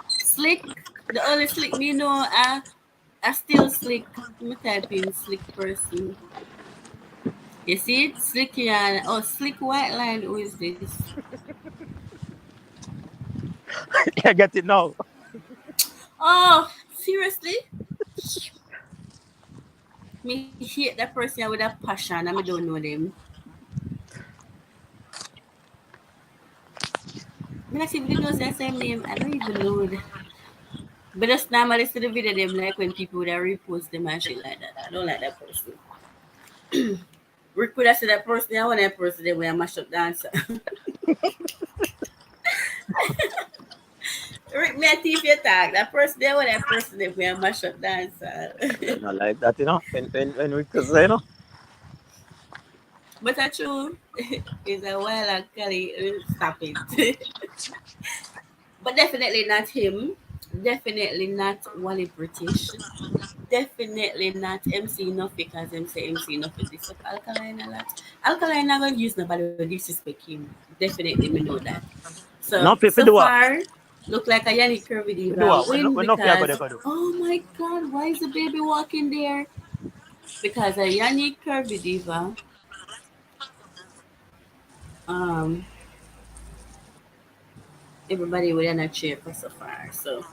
Slick. The only slick me know I still slick. Me type in slick person. You see it? Slicky and oh slick white line. Who is this? Yeah, get it now. Oh, seriously? Me hate that person with a passion and I don't know them. Me not even know the same name. I don't even know it. But just normally see the video them like when people would repost them and shit like that. I don't like that person. Rick could have said that person, I want that person they were a mashup dancer. Rick me a thief your tag. That person they want that person they were a mashup dancer. You know, like that, you know. When we could say, you know. But I true is a while actually stop it. But definitely not him. Definitely not Wally British. Definitely not MC enough because them say MC enough with this up Alkaline a lot. Alkaline not gonna use nobody will disrespect him. Definitely me know that. So Not if you so do what? far look like a Yannick Curvy If you do diva what? win When not you because go do. oh my god, why is the baby walking there? Because a Yannick Curvy diva, um, everybody would not cheer for so far. So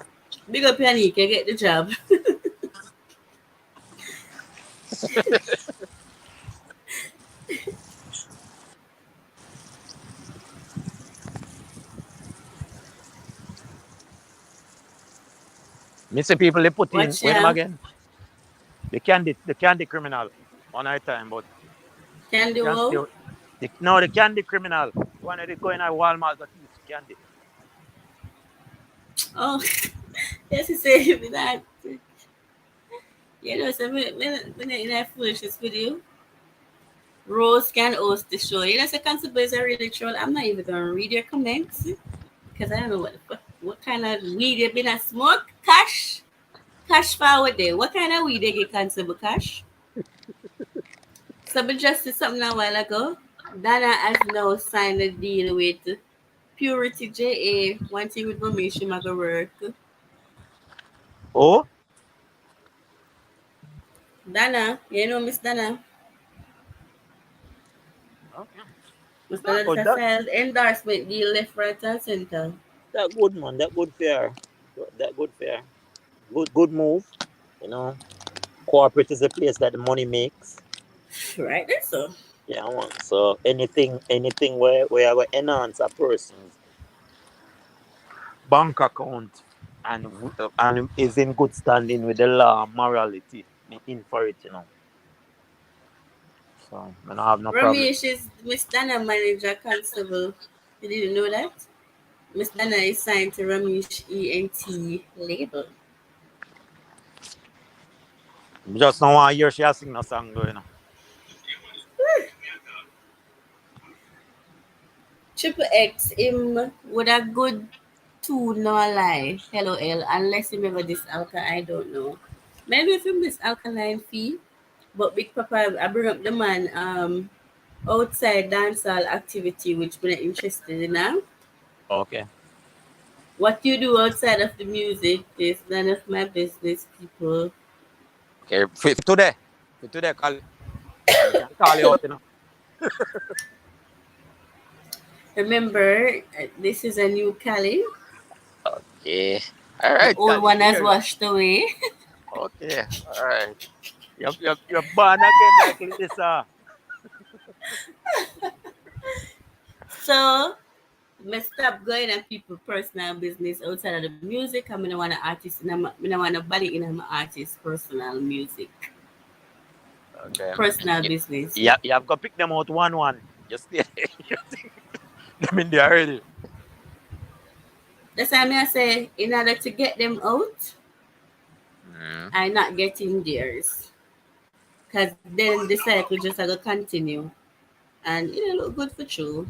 big up Yannick, you get the job. Me see people they put in Watch wait them ya. again. The candy criminal one at a time, but Can you do can well. still no the candy criminal. One of they go in at Walmart got use candy. Oh, yes, he said me that. You know, so when in that foolishness video, Rose can host the show. You know, so Constable is a really troll. I'm not even gonna read your comments because I don't know what kind of weed you been a smoke. Cash forward there. What kind of weed they get Constable Cash? So we just did something a while ago. Dana has now signed a deal with Purity JA. One thing with me, she make work. Oh, Dana, you know Miss Dana. okay. Miss That Dana good. just filed endorsement deal left, right, and center. That good man. That good fair. That good fair. Good move. You know, corporate is a place that the money makes. Right there, so. Yeah, man. So anything where I will enhance a person's bank account and is in good standing with the law, morality, me in for it, you know. So I don't have no problem. Ramesh is Miss Dana manager constable. You didn't know that? Miss Dana is signed to Ramesh ENT label. Just don't want to hear she sing no song though, you know. Triple X him with a good two no lie. Hello L. Unless you remember this alka, I don't know. Maybe if you miss alkaline fee. But Big Papa I bring up the man outside dancehall activity which we're interested in now. Okay. What you do outside of the music is none of my business, people. Okay. For today, call and we can call you out, you know. Remember, this is a new Cali. Okay. All The right, old Cali, one we has hear you. washed away. Okay. All right. You're born again like Lisa. So, me stop going on people personal business outside of the music. I mean, I want to artist, and I want to body in my artist personal music, Okay. personal You, business. you have got to pick them out one. Just stay. You think them in there already. That's why I say, in order to get them out, Mm. I not getting theirs, cause then the cycle just gonna continue, and it look good for true.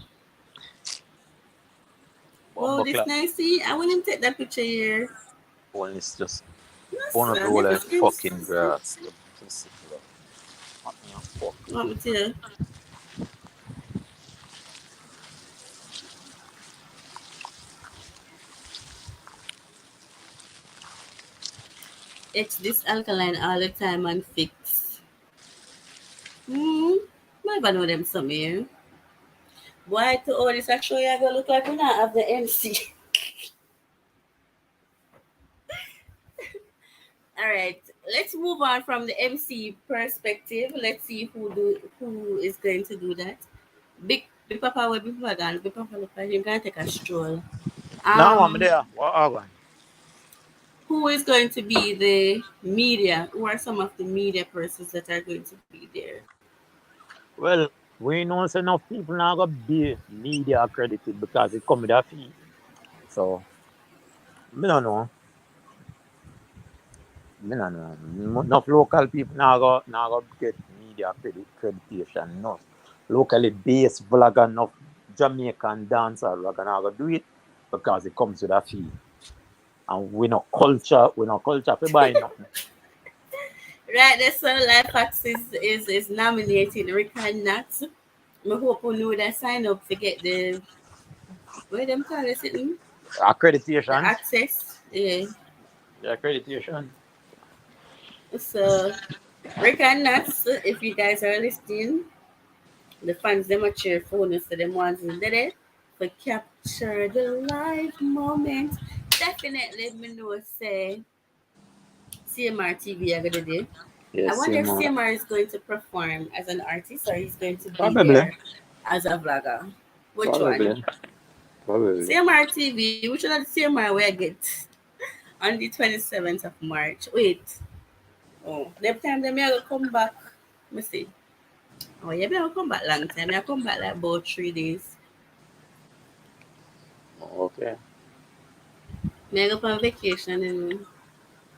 Wow, Bumbo this clock. nice. See, I want him to take that picture here. One is just Yes, one roll never and seen. fucking grass. You pussy club. What me a fuck? What me tell you? It's this alkaline all the time and fix. Hmm. Maybe I know them some here. Why to all this actually I gonna look like we not have the MC. Alright. Let's move on from the MC perspective. Let's see who is going to do that. Big Papa will be Papa gone. Big Papa look like him gonna take a stroll. Now I'm Um there. What are going? who is going to be the media? Who are some of the media persons that are going to be there? Well, we know say enough people now gonna be media accredited because it come with a fee. So me don't know. Me don't know. Enough local people now go get media accreditation. Enough locally based vlogger, enough Jamaican dancer vlogger now go do it because it comes with a fee. And we no culture for buy nothing. Right, that's so Life Hacks is nominating Rick and Nat. I hope you know that sign up to get the what them call it sitting? The Accreditation. access. Yeah. The accreditation. So Rick and Nat, if you guys are listening, the fans them a cheer for us, so them ones who did it for capture the live moment. Definitely me know say CMR TV are gonna do. I Yes, wonder if same CMR is going to perform as an artist or he's going to be probably. there as a vlogger. Which one? Probably. Probably. CMR TV, which one of the CMR we get on the 27th of March? Wait. Oh, that time they may come back. Let me see. Oh, yeah, may come back long time. I come back like about 3 days. Okay. May I go on vacation and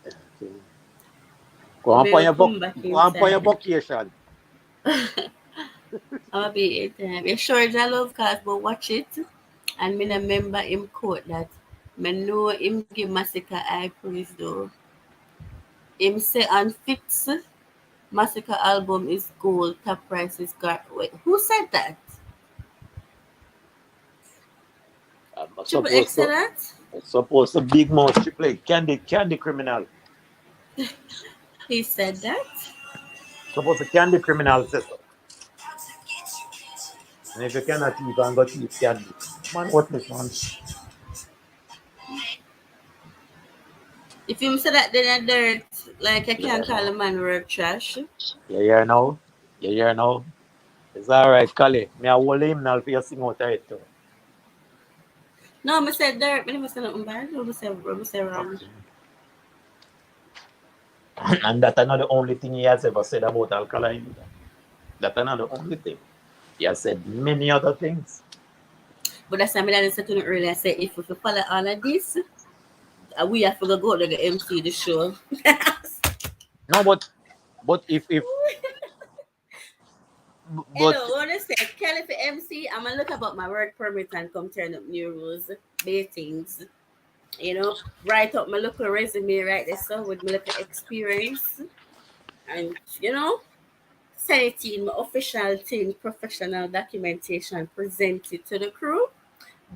Okay. may I come back Go on for your inside. vacation. I'll be it. Yeah, sure, I love cars, but watch it. And me remember him quote that me know him give Massacre high praise though. Him say on Fix Massacre album is gold, top price is car. Wait, who said that? I'm Triple X said that? supposed to big mouth triple candy criminal. He said that? Supposed to candy criminal say so. And if you cannot thief and go thief candy. Man, what this man? If him say that then a dirt, like I Yeah, can't call a no. man work trash. You hear now? You hear now? It's alright, Kali. Me a hold him now for you sing out of it too. No, I said dirt, I never said nothing bad. I say wrong. Okay. And that's not the only thing he has ever said about Alkaline either. That's not the only thing. He has said many other things. But that's something that I said to you earlier. I said if we follow all of this, we have to go to the MC the show. No, but if but Hello, what I say? Kelly for MC, I'm gonna look about my work permit and come turn up new rules, things. Write up my local resume right there so with my local experience and send it in my official thing, professional documentation, present it to the crew.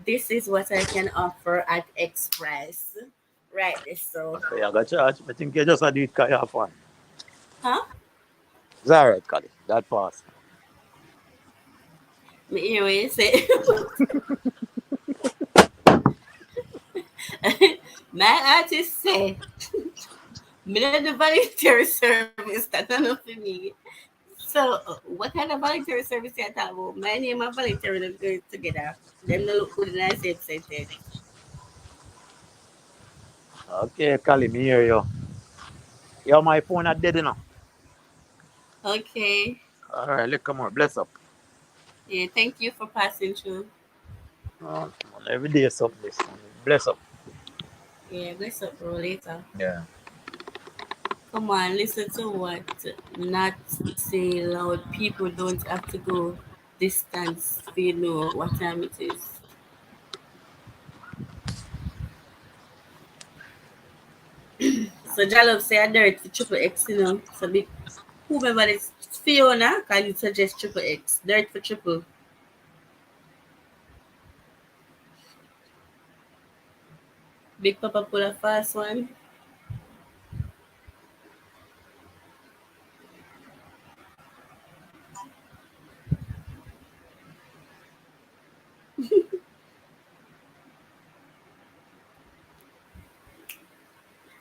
This is what I can offer at Express. Right there, so I got charge. I think you just do it because you have fun. huh? It's alright, Kali. That pass. Me hear what you say. My artist say me not the voluntary service that enough for me. So, what kind of voluntary service you talk about? My name and voluntary don't go together. Them no look good in the same sentence. Okay, Kali, me hear you. Yo, my phone are dead enough. Okay. Alright, look, come on. Bless up. Yeah, thank you for passing through. Oh, man, every day is something. This man. Bless up. Yeah, bless up, bro, later. Yeah. Come on, listen to what not say loud. People don't have to go distance for you know what time it is. So Jalov say I dirty triple X, So big whoever is Fiona, can you suggest triple X? Dirt for triple. Big Papa pull a fast one.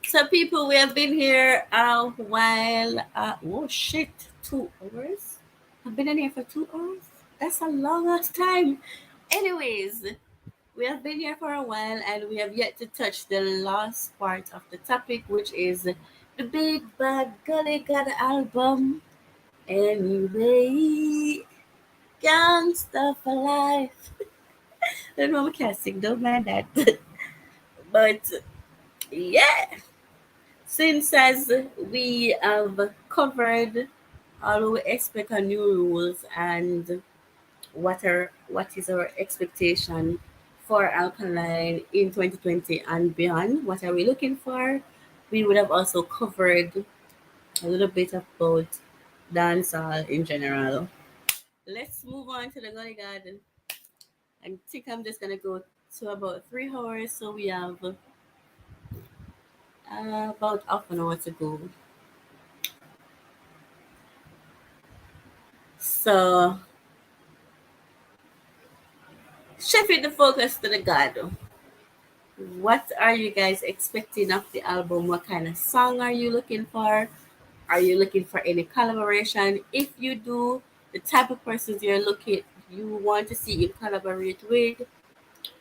So people, we have been here a while. Oh shit, 2 hours. I've been in here for 2 hours. That's a longest time. Anyways, we have been here for a while and we have yet to touch the last part of the topic, which is the Big Bad Gully God album. Anyway, gangsta for life. I don't know I can't sing, don't mind that. But yeah, since as we have covered all we expect on new rules and what is our expectation for Alkaline in 2020 and beyond. What are we looking for? We would have also covered a little bit about dancehall in general. Let's move on to the Gully Garden. I think I'm just gonna go to about 3 hours, so we have about half an hour to go. So shifting the focus to the garden. What are you guys expecting of the album? What kind of song are you looking for? Are you looking for any collaboration? If you do, the type of persons you want to see you collaborate with,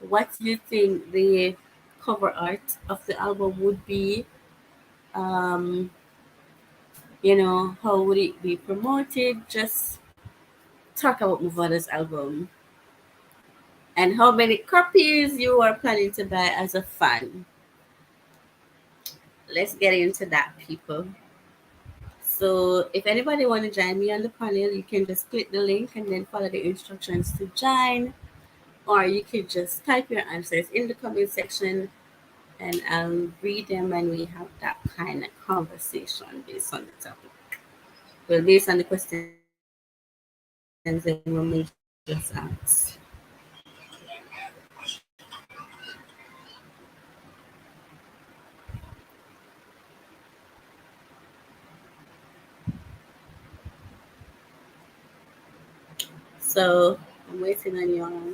what do you think the cover art of the album would be? Um, how would it be promoted? Just talk about Mavado's album and how many copies you are planning to buy as a fan. Let's get into that, people. So if anybody want to join me on the panel, you can just click the link and then follow the instructions to join, or you could just type your answers in the comment section and I'll read them and we have that kind of conversation based on the topic. Well, based on the questions that we may just ask. So I'm waiting on you all.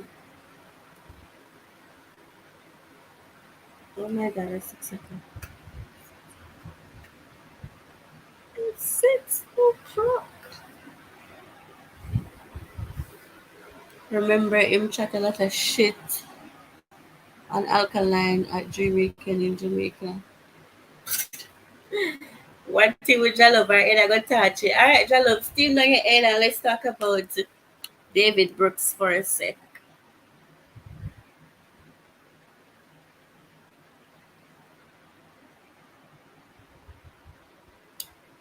Oh my god, it's 6 o'clock. It's 6 o'clock. Remember him chat a lot of shit on Alkaline at Dream Weekend in Jamaica. One thing with Jalub, our head I got touch it. Alright, Jalub, steam down your head and let's talk about David Brooks for a sec.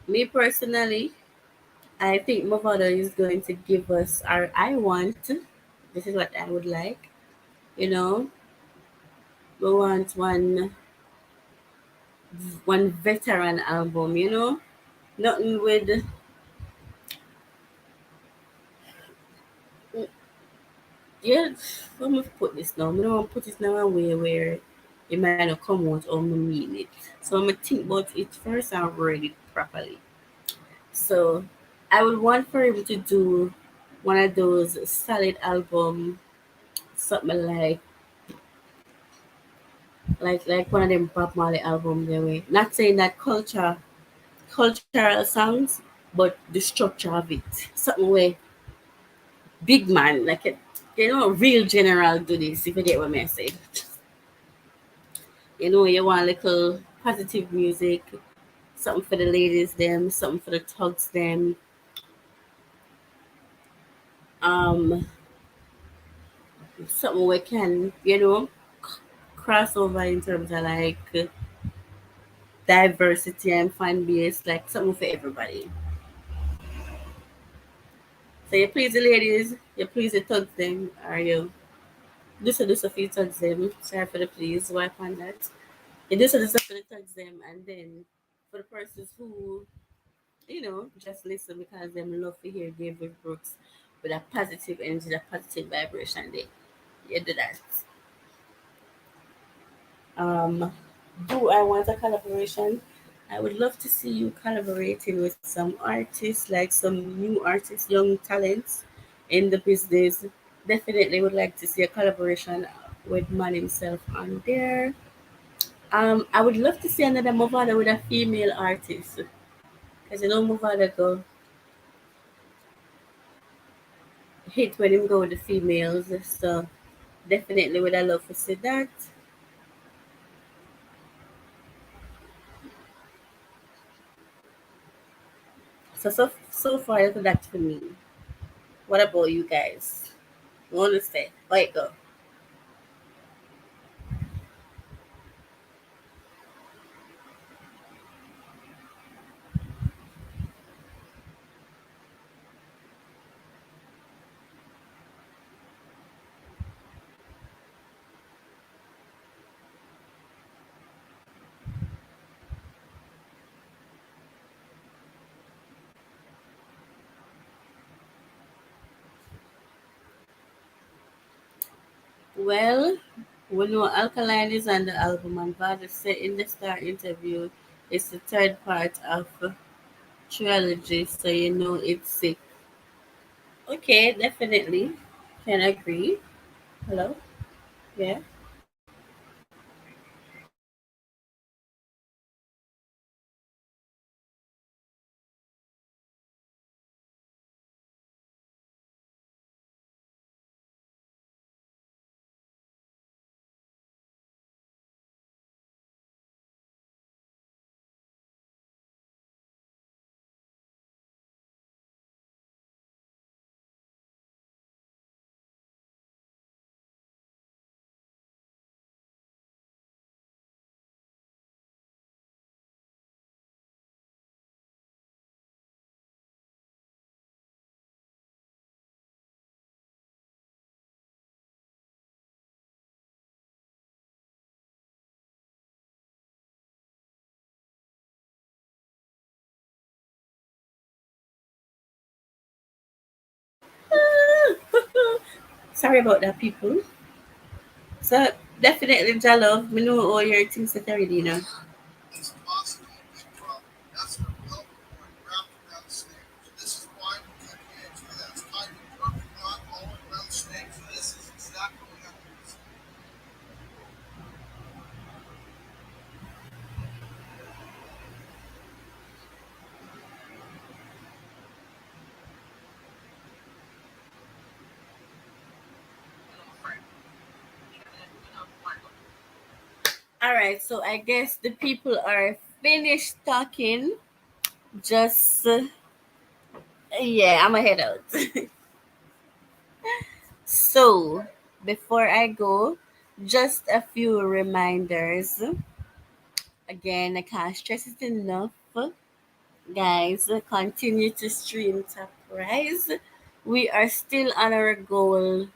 Me personally, I think Mavado is going to give us our I want. This is what I would like. You know, we want one veteran album. Nothing with yeah. Let me put this now. I don't want to put this now a way where it might not come out or me mean it. So I'm gonna think about it first and word it properly. So I would want for him to do one of those solid album, something like one of them Bob Marley album the way. Not saying that cultural songs, but the structure of it. Something where big man, like a real general do this, if you get what I say. You want little positive music, something for the ladies them, something for the thugs them. Um Something we can, cross over in terms of like diversity and fan base, like something for everybody. So you please the ladies, you please the thugs them, or you do so for the thugs them. Sorry for the please, wipe on that. You do so for the thugs them, and then for the persons who, just listen because them love to hear David Brooks with a positive energy, a positive vibration there. You do that. Um, do I want a collaboration? I would love to see you collaborating with some artists, like some new artists, young talents in the business. Definitely would like to see a collaboration with Man himself on there. I would love to see another Movada with a female artist. Because Movada go hit when him go with the females. So definitely would I love to see that. So far that's for me. What about you guys? You want to say? Wait, go. Well, we know Alkaline is on the album, and Mavado said in the star interview it's the third part of trilogy, so you know it's sick. Okay, definitely. Can agree. Hello? Yeah. Sorry about that, people. So definitely, Jalove, me know all your things that already, you know. All right, so I guess the people are finished talking. Just yeah, I'm gonna head out. So before I go, just a few reminders. Again, I can't stress it enough. Guys, continue to stream Top Rise. We are still on our goal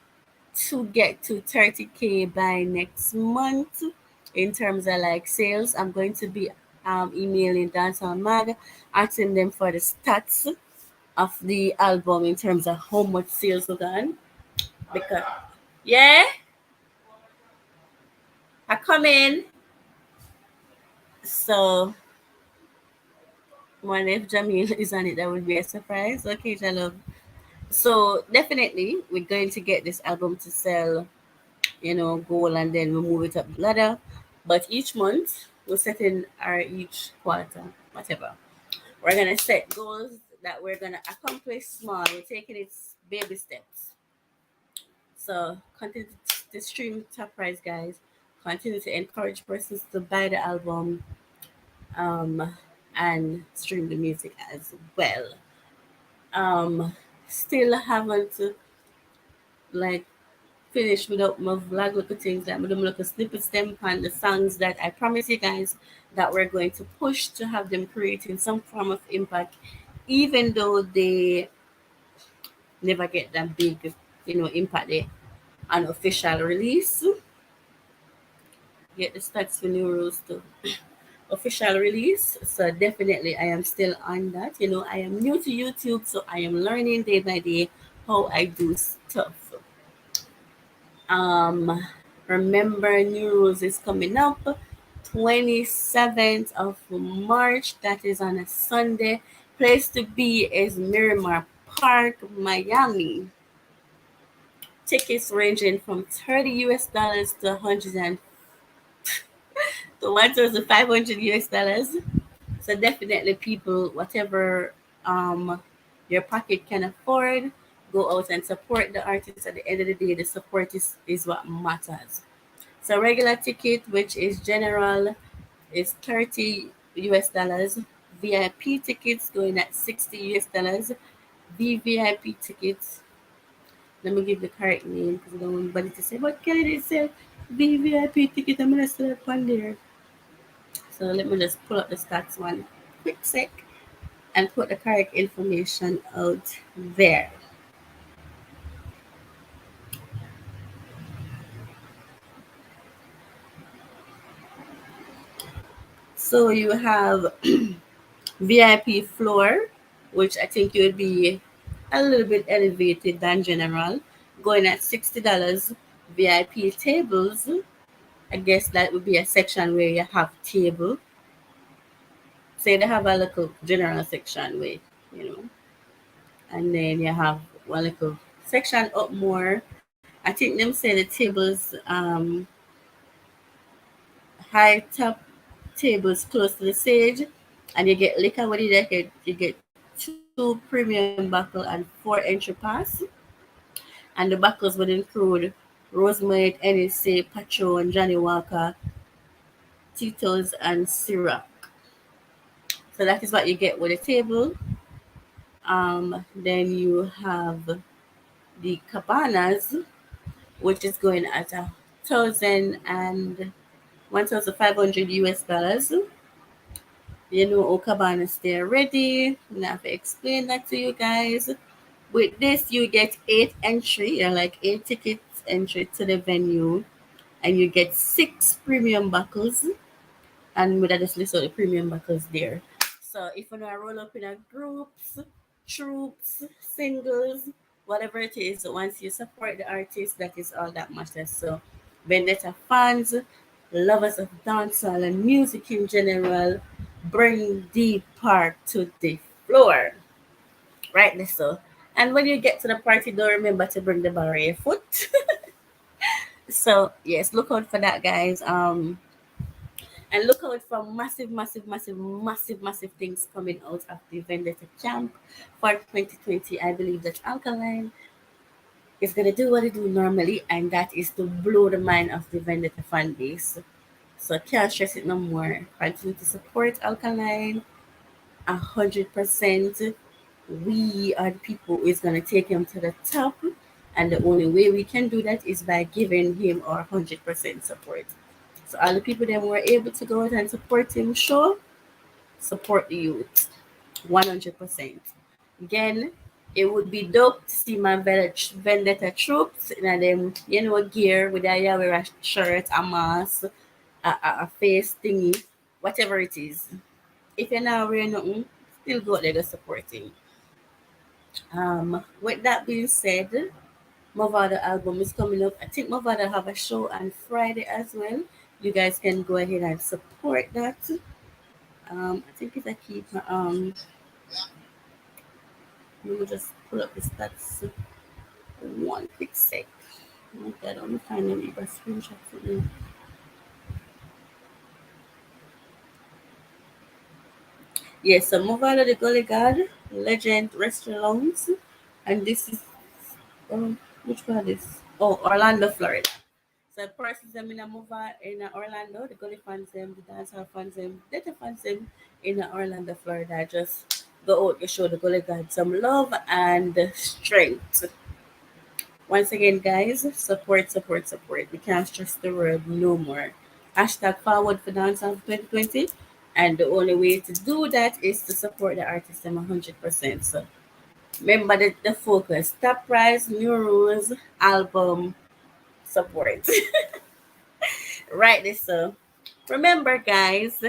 to get to 30K by next month in terms of like sales. I'm going to be emailing Dancehall Mag, asking them for the stats of the album in terms of how much sales we done. Because yeah, I come in. So one if Jamil is on it, that would be a surprise. Okay, Jalove. So definitely we're going to get this album to sell, goal, and then we move it up the ladder. But each month we're setting our each quarter, whatever. We're gonna set goals that we're gonna accomplish small. We're taking it baby steps. So continue to stream Top Prize, guys. Continue to encourage persons to buy the album, um, and stream the music as well. Still haven't like finished without my vlog look at things like them look a snippet stem on the songs that I promise you guys that we're going to push to have them creating some form of impact, even though they never get that big, impact there. An official release. Get the stats for new rules too. Official release. So definitely I am still on that. I am new to YouTube, so I am learning day by day how I do stuff. Um Remember New Rules is coming up 27th of March. That is on a Sunday. Place to be is Miramar Park, Miami. Tickets ranging from 30 US dollars to 100 and to 1,500 US dollars. So definitely people, whatever your pocket can afford, go out and support the artist. At the end of the day, the support is what matters. So regular ticket, which is general, is 30 US dollars. VIP tickets going at 60 US dollars. VVIP tickets, let me give the correct name because I don't want anybody to say, but can it say VVIP ticket? I'm gonna still up on there. So let me just pull up the stats one quick sec and put the correct information out there. So you have VIP floor, which I think you would be a little bit elevated than general, going at $60. VIP tables. I guess that would be a section where you have table. Say they have a little general section with, you know, and then you have one little section up more. I think them say the tables, high top tables close to the stage, and you get liquor with it. You get two premium buckle and 4 entry pass, and the buckles would include Rosemary, NSA, Patron, Johnny Walker, Tito's, and Ciroc. So that is what you get with a table. Then you have the cabanas, which is going at 1,500 US dollars. You know, all cabanas stay ready. I'm not have to explain that to you guys. With this, you get 8 entry, like 8 tickets entry to the venue, and you get 6 premium buckles. And we just list out the premium buckles there. So if you want to roll up in a groups, troops, singles, whatever it is, once you support the artist, that is all that matters. So Vendetta fans, lovers of dancehall and music in general, bring the park to the floor. Right, so. And when you get to the party, don't remember to bring the barrier foot. So yes, look out for that, guys. And look out for massive things coming out of the Vendetta camp for 2020. I believe that Alkaline is gonna do what it do normally, and that is to blow the mind of the Vendetta fan base. So I can't stress it no more. Continue to support Alkaline 100%. We are the people who is gonna take him to the top, and the only way we can do that is by giving him our 100% support. So all the people that were able to go out and support him, show support the youth 100%. Again, it would be dope to see my Vendetta troops in them, you know, gear with a Yahweh shirt, a mask, a face thingy, whatever it is. If you're not wearing nothing, still go out there to support him. With that being said, Mavado album is coming up. I think Mavado have a show on Friday as well. You guys can go ahead and support that. I think if I keep let me just pull up the stats one quick sec. Okay, I don't find any but screenshot for me. Yes, so Mavado the Gully God, Legend Restaurants, and this is which one is oh Orlando, Florida. So the persons them in a Mova in Orlando, the Gully fans them, the Dancehall fans them, Data fans them in Orlando, Florida. Just go out to show the Gully God some love and strength. Once again, guys, support. We can't stress the word no more. Hashtag forward for Dancehall 2020. And the only way to do that is to support the artist 100%. So remember the focus. Top prize, new rules, album, support. Right, so remember, guys,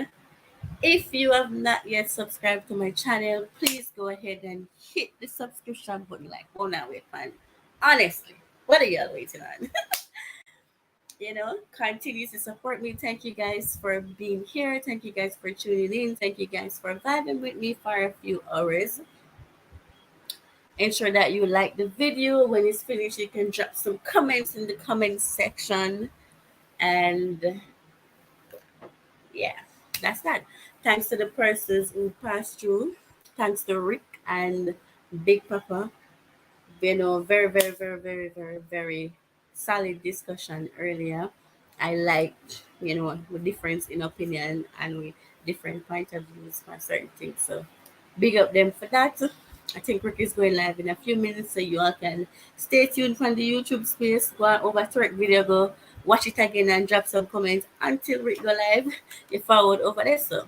if you have not yet subscribed to my channel, please go ahead and hit the subscription button. Like, oh, now wait, man. Honestly, what are y'all waiting on? Continue to support me. Thank you guys for being here. Thank you guys for tuning in. Thank you guys for vibing with me for a few hours. Ensure that you like the video. When it's finished, you can drop some comments in the comment section. And yeah, that's that. Thanks to the persons who passed through. Thanks to Rick and Big Papa. Very solid discussion earlier. I like, the difference in opinion and with different point of views for certain things. So big up them for that. I think Rick is going live in a few minutes, so you all can stay tuned from the YouTube space. Go on over to Rick video, go watch it again and drop some comments until Rick go live. You forward over there. So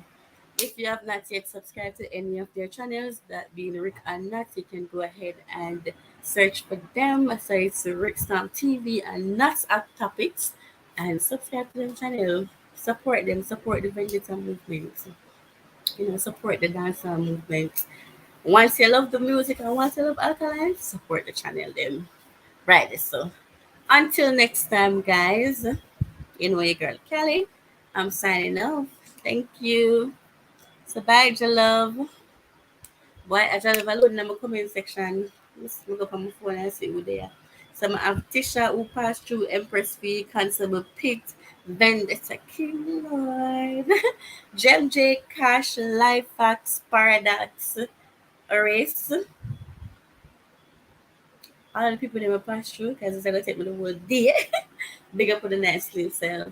if you have not yet subscribed to any of their channels, that being Rick and Nat, you can go ahead and search for them. So it's Rick Stamp TV and Nat's App Topics, and subscribe to their channel. Support them, support the Vendetta movement. Support the dancehall movement. Once you love the music and once you love Alkaline, support the channel then. Right, so Until next time, guys, you know your girl Kelly. I'm signing off. Thank you. So bye, love. Boy, I just have a load in my comment section. Let's look up on my phone and see who they are. So I have Tisha who passed through Empress Fee, Constable Pitt, Vendetta King Lord, Gem J, Cash, Life Facts, Paradox, Race. All the people that were passed through because it's going to take me the whole day. Big up for the nice little self.